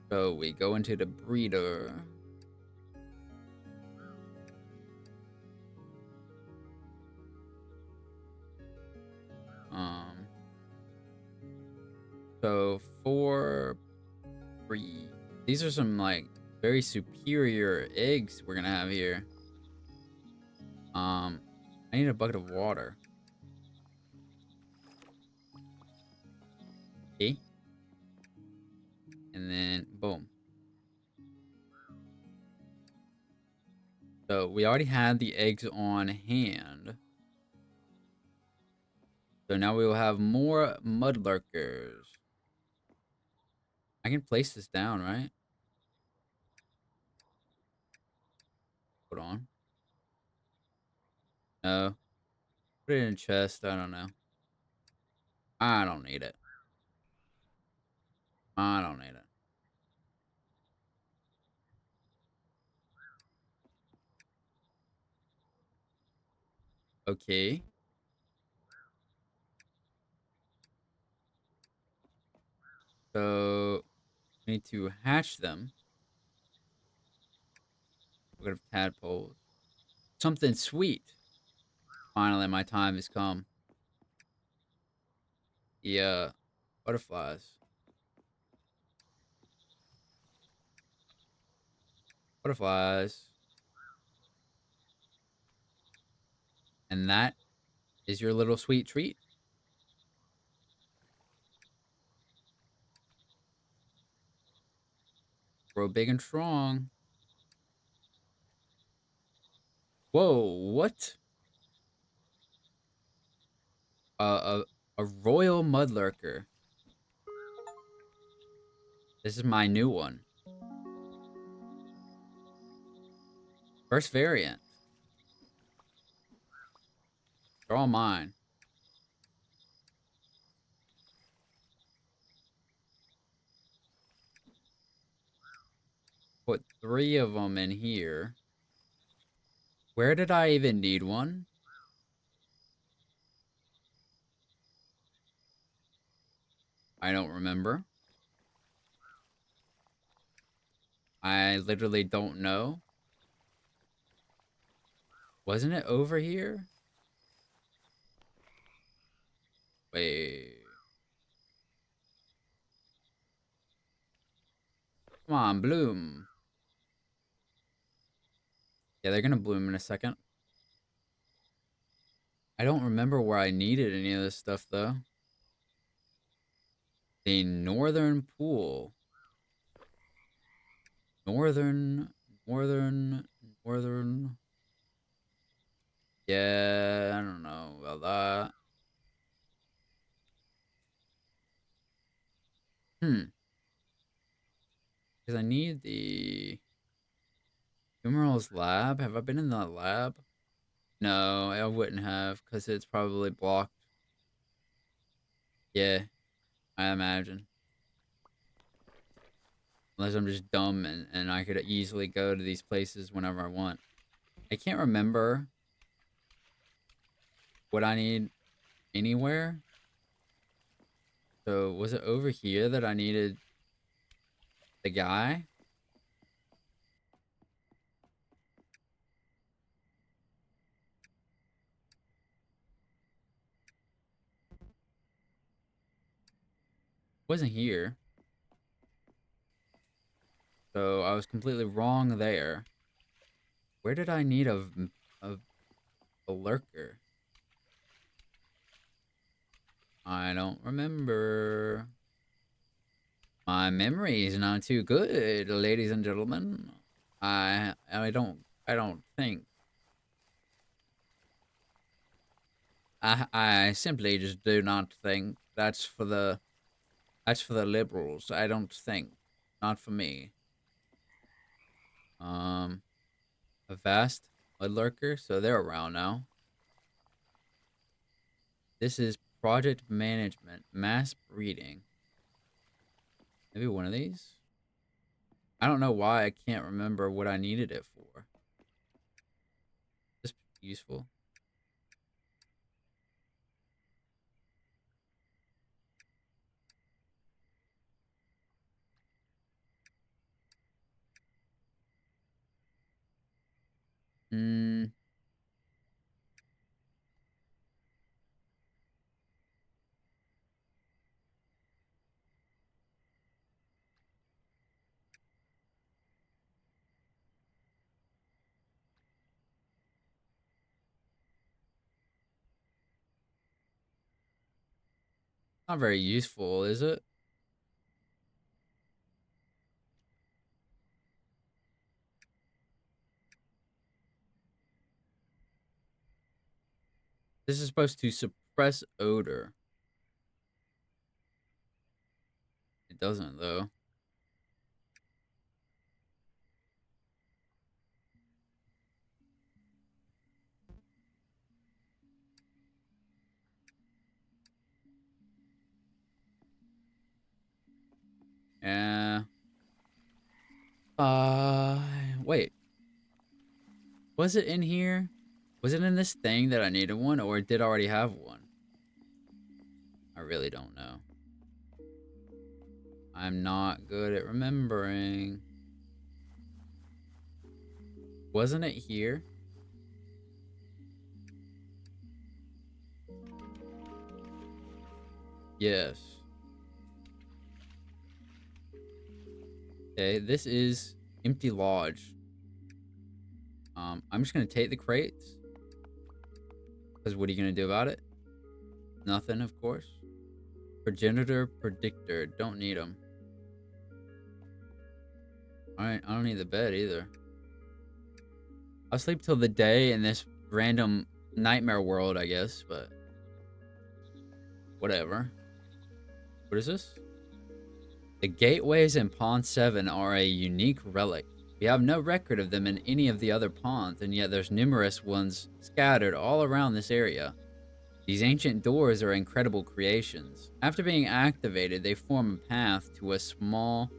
So we go into the breeder. Um, so 4 breed. These are some like very superior eggs we're gonna have here. I need a bucket of water. Okay. And then boom. So we already had the eggs on hand. So now we will have more mudlurkers. I can place this down, right? Hold on. No. Put it in a chest. I don't know. I don't need it. I don't need it. Okay. So we need to hatch them. We're gonna have tadpoles. Something sweet. Finally, my time has come. Yeah. Butterflies. Butterflies. And that is your little sweet treat. Grow big and strong. Whoa, what? A royal mudlurker. This is my new one. First variant. They're all mine. Put 3 of them in here. Where did I even need one? I don't remember. I literally don't know. Wasn't it over here? Wait. Come on, bloom. Yeah, they're gonna bloom in a second. I don't remember where I needed any of this stuff, though. The northern pool. Northern, northern, northern. Yeah, I don't know about that. Hmm. Because I need the Numerals lab. Have I been in the lab? No, I wouldn't have, because it's probably blocked. Yeah, I imagine. Unless I'm just dumb and I could easily go to these places whenever I want. I can't remember what I need anywhere. So was it over here that I needed the guy? Wasn't here. So I was completely wrong there. Where did I need a, a lurker? I don't remember. My memory is not too good, ladies and gentlemen. I don't think. I simply just do not think. That's for the liberals. I don't think. Not for me. Um a vast mud lurker, so they're around now. This is project management, mass breeding. Maybe one of these? I don't know why I can't remember what I needed it for. This useful. Mm, not very useful, is it? This is supposed to suppress odor. It doesn't though. Yeah. Uh, Wait. Was it in here? Was it in this thing that I needed one, or it did already have one? I really don't know. I'm not good at remembering. Wasn't it here? Yes. Okay, this is Empty Lodge. I'm just gonna take the crates. Because what are you gonna do about it? Nothing, of course. Progenitor predictor. Don't need them. Alright, I don't need the bed either. I'll sleep till the day in this random nightmare world, I guess, but whatever. What is this? The gateways in Pond 7 are a unique relic. We have no record of them in any of the other ponds, and yet there's numerous ones scattered all around this area. These ancient doors are incredible creations. After being activated, they form a path to a small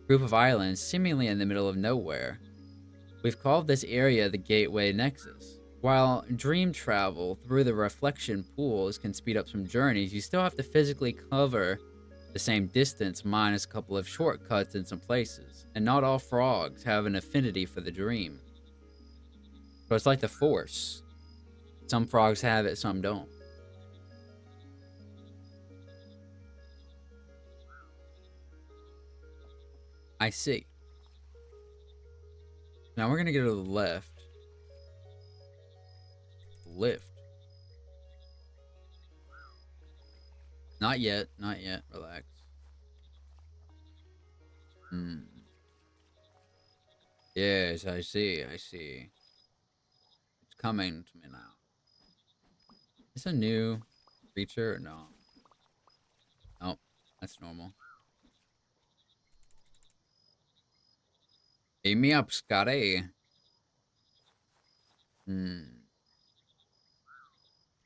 group of islands seemingly in the middle of nowhere. We've called this area the Gateway Nexus. While dream travel through the reflection pools can speed up some journeys, you still have to physically cover the same distance minus a couple of shortcuts in some places. And not all frogs have an affinity for the dream. So it's like the Force. Some frogs have it, some don't. I see. Now we're gonna go to the left. Lift. Not yet, not yet. Relax. Hmm. Yes, I see, I see. It's coming to me now. Is this a new creature or no? Nope, that's normal. Beam me up, Scotty. Hmm.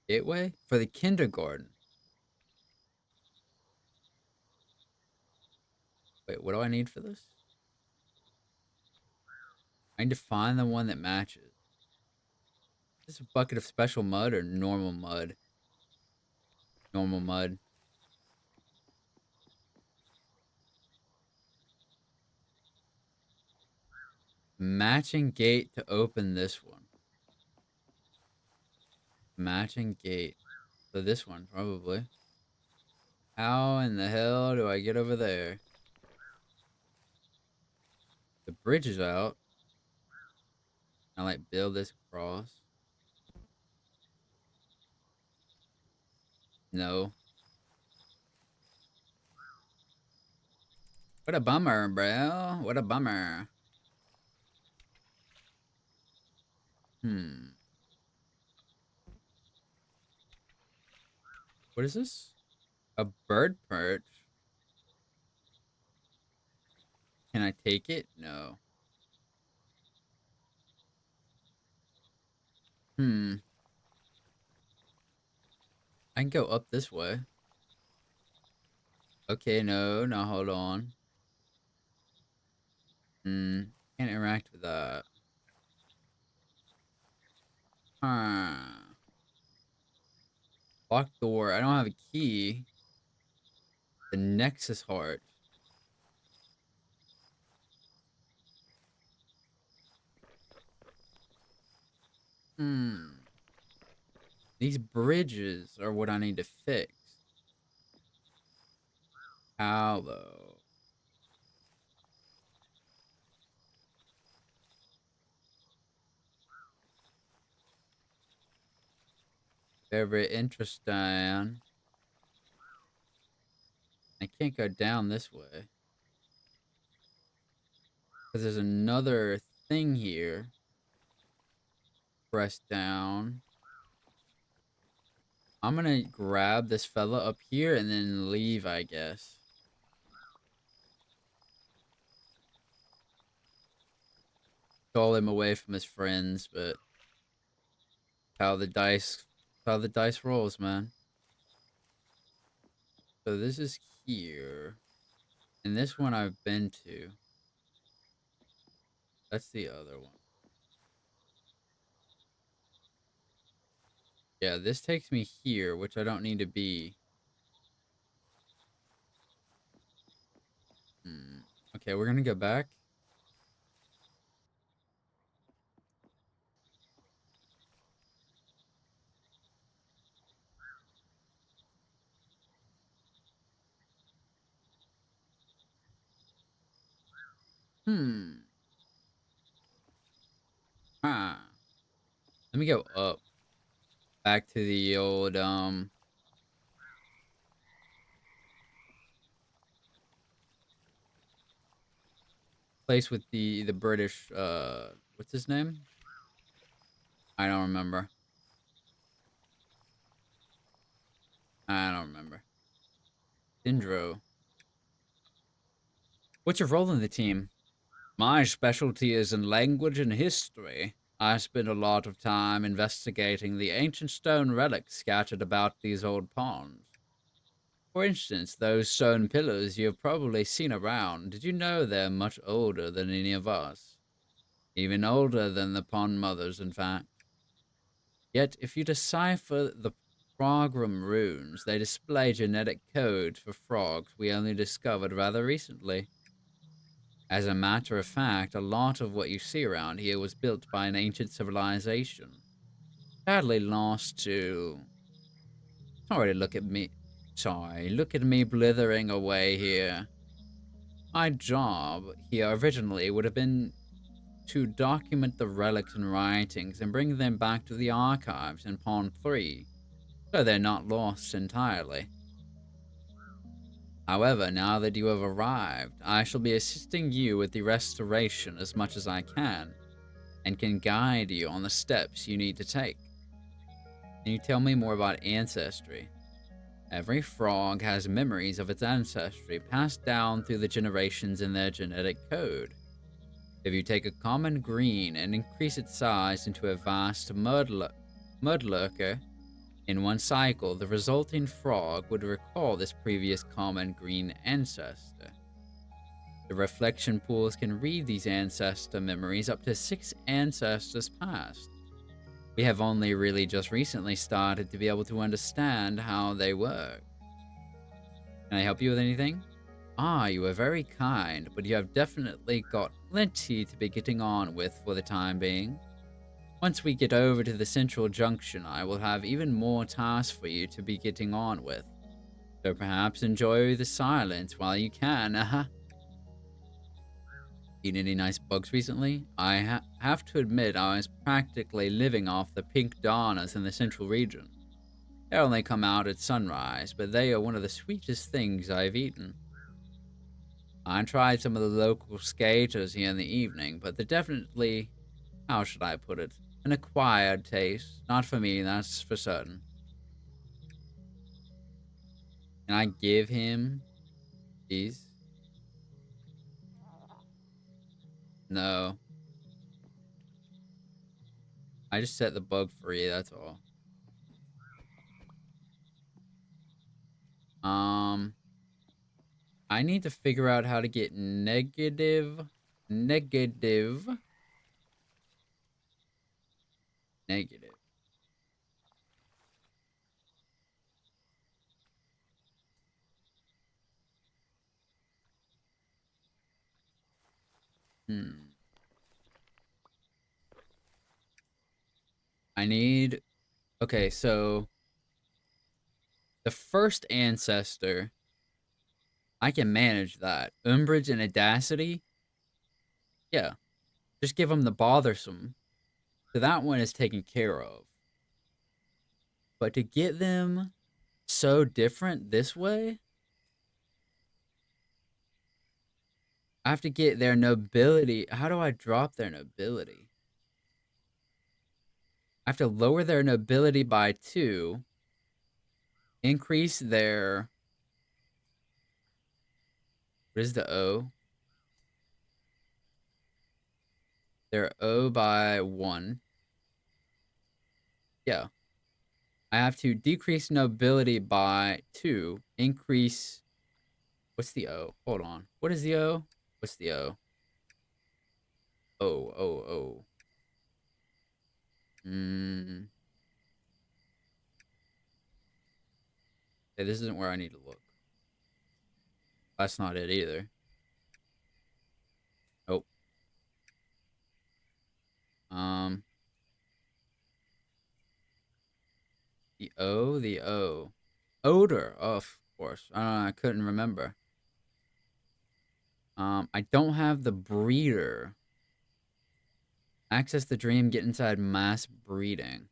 Gateway? For the kindergarten. Wait, what do I need for this? I need to find the one that matches. Is this a bucket of special mud or normal mud? Normal mud. Matching gate to open this one. Matching gate. So this one, probably. How in the hell do I get over there? The bridge is out. I like build this across. No. What a bummer, bro. What a bummer. Hmm. What is this? A bird perch? Can I take it? No. Hmm. I can go up this way. Okay, no. Now hold on. Hmm. Can't interact with that. Huh. Locked door. I don't have a key. The Nexus heart. Hmm. These bridges are what I need to fix. How though? Very interesting. I can't go down this way. Because there's another thing here. Press down. I'm gonna grab this fella up here and then leave, I guess. Call him away from his friends, but how the dice rolls, man. So this is here. And this one I've been to. That's the other one. Yeah, this takes me here, which I don't need to be. Hmm. Okay, we're gonna go back. Hmm. Huh. Let me go up. Back to the old place with the British what's his name? I don't remember. I don't remember. Dindro. What's your role in the team? My specialty is in language and history. I spend a lot of time investigating the ancient stone relics scattered about these old ponds. For instance, those stone pillars you have probably seen around. Did you know they're much older than any of us? Even older than the pond mothers, in fact. Yet, if you decipher the frogram runes, they display genetic code for frogs we only discovered rather recently. As a matter of fact, a lot of what you see around here was built by an ancient civilization. Sadly lost to... Sorry, look at me. Sorry, look at me blithering away here. My job here originally would have been to document the relics and writings and bring them back to the archives in Pond 3, so they're not lost entirely. However, now that you have arrived, I shall be assisting you with the restoration as much as I can, and can guide you on the steps you need to take. Can you tell me more about ancestry? Every frog has memories of its ancestry passed down through the generations in their genetic code. If you take a common green and increase its size into a vast mud lurker in one cycle, the resulting frog would recall this previous common green ancestor. The reflection pools can read these ancestor memories up to 6 ancestors past. We have only really just recently started to be able to understand how they work. Can I help you with anything? Ah, you are very kind, but you have definitely got plenty to be getting on with for the time being. Once we get over to the central junction, I will have even more tasks for you to be getting on with. So perhaps enjoy the silence while you can, Eaten any nice bugs recently? I have to admit I was practically living off the pink donnas in the central region. They only come out at sunrise, but they are one of the sweetest things I've eaten. I tried some of the local skaters here in the evening, but they're definitely, how should I put it, an acquired taste. Not for me, that's for certain. Can I give him these? No. I just set the bug free, that's all. Um, I need to figure out how to get negative. Negative. Hmm. I need, okay, so the first ancestor, I can manage that. Umbrage and Audacity, yeah, just give them the bothersome. So that one is taken care of. But to get them so different this way, I have to get their nobility. How do I drop their nobility? I have to lower their nobility by 2, increase their, what is the O? Their O by 1. Yeah. I have to decrease nobility by 2, increase, what's the O? Hold on. What is the O? What's the O? O. Hmm. Okay, this isn't where I need to look. That's not it either. Nope. Um, the O. Odor, oh, of course. I don't know, I couldn't remember. I don't have the breeder. Access the dream, get inside mass breeding.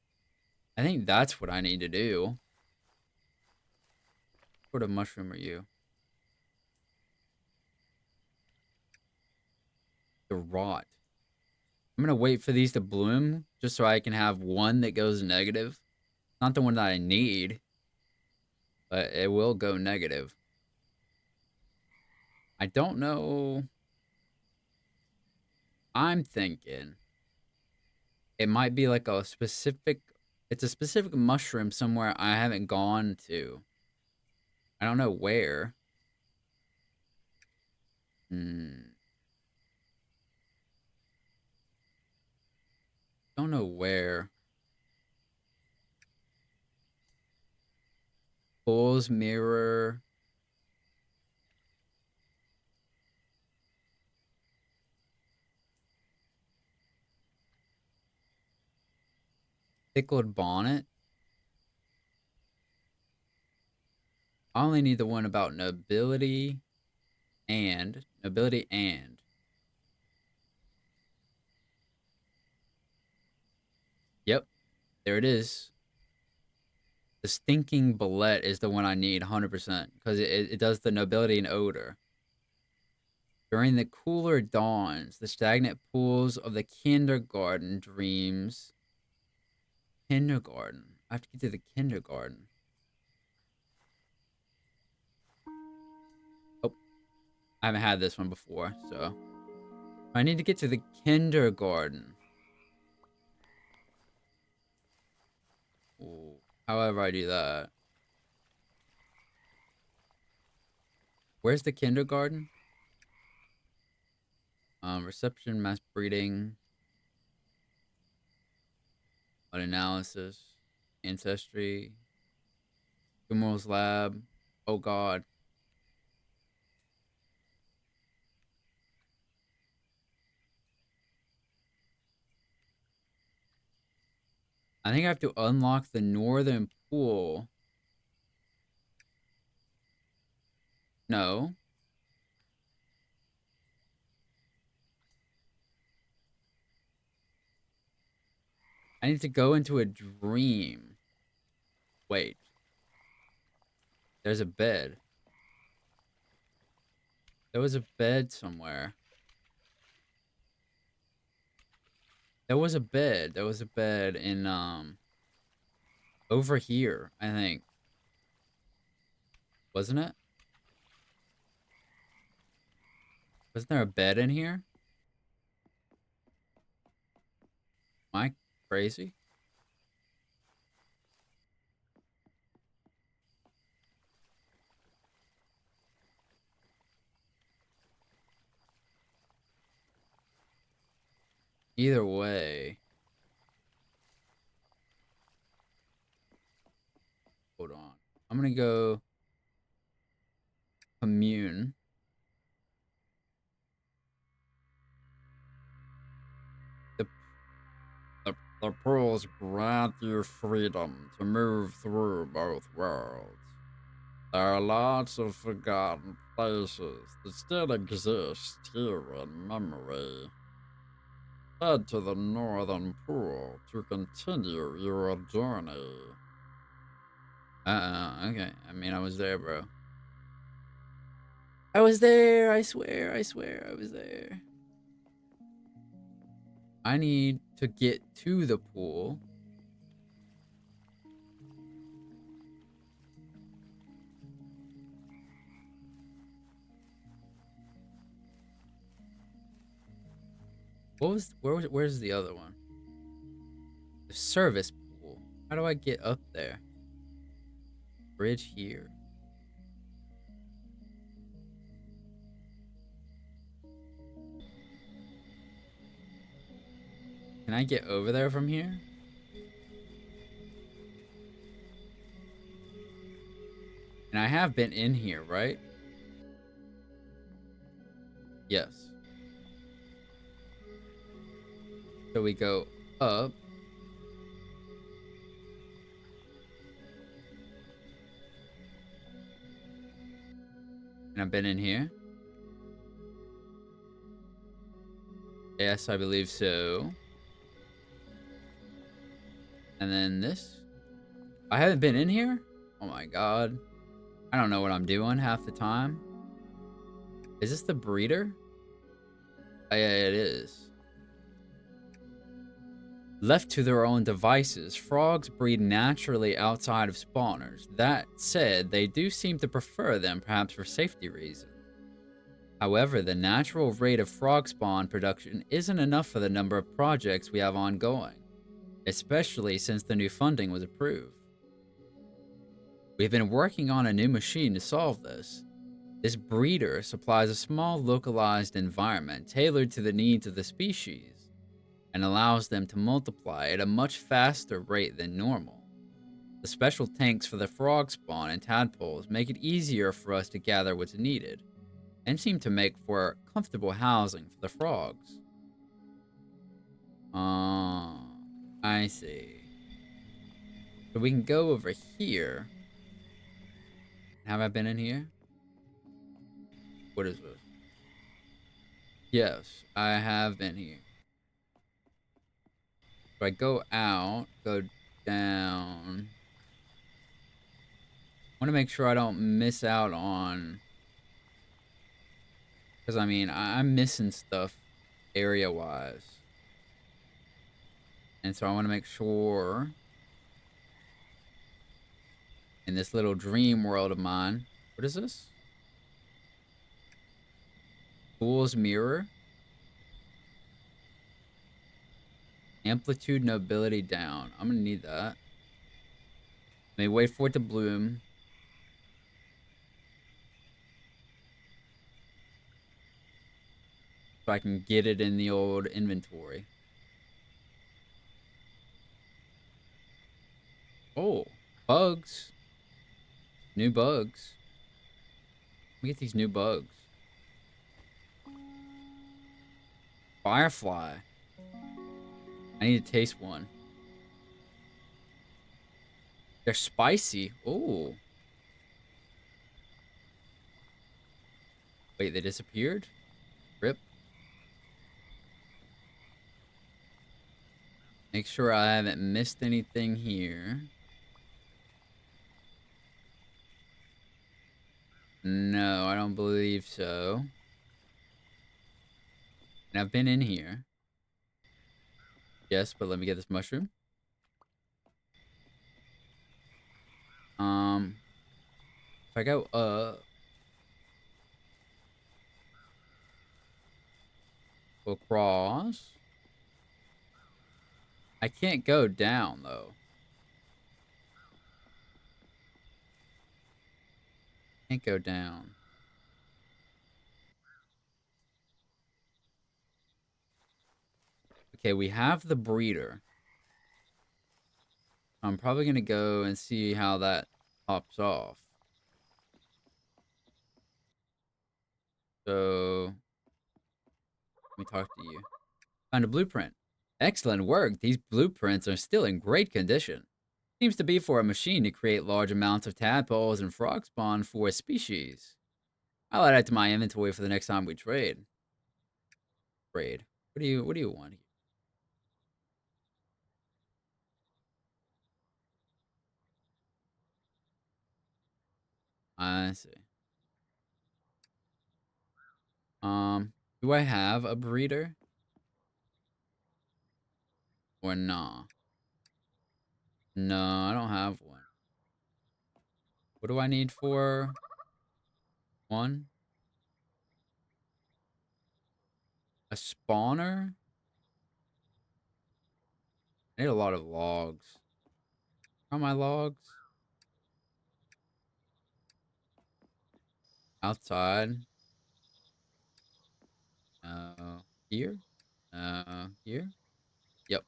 I think that's what I need to do. What sort of mushroom are you? The rot. I'm gonna wait for these to bloom just so I can have one that goes negative. Not the one that I need, but it will go negative. I don't know. I'm thinking it might be like a specific, it's a specific mushroom somewhere I haven't gone to. I don't know where. Hmm. Don't know where. Fool's mirror. Pickled bonnet. I only need the one about nobility and. Yep, there it is. The stinking bullet is the one I need 100% because it does the nobility and odor. During the cooler dawns, the stagnant pools of the kindergarten dreams. Kindergarten. I have to get to the kindergarten. Oh, I haven't had this one before, so I need to get to the kindergarten. Ooh, however I do that. Where's the kindergarten? Reception, mass breeding, blood analysis, ancestry, tumorals lab. Oh god. I think I have to unlock the northern pool. No. I need to go into a dream. Wait. There's a bed. There was a bed somewhere. There was a bed. There was a bed in over here, I think. Wasn't it? Wasn't there a bed in here? Am I crazy? Either way. Hold on. I'm gonna go commune. The, the pearls grant you freedom to move through both worlds. There are lots of forgotten places that still exist here in memory. Head to the northern pool to continue your journey. Okay. I mean, I was there, bro. I was there. I swear I was there. I need to get to the pool. Where's the other one? The service pool. How do I get up there? Bridge here. Can I get over there from here? And I have been in here, right? Yes. So we go up. And I've been in here. Yes, I believe so. And then this. I haven't been in here? Oh my god. I don't know what I'm doing half the time. Is this the breeder? Oh, yeah, it is. Left to their own devices, frogs breed naturally outside of spawners. That said, they do seem to prefer them, perhaps for safety reasons. However, the natural rate of frog spawn production isn't enough for the number of projects we have ongoing, especially since the new funding was approved. We've been working on a new machine to solve this. This breeder supplies a small localized environment tailored to the needs of the species and allows them to multiply at a much faster rate than normal. The special tanks for the frog spawn and tadpoles make it easier for us to gather what's needed and seem to make for comfortable housing for the frogs. Oh, I see. So we can go over here. Have I been in here? What is this? Yes, I have been here. So I go out, go down. I want to make sure I don't miss out on... Because, I mean, I'm missing stuff area-wise. And so I want to make sure... In this little dream world of mine... What is this? Fool's Mirror? Amplitude nobility down. I'm gonna need that. May wait for it to bloom. So I can get it in the old inventory. Oh, bugs. New bugs. Let me get these new bugs. Firefly. I need to taste one. They're spicy. Oh. Wait, they disappeared? Rip. Make sure I haven't missed anything here. No, I don't believe so. And I've been in here. Yes, but let me get this mushroom. If I go across. I can't go down though. Can't go down. Okay, we have the breeder. I'm probably gonna go and see how that pops off. So let me talk to you. Found a blueprint. Excellent work. These blueprints are still in great condition. Seems to be for a machine to create large amounts of tadpoles and frog spawn for a species. I'll add it to my inventory for the next time we trade. Trade. What do you want here? I see. Do I have a breeder? Or nah? No, I don't have one. What do I need for one? A spawner? I need a lot of logs. Are my logs? Outside? Here? Here? Yep.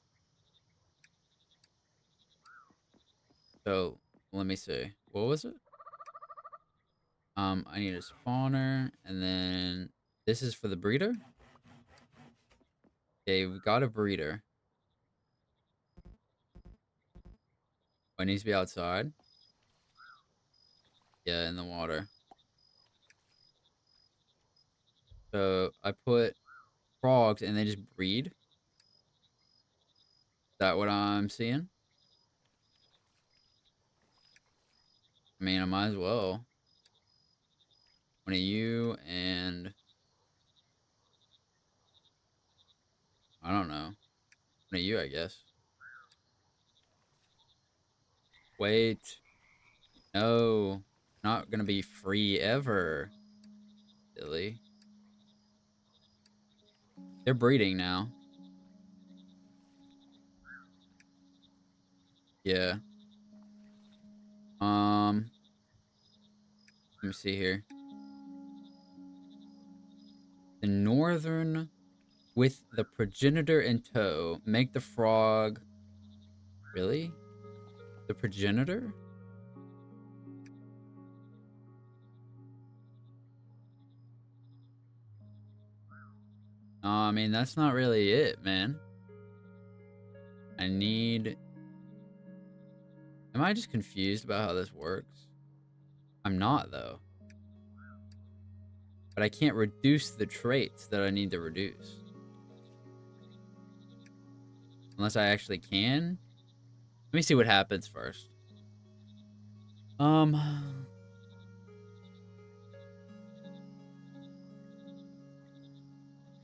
So, let me see. What was it? I need a spawner, and then this is for the breeder? Okay, we got a breeder. Oh, it needs to be outside. Yeah, in the water. So, I put frogs, and they just breed. Is that what I'm seeing? I mean, I might as well. One of you, and I don't know. One of you, I guess. Wait. No. Not gonna be free ever. Silly. They're breeding now. Yeah. Let me see here. The northern with the progenitor in tow. Make the frog. Really? The progenitor? I mean, that's not really it, man. I need... Am I just confused about how this works? I'm not, though. But I can't reduce the traits that I need to reduce. Unless I actually can. Let me see what happens first.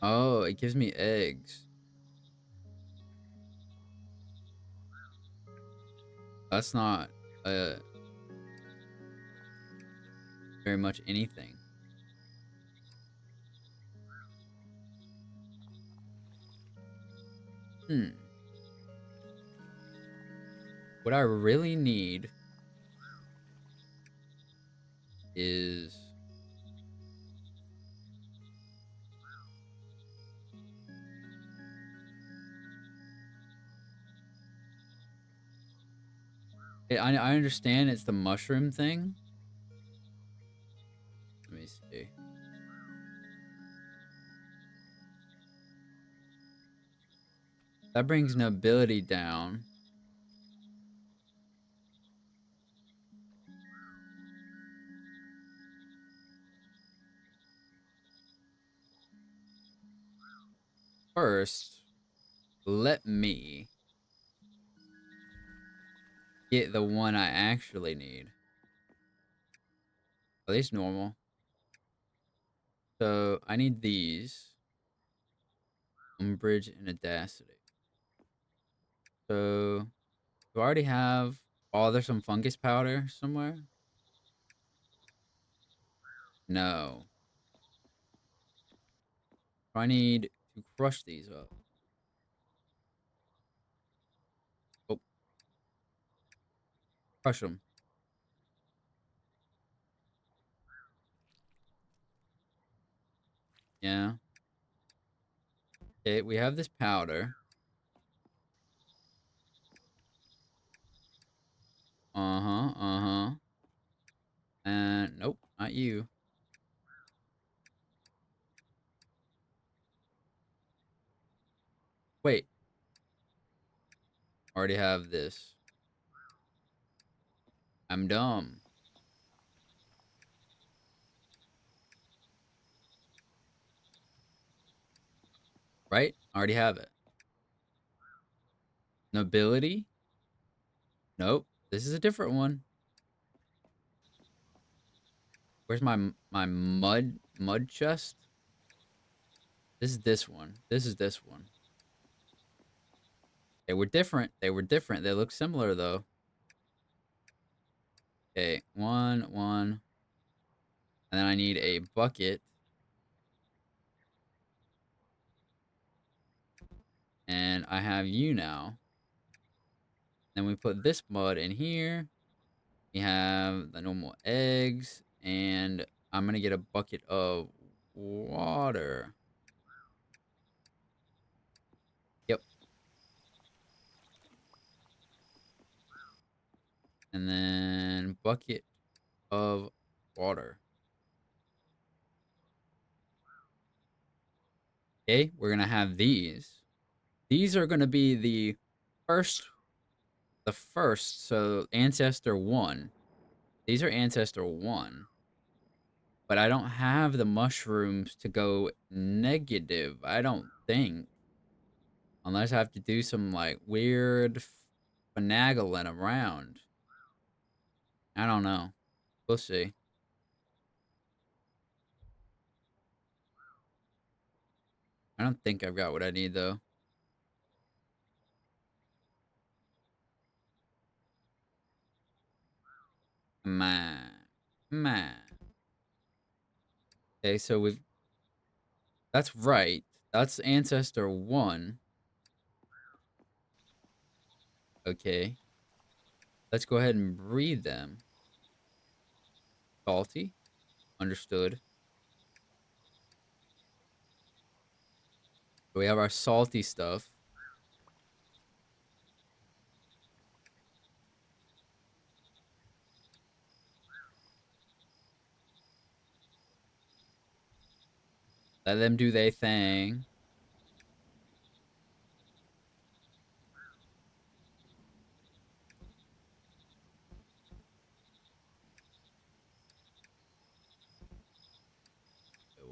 Oh, it gives me eggs. That's not uh very much anything. Hmm. What I really need is I understand it's the mushroom thing. Let me see. That brings nobility down. First, let me get the one I actually need. At least normal. So I need these. Umbrage and Audacity. So do I already have... Oh, there's some fungus powder somewhere? No. I need to crush these up. Oh, crush them. Yeah. Okay, we have this powder. Uh-huh, uh-huh. And nope, not you. Wait, already have this. I'm dumb. Right? Already have it. Nobility? Nope. This is a different one. Where's my mud chest? This is this one. This is this one. They were different. They were different. They look similar though. Okay, one. And then I need a bucket. And I have you now. Then we put this mud in here. We have the normal eggs. And I'm going to get a bucket of water. Yep. And then bucket of water. Okay, we're going to have these. These are going to be first, the first. So ancestor 1. These are ancestor 1. But I don't have the mushrooms to go negative, I don't think. Unless I have to do some, like, weird finagling around. I don't know. We'll see. I don't think I've got what I need, though. Man. Man. Okay, so we've... That's right. That's ancestor 1. Okay. Let's go ahead and breed them. Salty. Understood. So we have our salty stuff. Let them do their thing.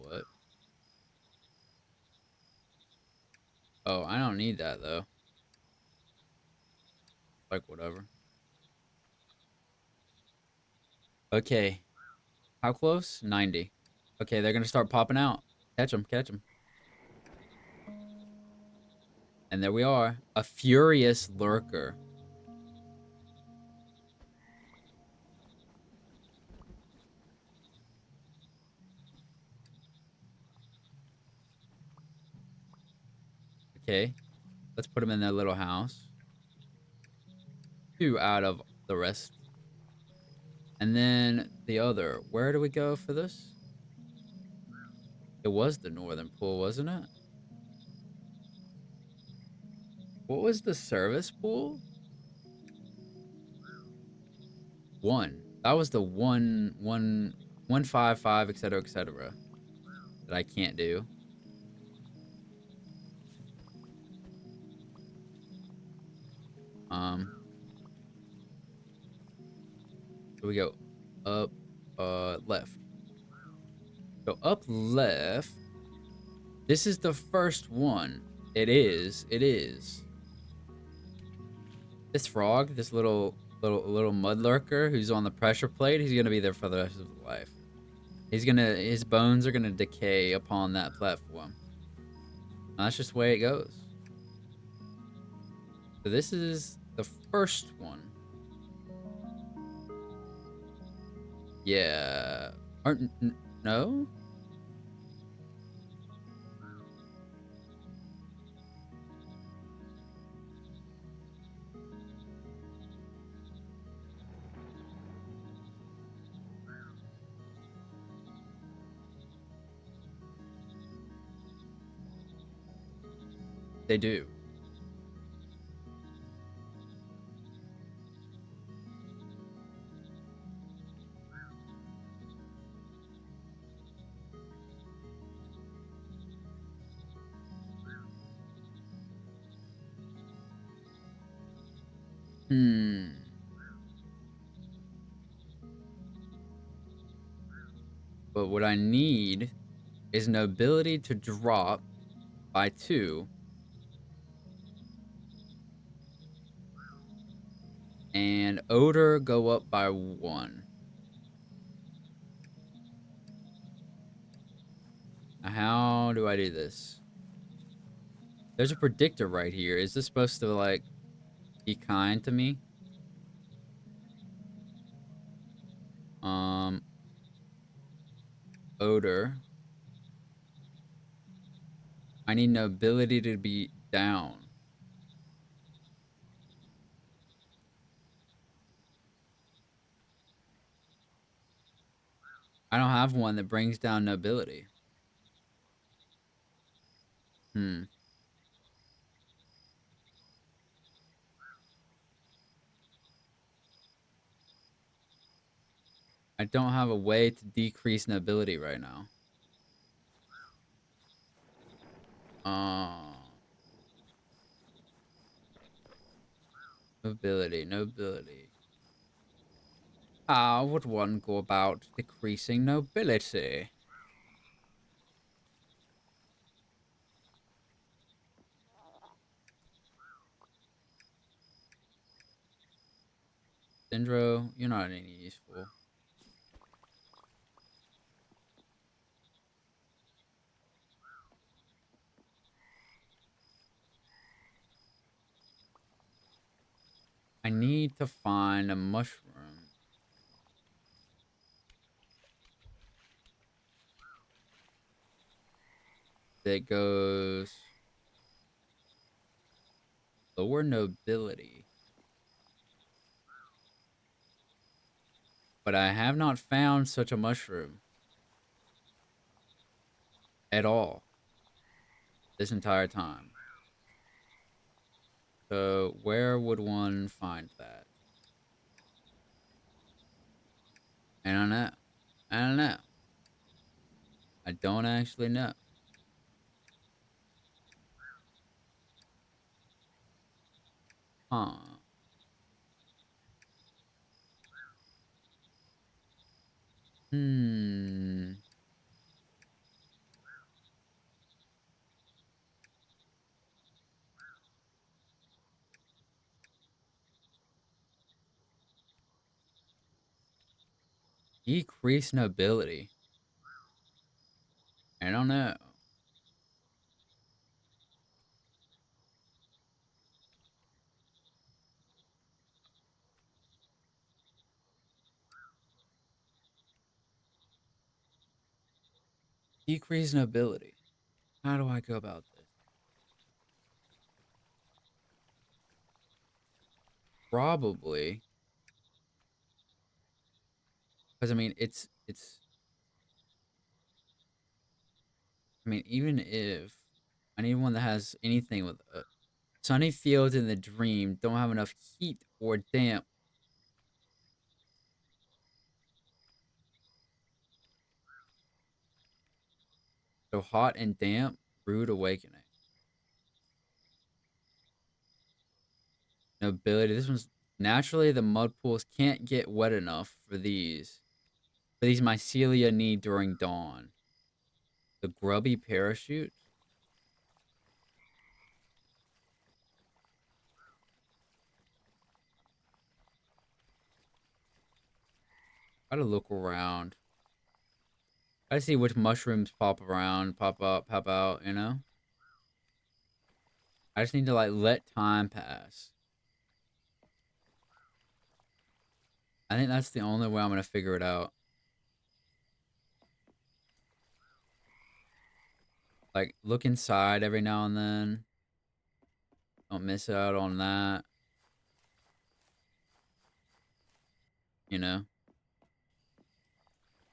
What? Oh, I don't need that, though. Like, whatever. Okay. How close? 90. Okay, they're gonna start popping out. Catch them, catch them. And there we are. A furious lurker. Okay. Let's put them in their little house. 2 out of the rest. And then the other, where do we go for this? It was the northern pool, wasn't it? What was the service pool? 1. That was the 155, etc., that I can't do. Um, so we go up, left. So up left. This is the first one. It is. It is. This frog, this little mud lurker who's on the pressure plate, he's gonna be there for the rest of his life. His bones are gonna decay upon that platform. And that's just the way it goes. So this is the first one. Yeah. Or no? They do. Hmm. But what I need is an ability to drop by 2 and odor go up by 1. Now, how do I do this? There's a predictor right here. Is this supposed to, like, be kind to me? Um, odor. I need an ability to be down. I don't have one that brings down nobility. Hmm. I don't have a way to decrease nobility right now. Uh, nobility. How would one go about decreasing nobility? Syndro, you're not any useful. I need to find a mushroom that goes lower nobility. But I have not found such a mushroom at all this entire time. So where would one find that? I don't know. I don't know. I don't actually know. Huh. Hmm. Decrease nobility. I don't know. Decrease nobility. How do I go about this? probably, because I mean, I mean, even if I need one that has anything with sunny fields in the dream don't have enough heat or damp. So hot and damp, rude awakening. Nobility. This one's naturally the mud pools can't get wet enough for these. For these mycelia need during dawn. The grubby parachute. Gotta look around. I see which mushrooms pop around, pop up, pop out, you know? I just need to like let time pass. I think that's the only way I'm gonna figure it out. Like look inside every now and then. Don't miss out on that. You know?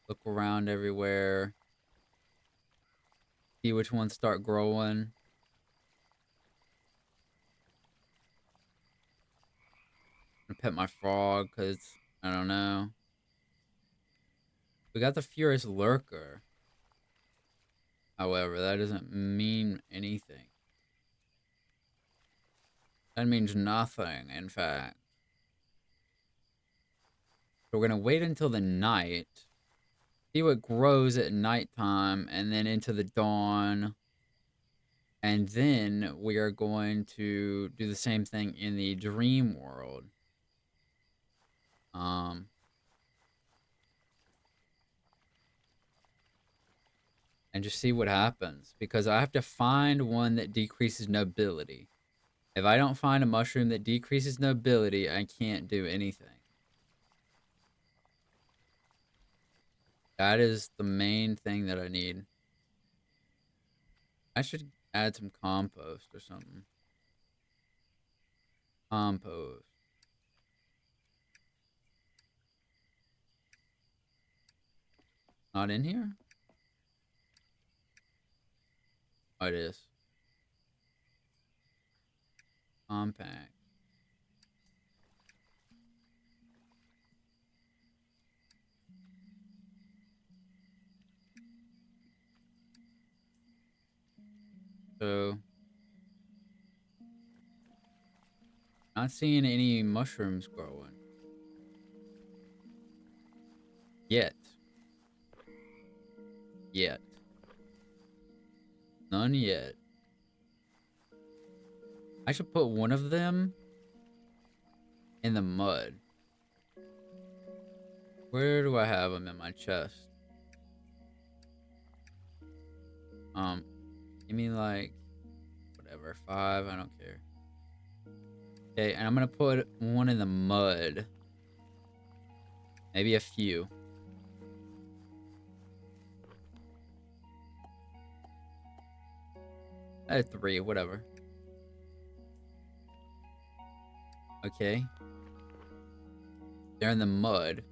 Look around everywhere. See which ones start growing. I'm gonna pet my frog because I don't know. We got the Furious Lurker. However, that doesn't mean anything. That means nothing, in fact. So we're gonna wait until the night, see what grows at nighttime, and then into the dawn. And then we are going to do the same thing in the dream world. Um, and just see what happens. Because I have to find one that decreases nobility. If I don't find a mushroom that decreases nobility, I can't do anything. That is the main thing that I need. I should add some compost or something. Compost. Not in here? Oh, it is. Compact. So, not seeing any mushrooms growing. Yet. Yet. None yet. I should put one of them in the mud. Where do I have them in my chest? Give me like, whatever, 5, I don't care. Okay, and I'm gonna put one in the mud. Maybe a few. I had 3, whatever. Okay. They're in the mud.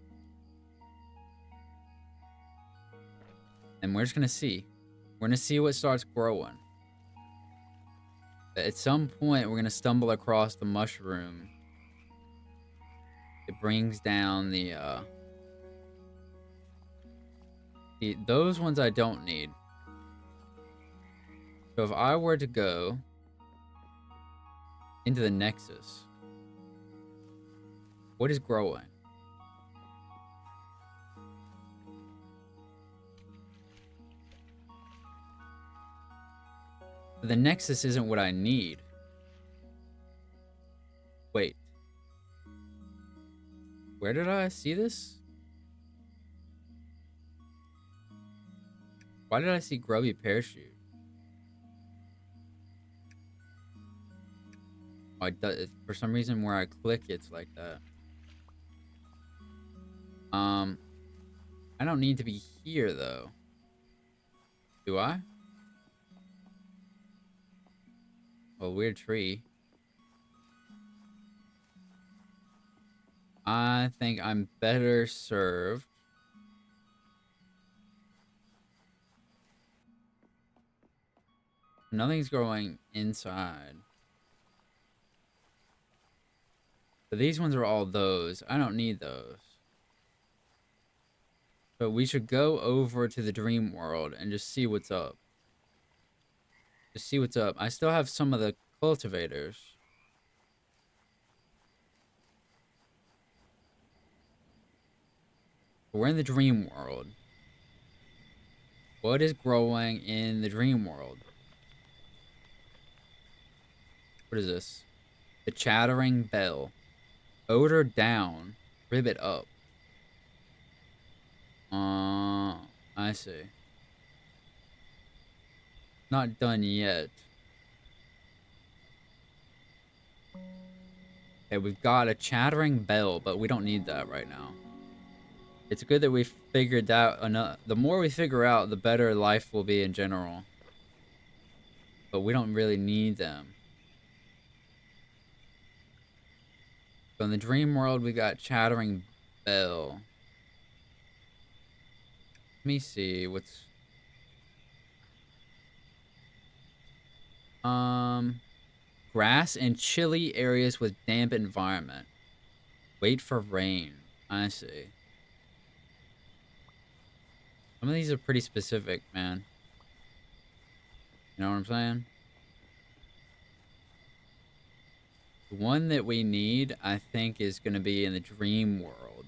And we're just gonna see. We're gonna see what starts growing. At some point, we're gonna stumble across the mushroom. It brings down the, those ones I don't need. So if I were to go into the Nexus, what is growing? The Nexus isn't what I need. Wait. Where did I see this? Why did I see Grubby Parachute? For some reason where I click, it's like that. I don't need to be here, though. Do I? Oh, weird tree. I think I'm better served. Nothing's growing inside. But these ones are all those. I don't need those. But we should go over to the dream world and just see what's up. Just see what's up. I still have some of the cultivators. We're in the dream world. What is growing in the dream world? What is this? The chattering bell. Odor down. Ribbit up. I see. Not done yet. Okay, we've got a chattering bell, but we don't need that right now. It's good that we figured out enough. The more we figure out, the better life will be in general. But we don't really need them. So in the dream world, we got chattering bell. Let me see what's grass and chilly areas with damp environment. Wait for rain. I see. Some of these are pretty specific, man. You know what I'm saying? The one that we need, I think, is going to be in the dream world.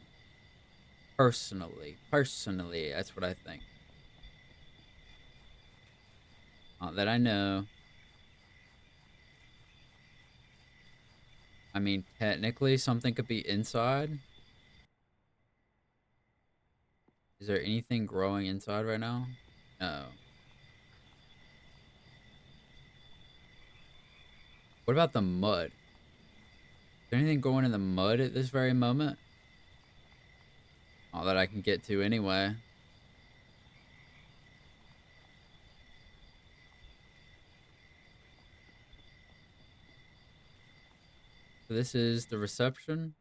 Personally, that's what I think. Not that I know. I mean, technically, something could be inside. Is there anything growing inside right now? No. What about the mud? Is there anything going in the mud at this very moment? All that I can get to anyway. So this is the reception.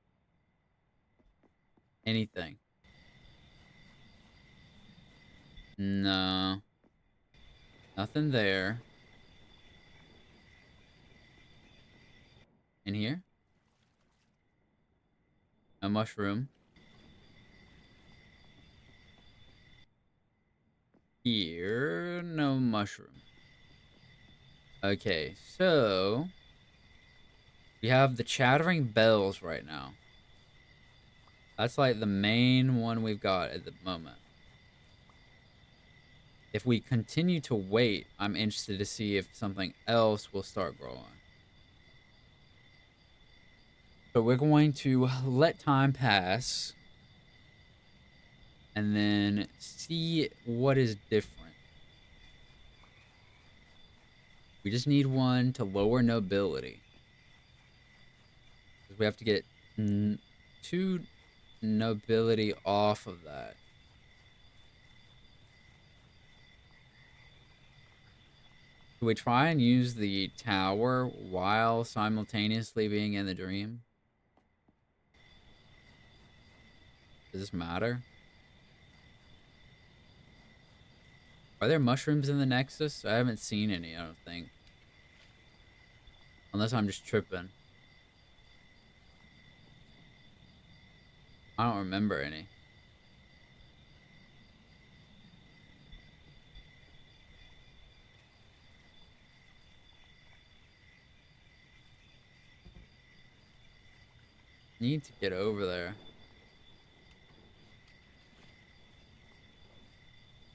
Anything. No. Nothing there. In here? No mushroom. Here, no mushroom. Okay, so we have the chattering bells right now. That's like the main one we've got at the moment. If we continue to wait, I'm interested to see if something else will start growing. So we're going to let time pass and then see what is different. We just need one to lower nobility. We have to get 2 nobility off of that. Should we try and use the tower while simultaneously being in the dream? Does this matter? Are there mushrooms in the Nexus? I haven't seen any, I don't think. Unless I'm just tripping. I don't remember any. Need to get over there.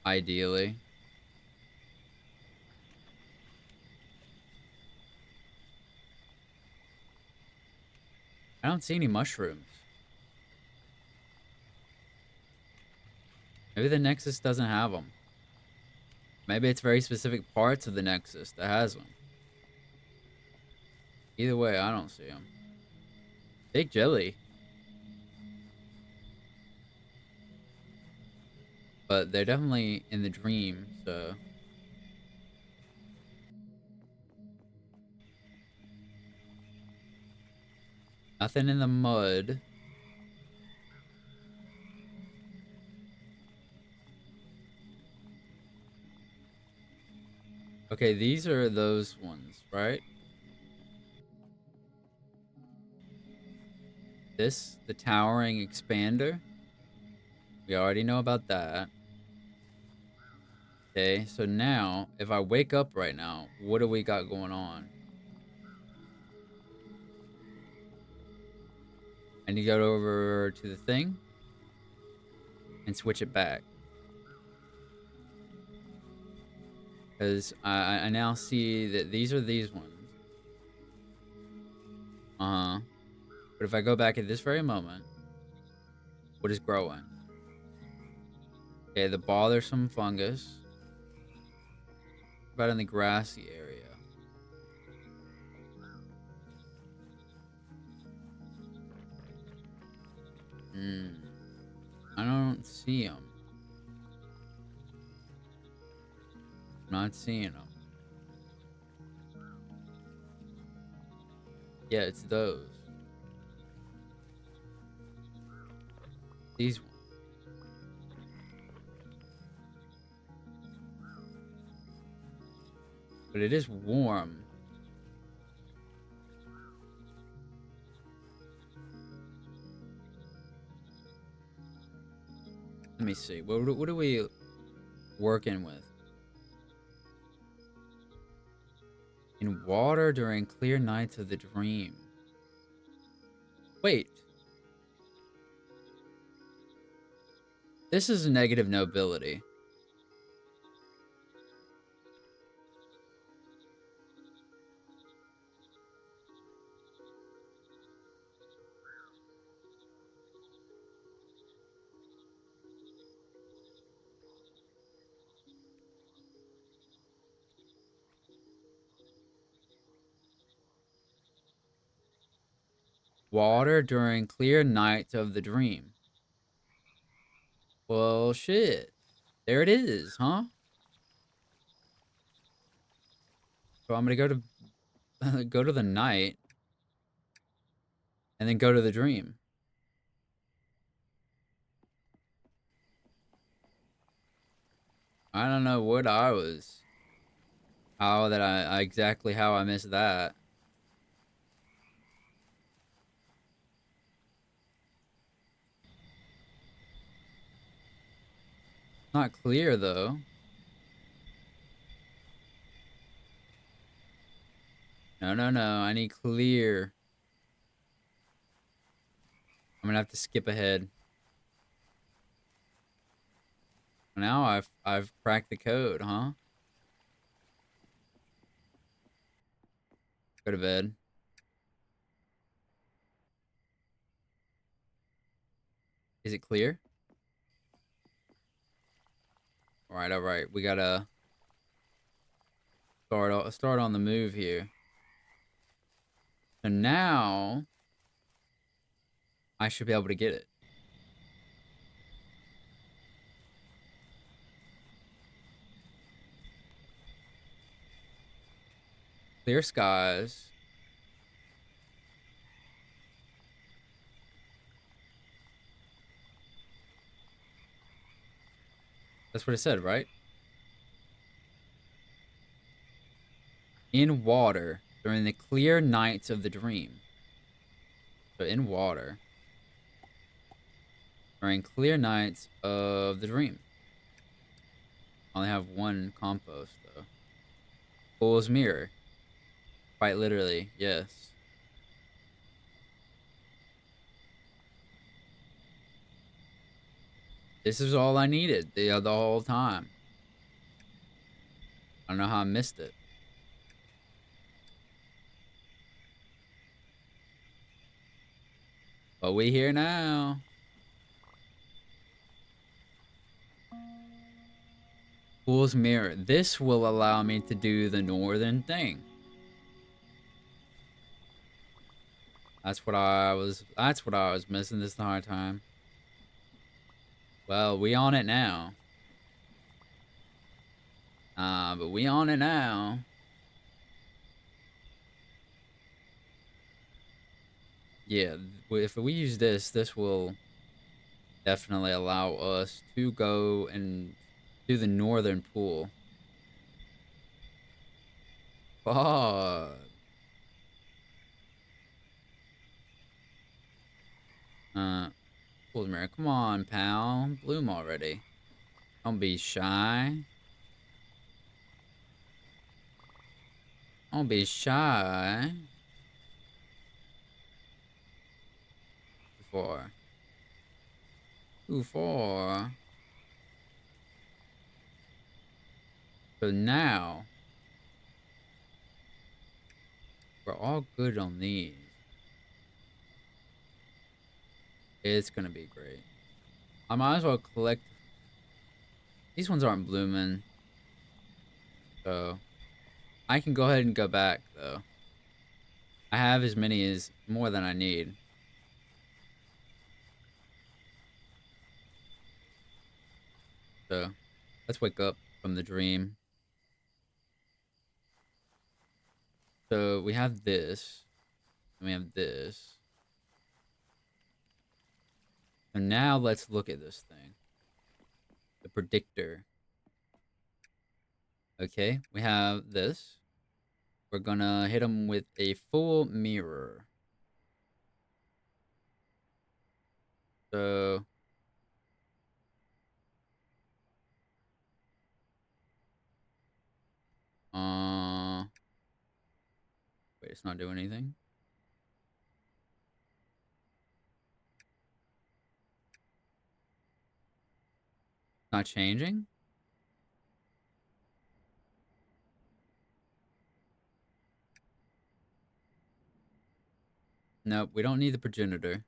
Ideally. I don't see any mushrooms. Maybe the Nexus doesn't have them. Maybe it's very specific parts of the Nexus that has them. Either way, I don't see them. Big jelly. But they're definitely in the dream, so... Nothing in the mud. Okay, these are those ones, right? This, the towering expander. We already know about that. Okay, so now, if I wake up right now, what do we got going on? I need to go over to the thing and switch it back. Because I now see that these are these ones. Uh-huh. But if I go back at this very moment, what is growing? Okay, the bothersome fungus. About in the grassy area. Hmm. I don't see them. Not seeing them. Yeah, it's those. These ones. But it is warm. Let me see. What are we working with? In water during clear nights of the dream. Wait. This is a negative nobility. Water during clear nights of the dream. Well, shit. There it is, huh? So I'm gonna go to go to the night and then go to the dream. I don't know what I was. How that I exactly how I missed that. Not clear though. No, no, no. I need clear. I'm gonna have to skip ahead. Now I've cracked the code, huh? Go to bed. Is it clear? All right, all right. We gotta start on the move here. So now I should be able to get it. Clear skies. That's what it said, right? In water during the clear nights of the dream. So in water during clear nights of the dream. I only have one compost though. Fool's mirror. Quite literally, yes. This is all I needed the whole time. I don't know how I missed it. But we here now. Fool's mirror. This will allow me to do the northern thing. That's what I was missing this entire time. Well, we on it now. But we on it now. Yeah, if we use this, this will definitely allow us to go and do the northern pool. Fuck. Mirror, come on, pal. Bloom already. Don't be shy. Don't be shy. Before. Who for? So now, we're all good on these. It's gonna be great. I might as well collect. These ones aren't blooming. So, I can go ahead and go back, though. I have as many as more than I need. So, let's wake up from the dream. So, we have this. And we have this. So now let's look at this thing. The predictor. Okay, we have this. We're gonna hit them with a full mirror. So, wait, it's not doing anything. Not changing? Nope, we don't need the progenitor.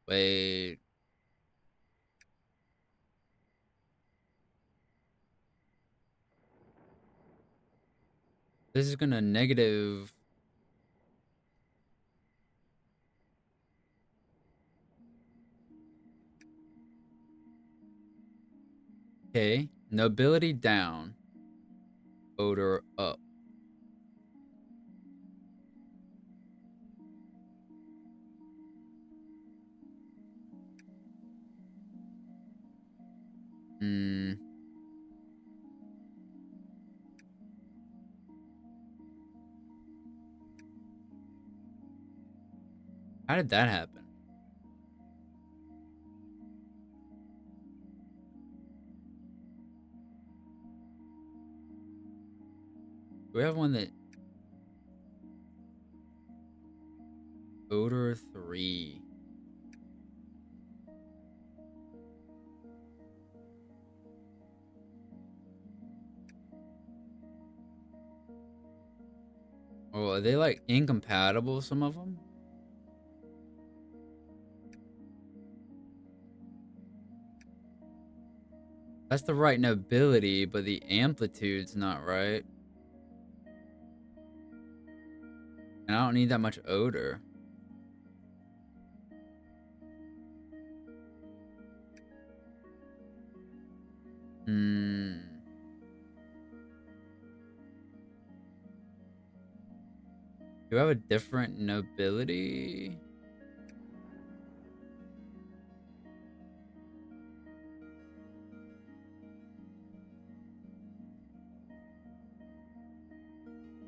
Wait. This is gonna negative. Okay, nobility down. Odor up. Hmm. How did that happen? Do we have one that odor 3? Oh, are they like incompatible, some of them? That's the right nobility, but the amplitude's not right. And I don't need that much odor. Hmm. Do I have a different nobility?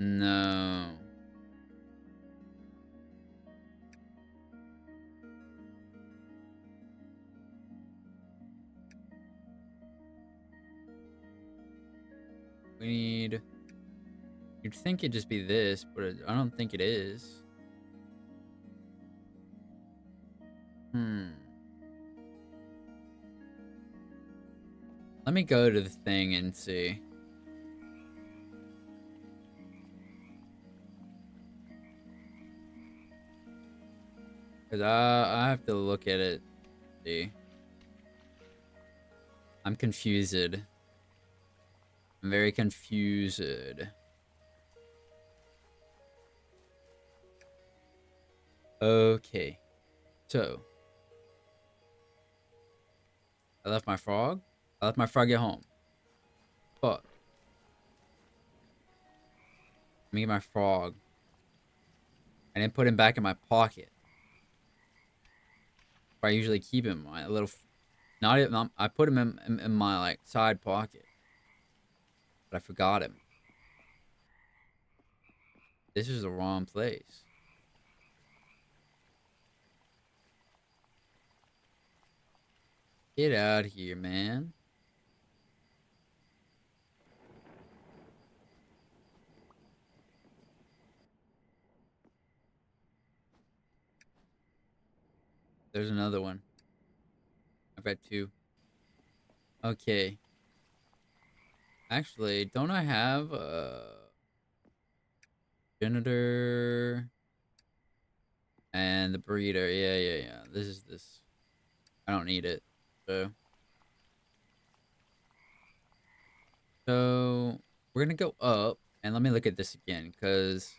No. We need... You'd think it'd just be this, but I don't think it is. Hmm. Let me go to the thing and see. Because I have to look at it. See. I'm confused. I'm very confused. Okay. So. I left my frog. I left my frog at home. Fuck. Let me get my frog. I didn't put him back in my pocket. Where I usually keep him. My little, not even. I put him in my like side pocket, but I forgot him. This is the wrong place. Get out of here, man. There's another one. I've got two. Okay. Actually, don't I have a janitor and the breeder? Yeah. This is this. I don't need it. So we're gonna go up and let me look at this again because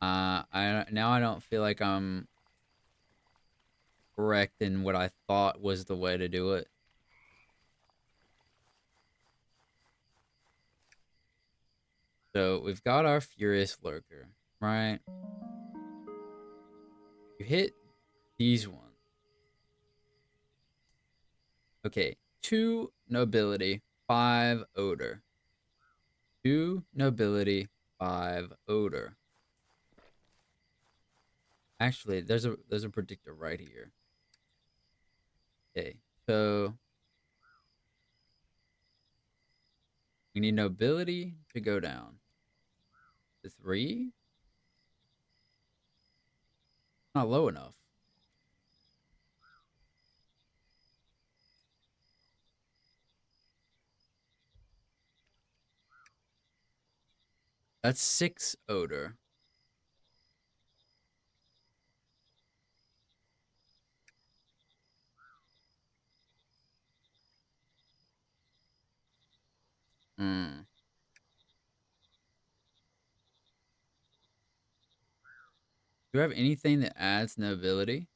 I don't feel like I'm correct in what I thought was the way to do it. So we've got our furious lurker, right? You hit these ones. Okay, 2 nobility, 5 odor. 2 nobility, 5 odor. Actually, there's a predictor right here. Okay, so we need nobility to go down to 3. Not low enough. That's 6 odor. Hmm. Do I have anything that adds nobility?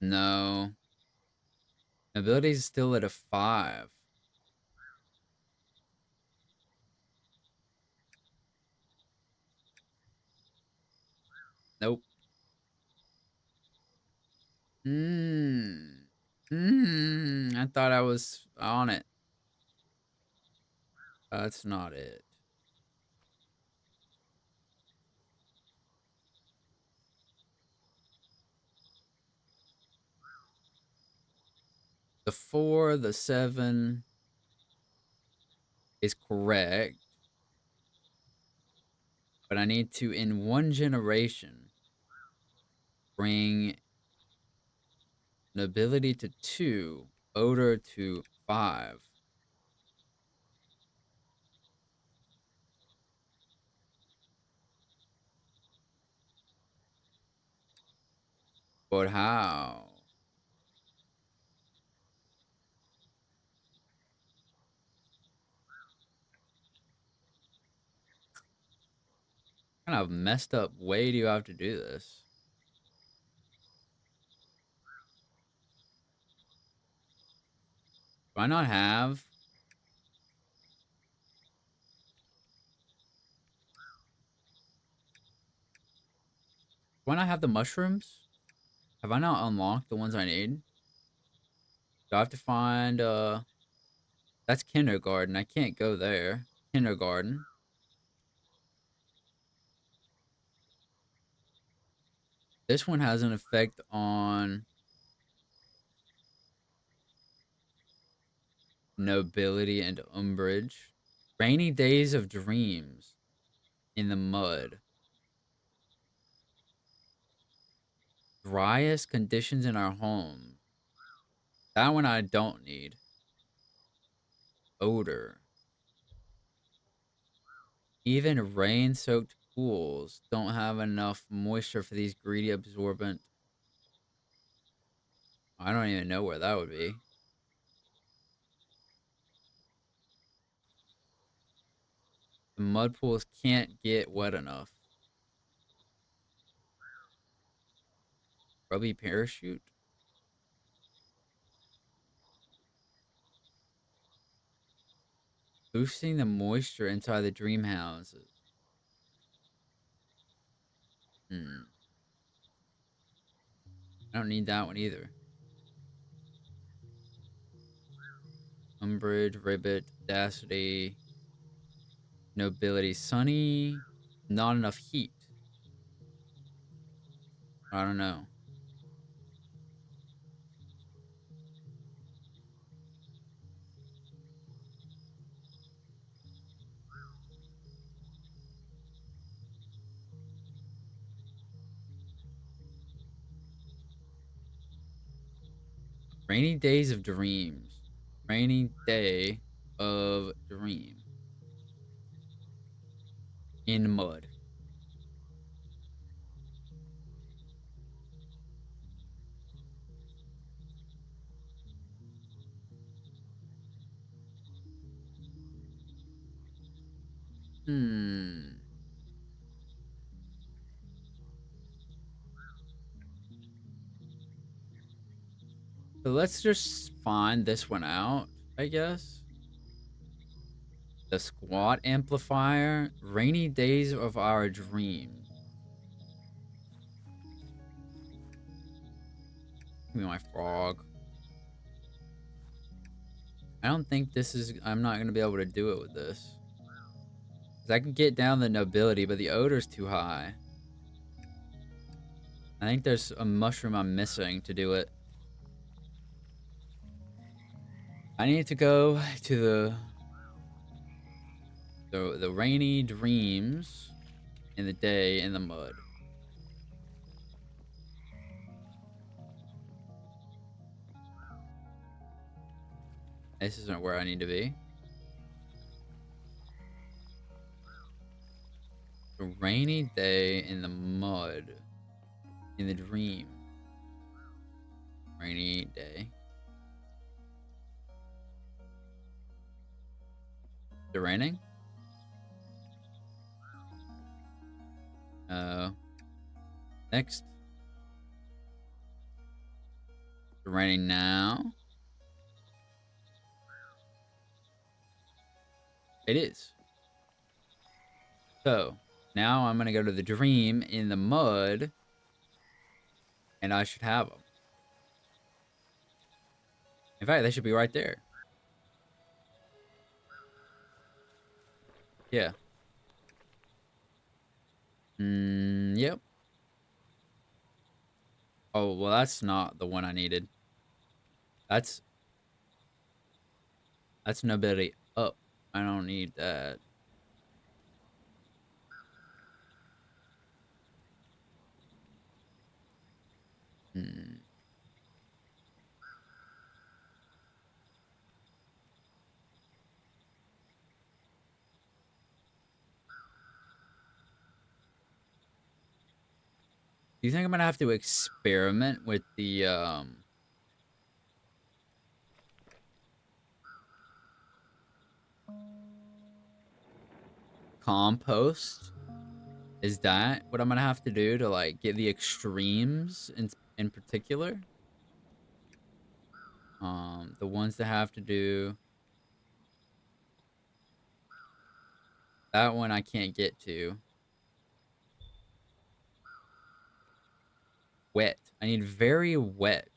No. Nobility is still at a 5. Nope. Hmm. I thought I was on it. That's not it. The 4, the 7 is correct, but I need to, in one generation, bring nobility to 2, odor to 5. But how? What kind of messed up way do you have to do this? Do I not have? Do I not have the mushrooms? Have I not unlocked the ones I need? Do I have to find that's kindergarten. I can't go there. Kindergarten. This one has an effect on nobility and umbrage. Rainy days of dreams in the mud. Driest conditions in our home. That one I don't need. Odor. Even rain-soaked pools don't have enough moisture for these greedy absorbent. I don't even know where that would be. The mud pools can't get wet enough. Grubby parachute. Boosting the moisture inside the dream houses. Hmm. I don't need that one either. Umbrage, Ribbit, Audacity, Nobility, Sunny. Not enough heat. I don't know. Rainy days of dreams. Rainy day of dream. In mud. Hmm. So let's just find this one out, I guess. The squat amplifier. Rainy days of our dreams. Give me my frog. I don't think this is... I'm not going to be able to do it with this. Because I can get down the nobility, but the odor's too high. I think there's a mushroom I'm missing to do it. I need to go to the rainy dreams in the day in the mud. This isn't where I need to be. A rainy day in the mud. In the dream. Rainy day. Is it raining? Next. It's raining now. It is. So, now I'm going to go to the dream in the mud. And I should have them. In fact, they should be right there. Yeah. Yep. Oh, well, that's not the one I needed. That's nobility up. I don't need that. Hmm. Do you think I'm gonna have to experiment with the compost? Is that what I'm gonna have to do to like get the extremes in particular? The ones that have to do that one I can't get to. Wet. I need very wet.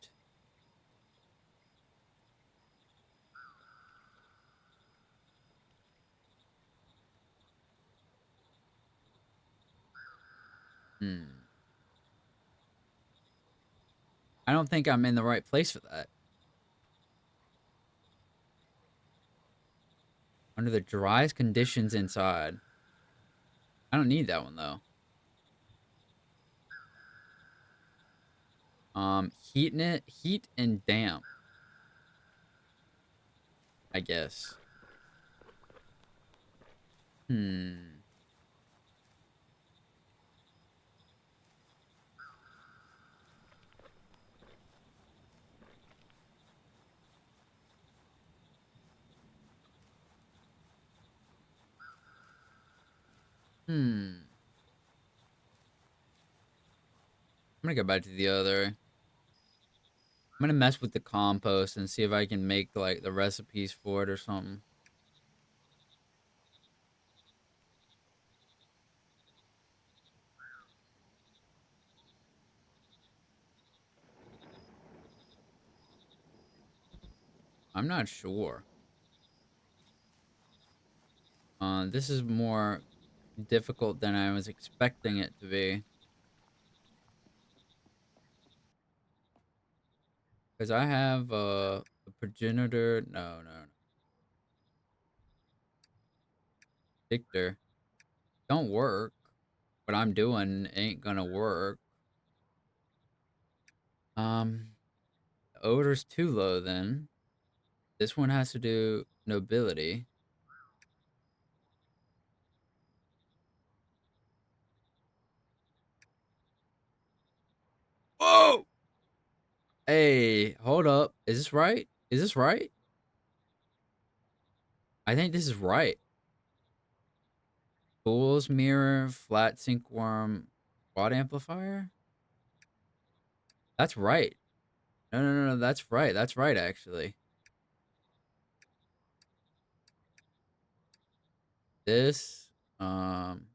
Hmm. I don't think I'm in the right place for that. Under the driest conditions inside. I don't need that one though. Heat and damp, I guess. Hmm. Hmm. I'm gonna go back to the other. I'm gonna mess with the compost and see if I can make like the recipes for it or something. I'm not sure. This is more difficult than I was expecting it to be. Because I have a progenitor. No, no, no. Victor. Don't work. What I'm doing ain't gonna work. The odor's too low then. This one has to do nobility. Whoa! Hey, hold up. Is this right? Is this right? I think this is right. Fool's mirror, flat sink worm, quad amplifier? That's right. No, no, no, no, that's right. That's right, actually. This, um,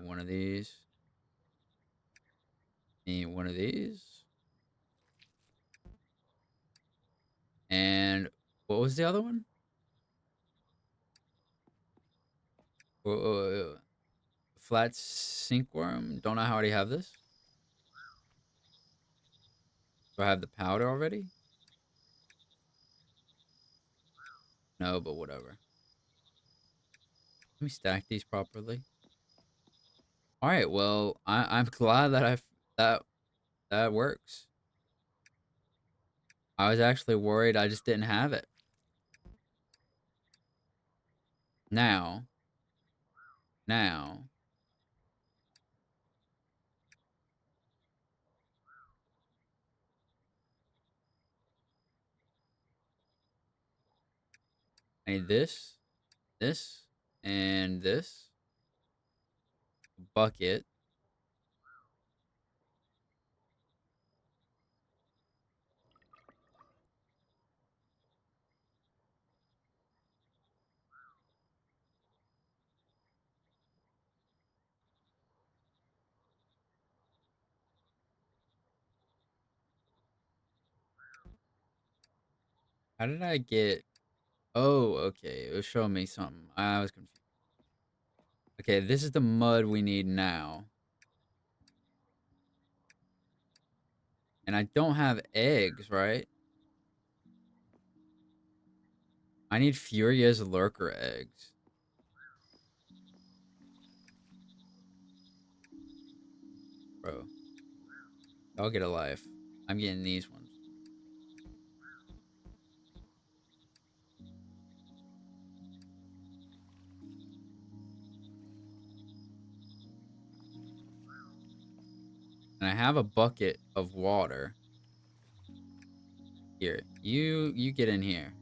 one of these. Need one of these. And what was the other one? Whoa, whoa, whoa. Flat sink worm. Don't know how I already have this. Do I have the powder already? No, but whatever. Let me stack these properly. All right. Well, I'm glad that that that works. I was actually worried I just didn't have it. Now, now, I need this, and this bucket. How did I get? Oh, okay. It was showing me something. I was confused. Okay, this is the mud we need now. And I don't have eggs, right? I need Furia's lurker eggs. Bro, I'll get a life. I'm getting these ones. And I have a bucket of water. Here, you get in here.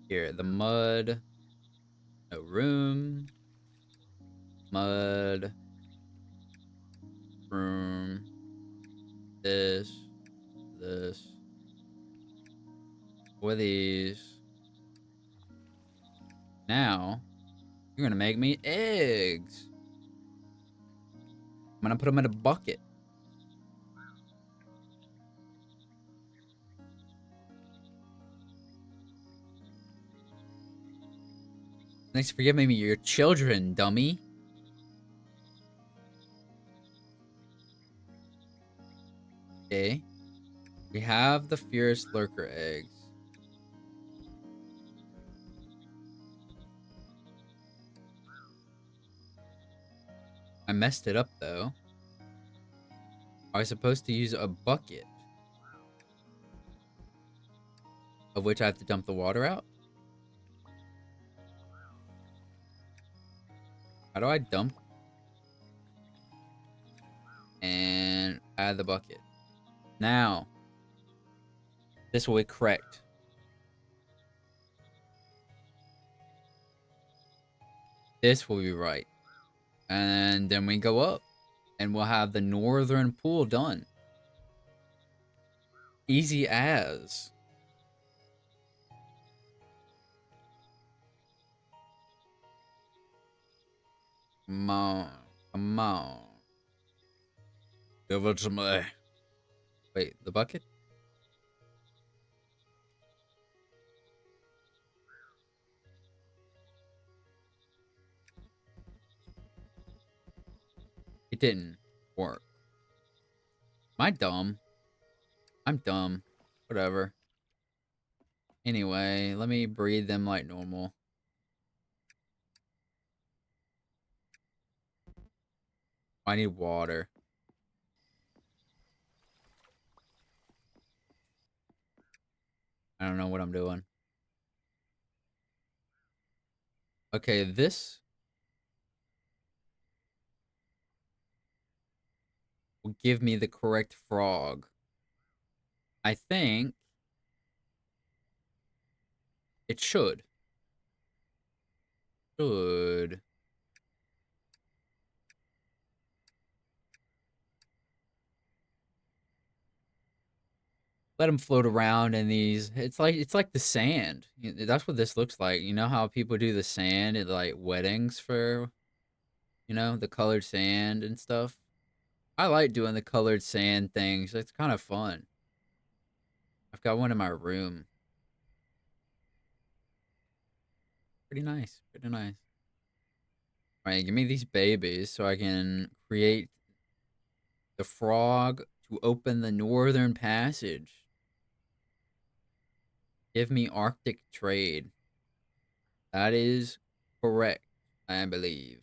Here, the mud. No room. Mud. Room. This. This. What are these? Now, you're gonna make me eggs. I'm gonna put them in a bucket. Thanks for giving me your children, dummy. Okay. We have the fierce lurker eggs. I messed it up though. I was supposed to use a bucket, of which I have to dump the water out. How do I dump and add the bucket? Now, this will be correct. This will be right. And then we go up and we'll have the northern pool done. Easy as. Come on. Come on. Give it to me. Wait, the bucket? It didn't work. Am I dumb? I'm dumb. Whatever. Anyway, let me breed them like normal. I need water. I don't know what I'm doing. Okay, this will give me the correct frog. I think it should. Should. Let them float around in these. It's like the sand. That's what this looks like. You know how people do the sand at like weddings for, the colored sand and stuff. I like doing the colored sand things. It's kind of fun. I've got one in my room. Pretty nice. Pretty nice. All right, give me these babies so I can create the frog to open the northern passage. Give me Arctic trade. That is correct, I believe.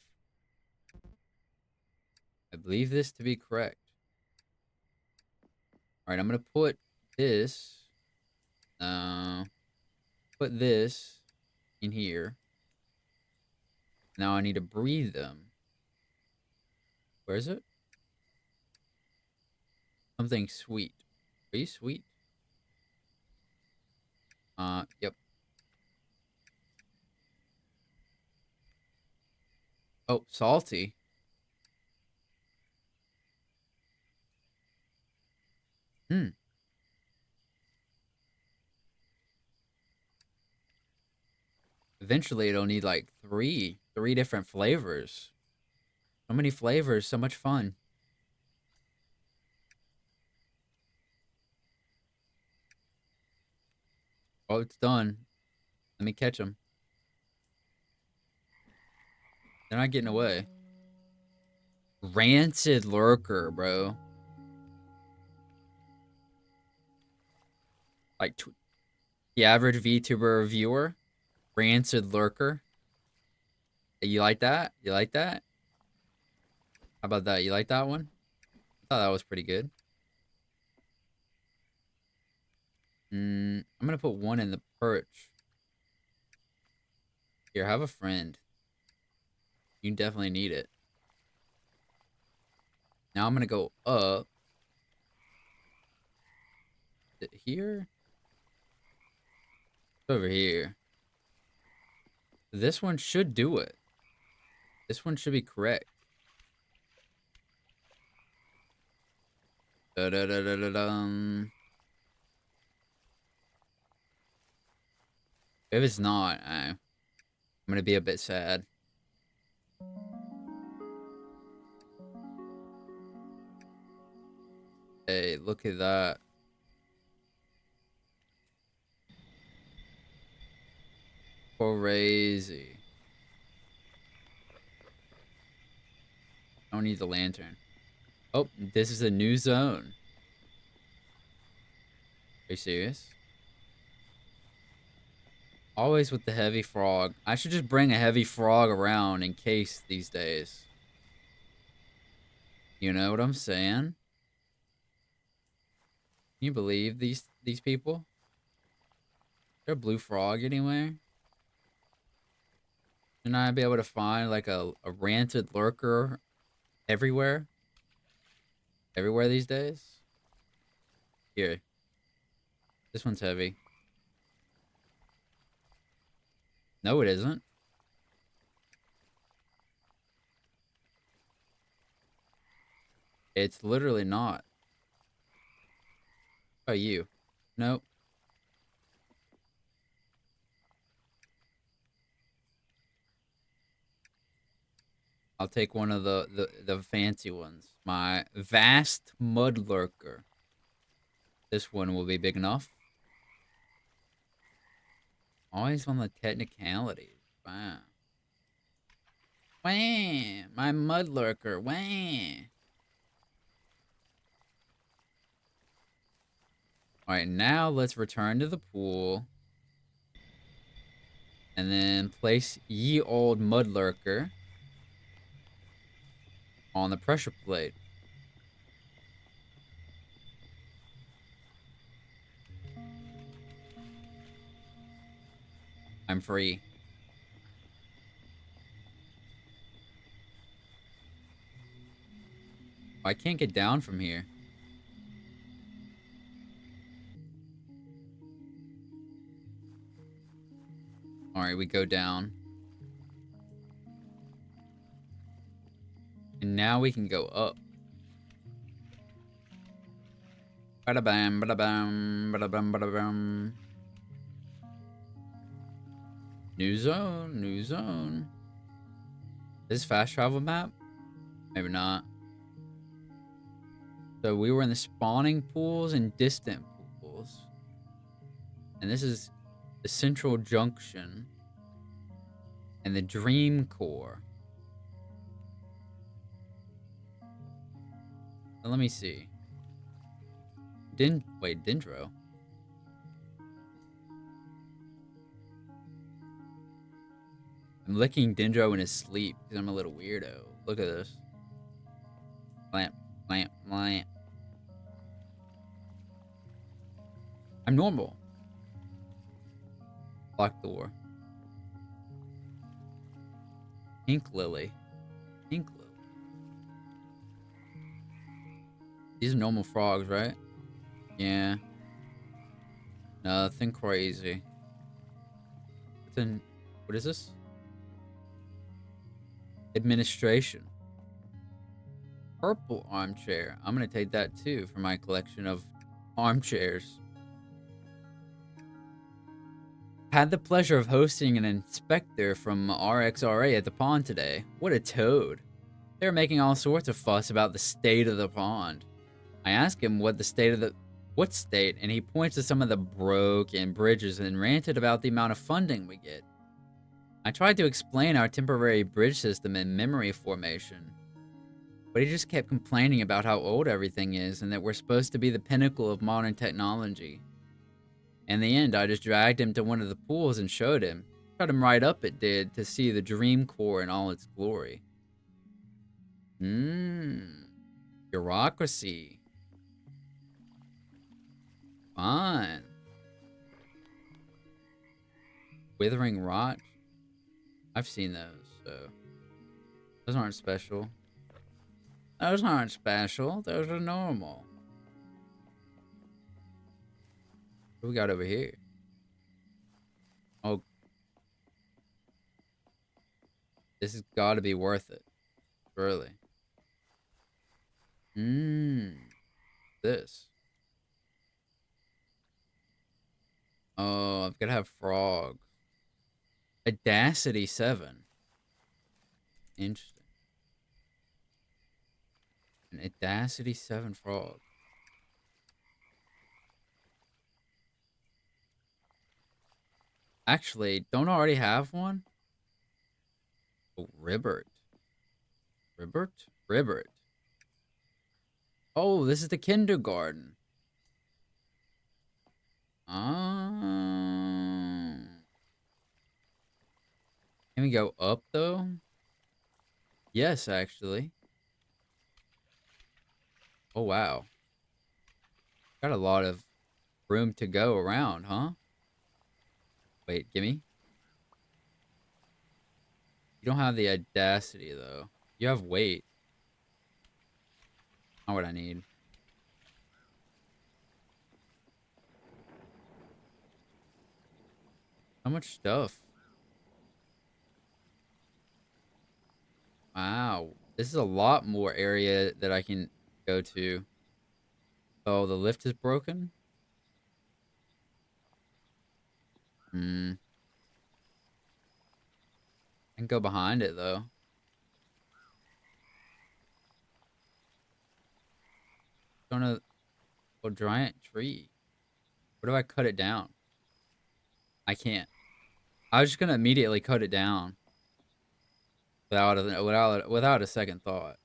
I believe this to be correct. All right, I'm gonna put this. Put this in here. Now I need to breathe them. Where is it? Something sweet. Are you sweet? Yep. Oh, salty. Hmm. Eventually, it'll need like three different flavors. So many flavors, so much fun. Oh, it's done. Let me catch them. They're not getting away. Rancid lurker, bro. Like the average VTuber viewer. Rancid lurker. You like that? You like that? How about that? You like that one? I thought that was pretty good. I'm gonna put one in the perch. Here, have a friend. You definitely need it. Now I'm gonna go up. Is it here? It's over here. This one should do it. This one should be correct. Da -da -da -da -da -dum. If it's not, I'm gonna be a bit sad. Hey, look at that. Crazy. I don't need the lantern. Oh, this is a new zone. Are you serious? Always with the heavy frog. I should just bring a heavy frog around in case these days. You know what I'm saying? Can you believe these people? They're a blue frog anywhere? Shouldn't I be able to find like a ranted lurker everywhere? Everywhere these days? Here. This one's heavy. No, it isn't. It's literally not. How about you? Nope. I'll take one of the fancy ones. My vast mud lurker. This one will be big enough. Always on the technicalities. Wow. Wah! My mud lurker. Wah! Alright, now let's return to the pool. And then place ye old mud lurker on the pressure plate. I'm free. I can't get down from here. Alright, we go down. And now we can go up. Bada bam, bada bam, bada bam, bada bam. New zone, new zone. This fast travel map? Maybe not. So we were in the spawning pools and distant pools. And this is the central junction and the dream core. Now, let me see. Wait, Dendro. I'm licking Dendro in his sleep because I'm a little weirdo. Look at this. Lamp, lamp, lamp. I'm normal. Locked door. Pink lily. Pink lily. These are normal frogs, right? Yeah. Nothing crazy. Then, what is this? Administration. Purple armchair. I'm gonna take that too for my collection of armchairs. Had the pleasure of hosting an inspector from RXRA at the pond today. What a toad. They were making all sorts of fuss about the state of the pond. I asked him what state, and he points to some of the broken bridges and ranted about the amount of funding we get. I tried to explain our temporary bridge system and memory formation, but he just kept complaining about how old everything is and that we're supposed to be the pinnacle of modern technology. In the end, I just dragged him to one of the pools and showed him. Shut him right up, it did, to see the dream core in all its glory. Bureaucracy. Fun. Withering rot. I've seen those, so those aren't special. Those aren't special. Those are normal. What we got over here? Oh, this has got to be worth it. Really. This. Oh, I've got to have frogs. Audacity 7. Interesting. An Audacity 7 frog. Actually, don't I already have one? Oh, Ribbert. Ribbert? Ribbert. Oh, this is the kindergarten. Can we go up, though? Yes, actually. Oh, wow. Got a lot of room to go around, huh? Wait, gimme. You don't have the audacity, though. You have weight. Not what I need. How much stuff? Wow. This is a lot more area that I can go to. Oh, the lift is broken? I can go behind it, though. Don't know A giant tree. Where do I cut it down? I can't. I was just gonna immediately cut it down without a second thought.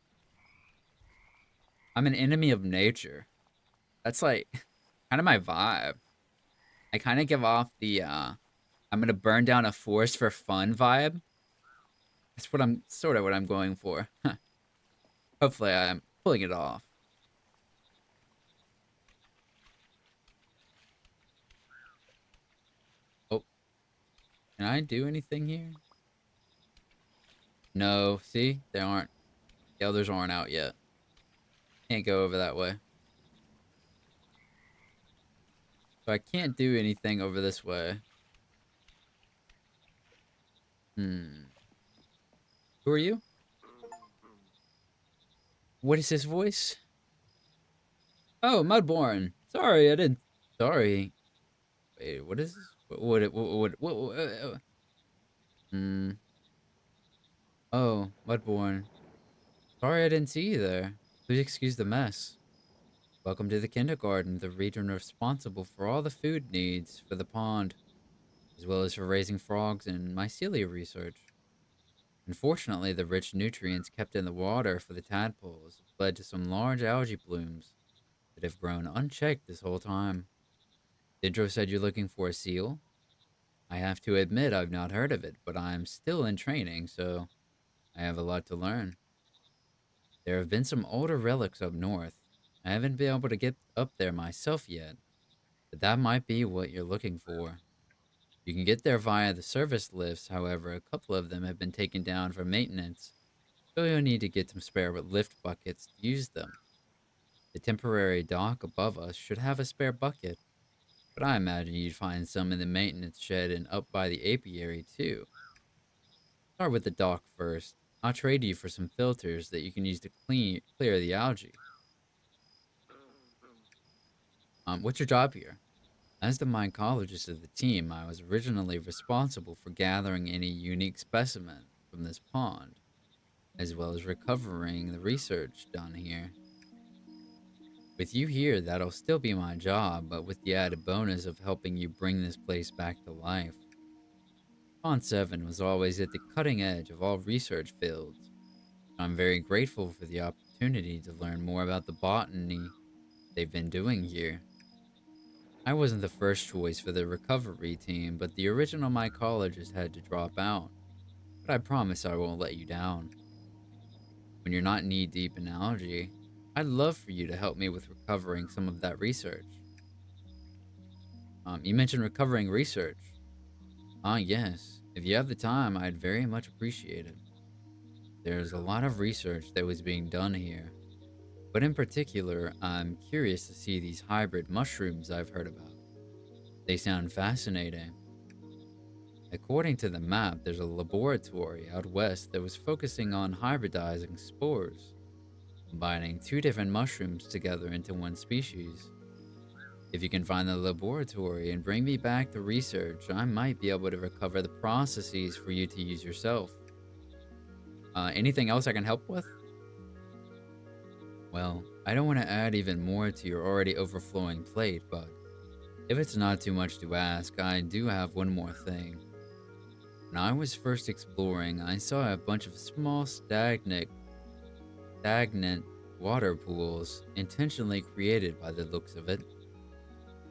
I'm an enemy of nature. That's like kind of my vibe. I kind of give off the I'm gonna burn down a forest for fun vibe. That's what I'm sort of what I'm going for. Hopefully I'm pulling it off. Oh, can I do anything here? No, see? They aren't. The others aren't out yet. Can't go over that way. So I can't do anything over this way. Hmm. Who are you? What is this voice? Oh, Mudborne. Sorry, I didn't. Sorry. Wait, what is this? Hmm. Oh, Mudborne. Sorry I didn't see you there. Please excuse the mess. Welcome to the kindergarten, the region responsible for all the food needs for the pond, as well as for raising frogs and mycelia research. Unfortunately, the rich nutrients kept in the water for the tadpoles have led to some large algae blooms that have grown unchecked this whole time. Didro said you're looking for a seal? I have to admit I've not heard of it, but I'm still in training, so I have a lot to learn. There have been some older relics up north. I haven't been able to get up there myself yet, but that might be what you're looking for. You can get there via the service lifts, however, a couple of them have been taken down for maintenance, so you'll need to get some spare lift buckets to use them. The temporary dock above us should have a spare bucket, but I imagine you'd find some in the maintenance shed and up by the apiary too. Start with the dock first. I'll trade you for some filters that you can use to clear the algae. What's your job here? As the mycologist of the team, I was originally responsible for gathering any unique specimen from this pond, as well as recovering the research done here. With you here, that'll still be my job, but with the added bonus of helping you bring this place back to life. Pond 7 was always at the cutting edge of all research fields. I'm very grateful for the opportunity to learn more about the botany they've been doing here. I wasn't the first choice for the recovery team, but the original mycologist had to drop out. But I promise I won't let you down. When you're not knee deep in algae, I'd love for you to help me with recovering some of that research. You mentioned recovering research. Ah, yes. If you have the time, I'd very much appreciate it. There's a lot of research that was being done here, but in particular, I'm curious to see these hybrid mushrooms I've heard about. They sound fascinating. According to the map, there's a laboratory out west that was focusing on hybridizing spores, combining two different mushrooms together into one species. If you can find the laboratory and bring me back the research, I might be able to recover the processes for you to use yourself. Anything else I can help with? Well, I don't want to add even more to your already overflowing plate, but if it's not too much to ask, I do have one more thing. When I was first exploring, I saw a bunch of small stagnant water pools intentionally created by the looks of it.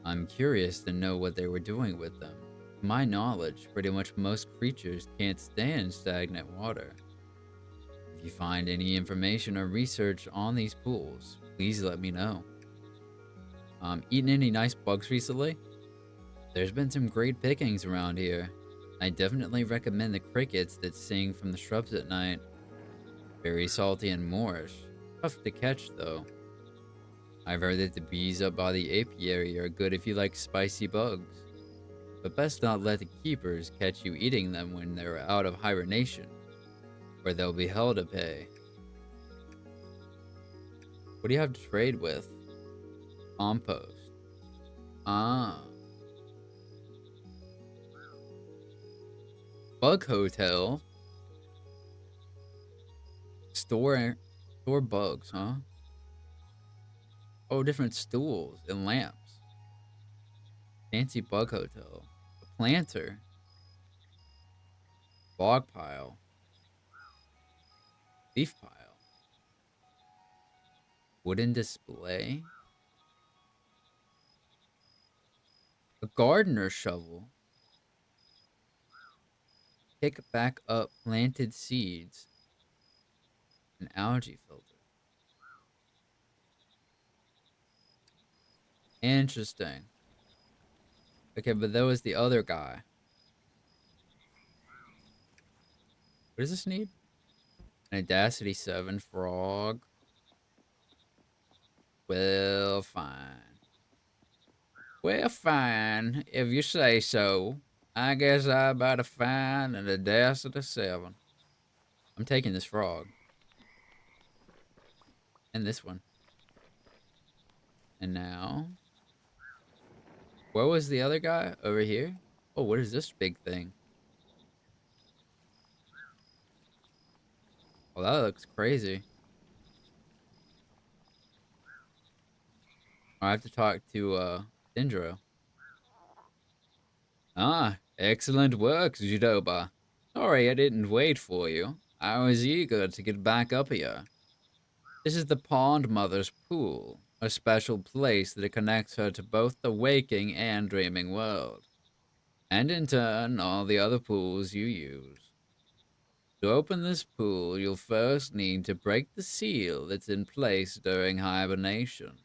I'm curious to know what they were doing with them. To my knowledge, pretty much most creatures can't stand stagnant water. If you find any information or research on these pools, please let me know. Eaten any nice bugs recently? There's been some great pickings around here. I definitely recommend the crickets that sing from the shrubs at night. Very salty and moorish. Tough to catch though. I've heard that the bees up by the apiary are good if you like spicy bugs. But best not let the keepers catch you eating them when they're out of hibernation, or they'll be hell to pay. What do you have to trade with? Compost. Ah. Bug hotel. Store bugs, huh? Oh, different stools and lamps. Fancy bug hotel. A planter. Log pile. Leaf pile. Wooden display. A gardener shovel. Pick back up planted seeds. An algae filter. Interesting. Okay, but that was the other guy. What does this need? An Audacity 7 frog. Well, fine. Well, fine. If you say so. I guess I better find an Audacity 7. I'm taking this frog. And this one. And now. Where was the other guy? Over here? Oh, what is this big thing? Oh, that looks crazy. I have to talk to, Dendro. Ah, excellent work, Zudoba. Sorry I didn't wait for you. I was eager to get back up here. This is the Pond Mother's pool, a special place that connects her to both the waking and dreaming world, and in turn, all the other pools you use. To open this pool, you'll first need to break the seal that's in place during hibernation.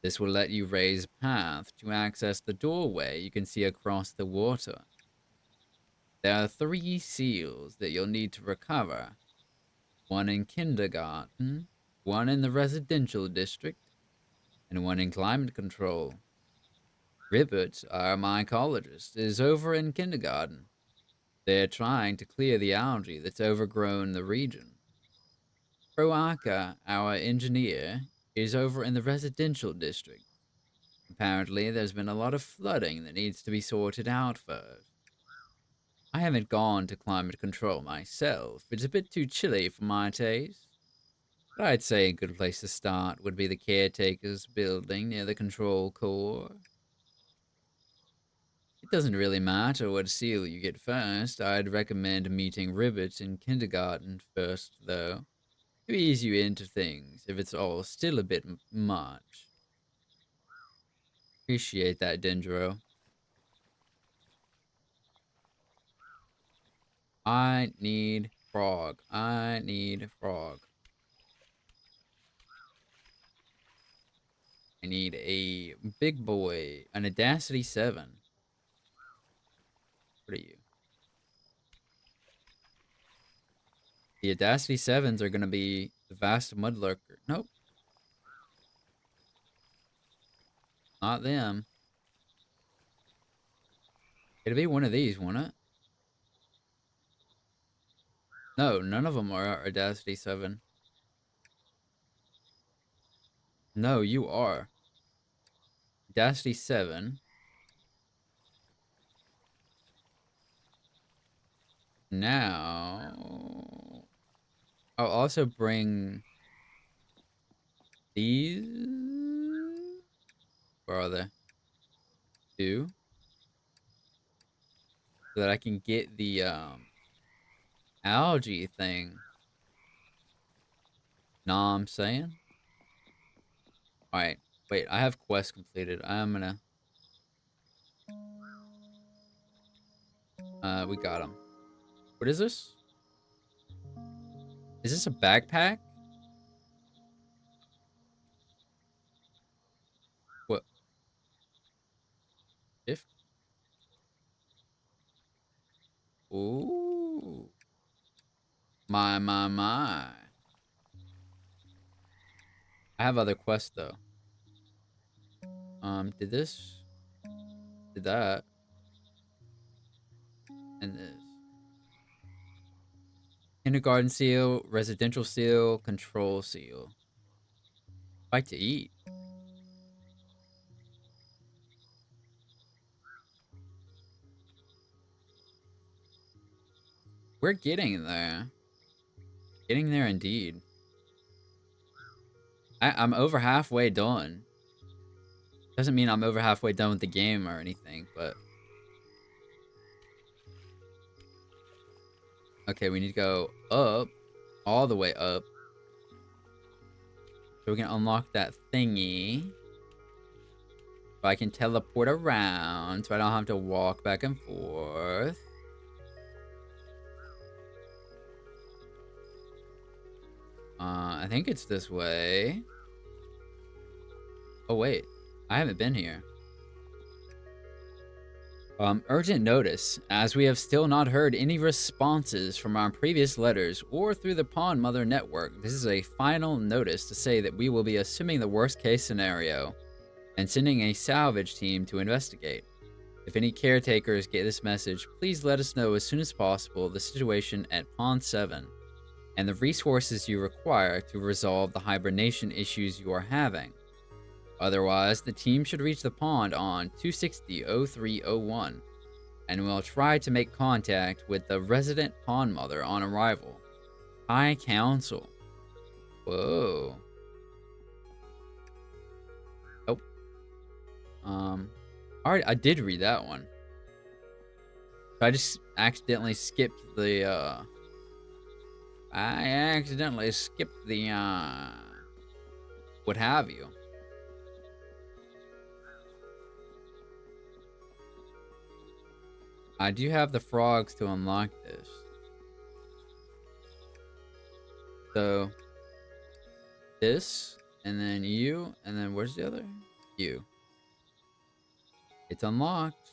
This will let you raise path to access the doorway you can see across the water. There are 3 seals that you'll need to recover. One in kindergarten, one in the residential district, and one in climate control. Ribbit, our mycologist, is over in kindergarten. They're trying to clear the algae that's overgrown the region. Proaka, our engineer, is over in the residential district. Apparently, there's been a lot of flooding that needs to be sorted out first. I haven't gone to climate control myself. It's a bit too chilly for my taste. But I'd say a good place to start would be the caretaker's building near the control core. It doesn't really matter what seal you get first. I'd recommend meeting Ribbit in kindergarten first, though, to ease you into things if it's all still a bit much. Appreciate that, Dendro. I need frog. I need frog. I need a big boy, an Audacity 7. What are you? The Audacity 7s are going to be the vast mudlurker. Nope, not them. It'll be one of these, won't it? No, none of them are Audacity 7. No, you are. Audacity 7. Now, I'll also bring these. Where are they? 2. So that I can get the, algae thing. Know what I'm saying? Alright, wait, I have quest completed. I'm gonna, we got him. What is this? Is this a backpack? What? If? Ooh. My. I have other quests though. Did this, did that, and this. Kindergarten seal, residential seal, control seal. Like to eat. We're getting there. Getting there indeed. I'm over halfway done. Doesn't mean I'm over halfway done with the game or anything, but okay, we need to go up, all the way up, so we can unlock that thingy. So I can teleport around, so I don't have to walk back and forth. I think it's this way. Oh wait, I haven't been here. Urgent notice, as we have still not heard any responses from our previous letters or through the Pond Mother network. This is a final notice to say that we will be assuming the worst case scenario and sending a salvage team to investigate. If any caretakers get this message, please let us know as soon as possible the situation at Pond 7 and the resources you require to resolve the hibernation issues you are having. Otherwise, the team should reach the pond on 260-0301, and will try to make contact with the resident pond mother on arrival. High Council. Whoa. Oh. Alright, I did read that one. I just accidentally skipped the, I accidentally skipped the, what have you. I do have the frogs to unlock this. So, this, and then you, and then where's the other? You. It's unlocked.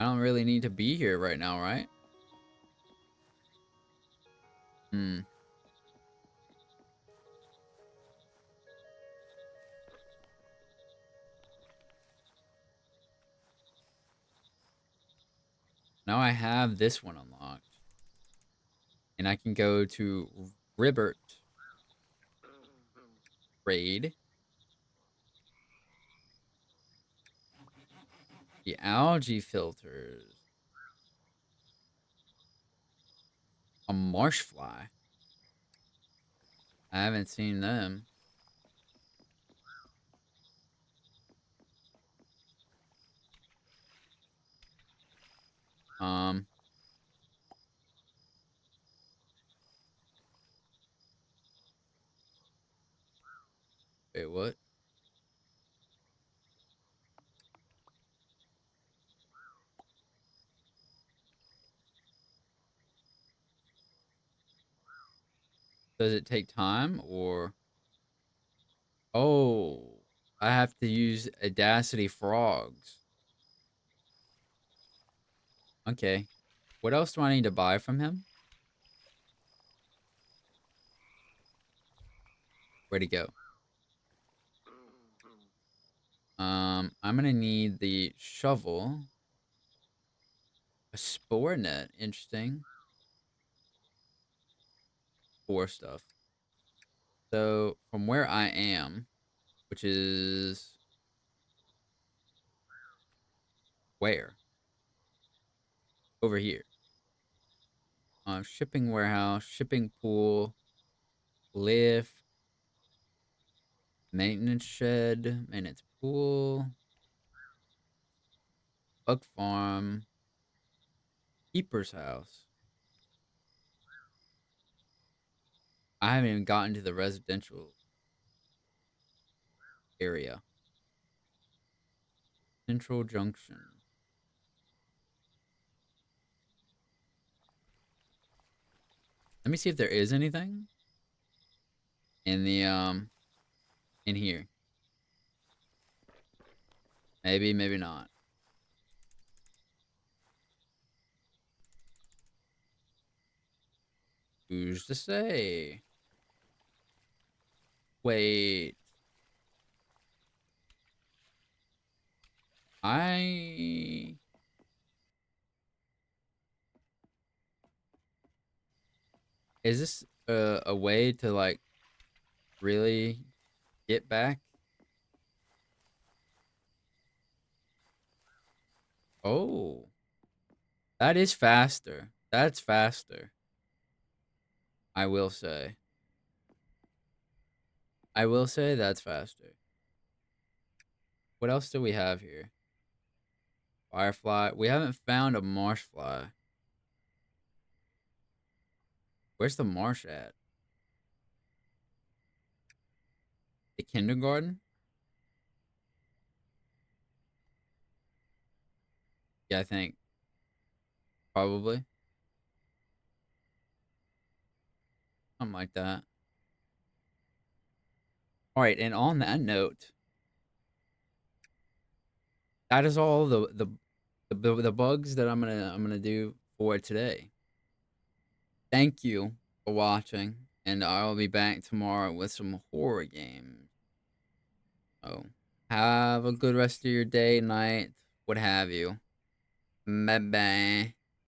I don't really need to be here right now, right? Hmm. Now I have this one unlocked. And I can go to Ribbert Raid. The algae filters. A marsh fly. I haven't seen them. Um. Wait, what? Does it take time or? Oh, I have to use Audacity frogs. Okay. What else do I need to buy from him? Where'd he go? I'm gonna need the shovel. A spore net. Interesting. Spore stuff. So, from where I am, which is where? Over here. Shipping warehouse, shipping pool, lift, maintenance shed, maintenance pool, bug farm, keeper's house. I haven't even gotten to the residential area. Central Junction. Let me see if there is anything in the in here. Maybe, maybe not. Who's to say? Wait. I Is this a way to like really get back? Oh, that is faster. That's faster. I will say. I will say that's faster. What else do we have here? Firefly. We haven't found a marsh fly. Where's the marsh at? The kindergarten? Yeah, I think. Probably. Something like that. Alright, and on that note, that is all the bugs that I'm gonna do for today. Thank you for watching, and I'll be back tomorrow with some horror games. So have a good rest of your day, night, what have you. Bye bye.